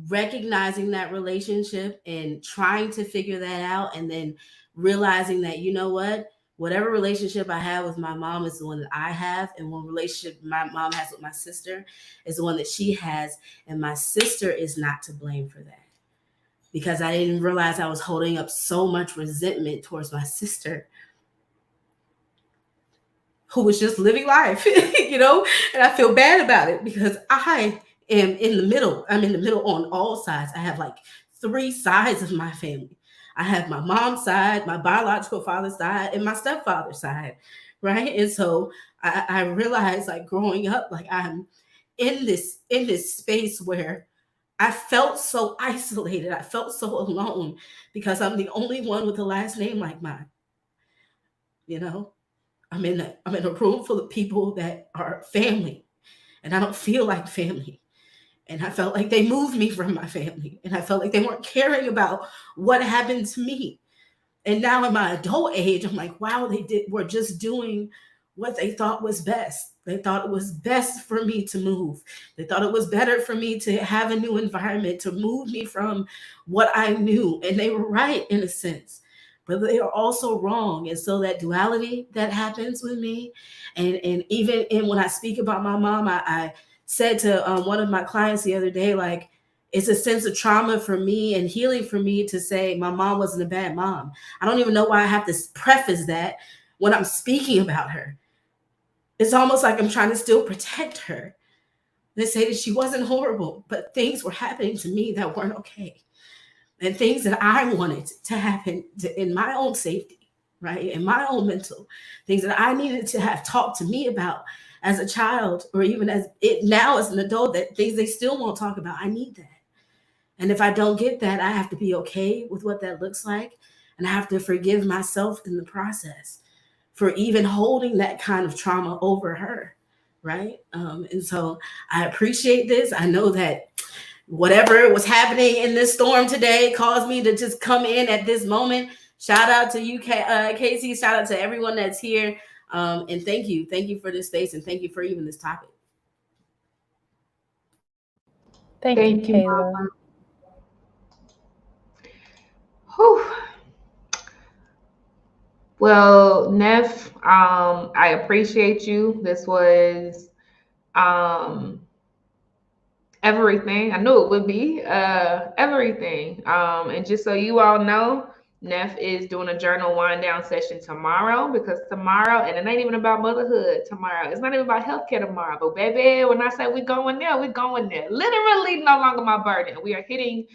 recognizing that relationship and trying to figure that out, and then realizing that, you know what, whatever relationship I have with my mom is the one that I have, and one relationship my mom has with my sister is the one that she has, and my sister is not to blame for that, because I didn't realize I was holding up so much resentment towards my sister, who was just living life, you know, and I feel bad about it because I am in the middle. I'm in the middle on all sides. I have like 3 sides of my family. I have my mom's side, my biological father's side, and my stepfather's side, right? And so I realized, like, growing up, like I'm in this space where I felt so isolated. I felt so alone because I'm the only one with a last name like mine, you know? I'm in a room full of people that are family, and I don't feel like family. And I felt like they moved me from my family, and I felt like they weren't caring about what happened to me. And now in my adult age, I'm like, wow, were just doing what they thought was best. They thought it was best for me to move. They thought it was better for me to have a new environment, to move me from what I knew. And they were right in a sense, but they are also wrong. And so that duality that happens with me, and even when I speak about my mom, I said to one of my clients the other day, like, it's a sense of trauma for me and healing for me to say my mom wasn't a bad mom. I don't even know why I have to preface that when I'm speaking about her. It's almost like I'm trying to still protect her. They say that she wasn't horrible, but things were happening to me that weren't okay. And things that I wanted to happen in my own safety, right? In my own mental, things that I needed to have talked to me about as a child, or even as it now as an adult, that things they still won't talk about. I need that. And if I don't get that, I have to be okay with what that looks like. And I have to forgive myself in the process for even holding that kind of trauma over her. Right. And so I appreciate this. I know that whatever was happening in this storm today caused me to just come in at this moment. Shout out to you, Casey. Shout out to everyone that's here. And thank you. Thank you for this space. And thank you for even this topic. Thank you, Kayla. Mama. Whew. Well, Neff, I appreciate you. This was everything. I knew it would be everything. And just so you all know, Neff is doing a journal wind down session tomorrow, because tomorrow, and it ain't even about motherhood tomorrow. It's not even about healthcare tomorrow. But baby, when I say we're going there, we're going there. Literally no longer my burden. We are hitting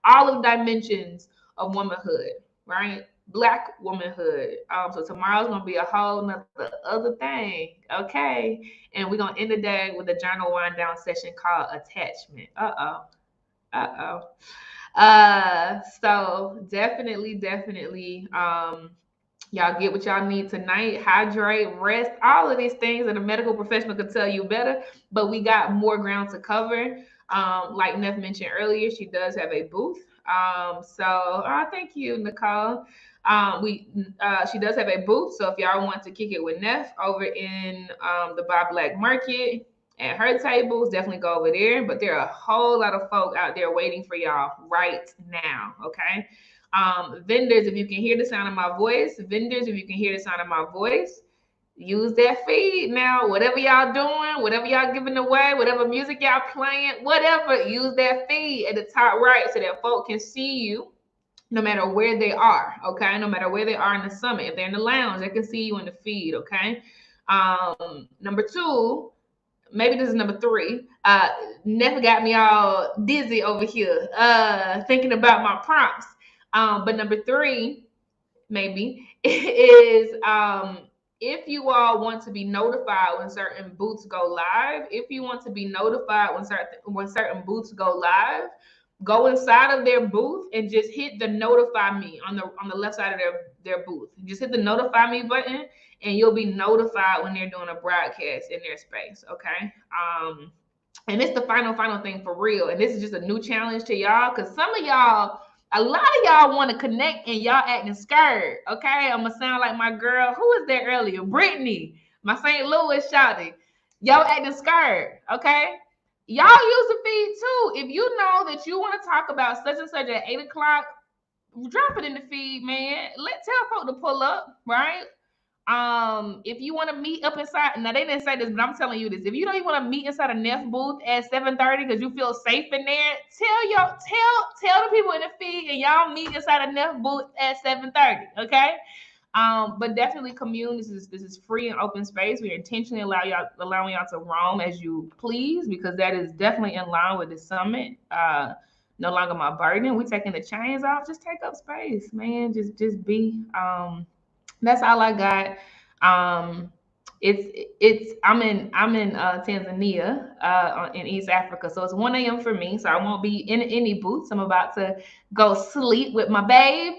all of the dimensions of womanhood, right? Black womanhood. So tomorrow's gonna be a whole nother other thing. Okay. And we're gonna end the day with a journal wind down session called attachment. So definitely, y'all get what y'all need tonight. Hydrate, rest, all of these things that a medical professional could tell you better, but we got more ground to cover. Like Neff mentioned earlier, she does have a booth. Thank you, Nicole. She does have a booth, so if y'all want to kick it with Neff over in the Buy Black Market at her tables, definitely go over there. But there are a whole lot of folk out there waiting for y'all right now, okay? Vendors, if you can hear the sound of my voice, use that feed now. Whatever y'all doing, whatever y'all giving away, whatever music y'all playing, whatever, use that feed at the top right so that folk can see you no matter where they are, okay? No matter where they are in the summit. If they're in the lounge, they can see you in the feed, okay? Number two, maybe this is number three. Never got me all dizzy over here thinking about my prompts. But number three, maybe, is if you all want to be notified when certain booths go live, when certain booths go live, go inside of their booth and just hit the notify me on the left side of their booth. Just hit the notify me button and you'll be notified when they're doing a broadcast in their space, okay? And it's the final thing for real. And this is just a new challenge to y'all, because a lot of y'all want to connect and y'all acting scared, okay? I'm gonna sound like my girl, who was there earlier? Brittany, my St. Louis shouty. Y'all acting scared, okay? Y'all use the feed too. If you know that you want to talk about such and such at 8 o'clock, drop it in the feed, man. Tell folk to pull up, right? If you want to meet up inside, now they didn't say this, but I'm telling you this. If you don't even want to meet inside a Neff booth at 7:30 because you feel safe in there, tell the people in the feed and y'all meet inside a Neff booth at 7:30, okay? But definitely commune. This is free and open space. We're intentionally allowing y'all to roam as you please, because that is definitely in line with the summit. No longer my burden. We taking the chains off. Just take up space, man. Just be. That's all I got. I'm in Tanzania in East Africa, so it's 1 a.m. for me, so I won't be in any booths. I'm about to go sleep with my babe.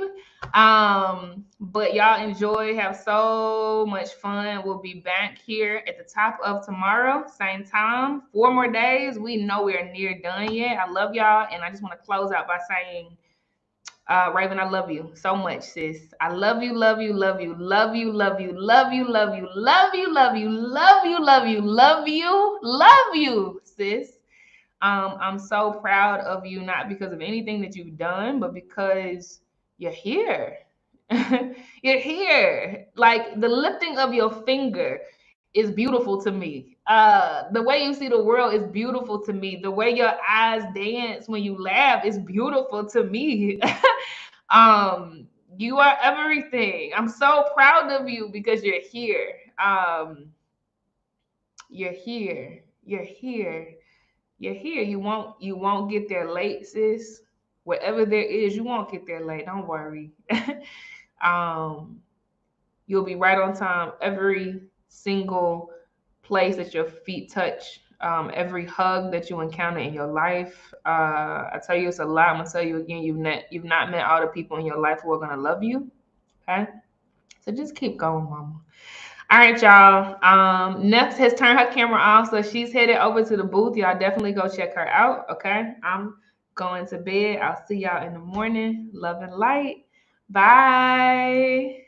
But y'all enjoy, have so much fun. We'll be back here at the top of tomorrow, same time, 4 more days. We know we're near done yet. I love y'all, and I just want to close out by saying, Raven, I love you so much, sis. I love you, love you, love you, love you, love you, love you, love you, love you, love you, love you, love you, love you, love you, sis. I'm so proud of you, not because of anything that you've done, but because you're here. You're here. Like, the lifting of your finger is beautiful to me. The way you see the world is beautiful to me. The way your eyes dance when you laugh is beautiful to me. You are everything. I'm so proud of you because you're here. You're here. You're here. You're here. You won't get there late, sis. Whatever there is, you won't get there late. Don't worry. You'll be right on time every single place that your feet touch, every hug that you encounter in your life. I tell you, it's a lot. I'm gonna tell you again, you've not met all the people in your life who are gonna love you. Okay, so just keep going, mama. All right, y'all. Next has turned her camera on, so she's headed over to the booth. Y'all definitely go check her out. Okay, I'm going to bed. I'll see y'all in the morning. Love and light. Bye.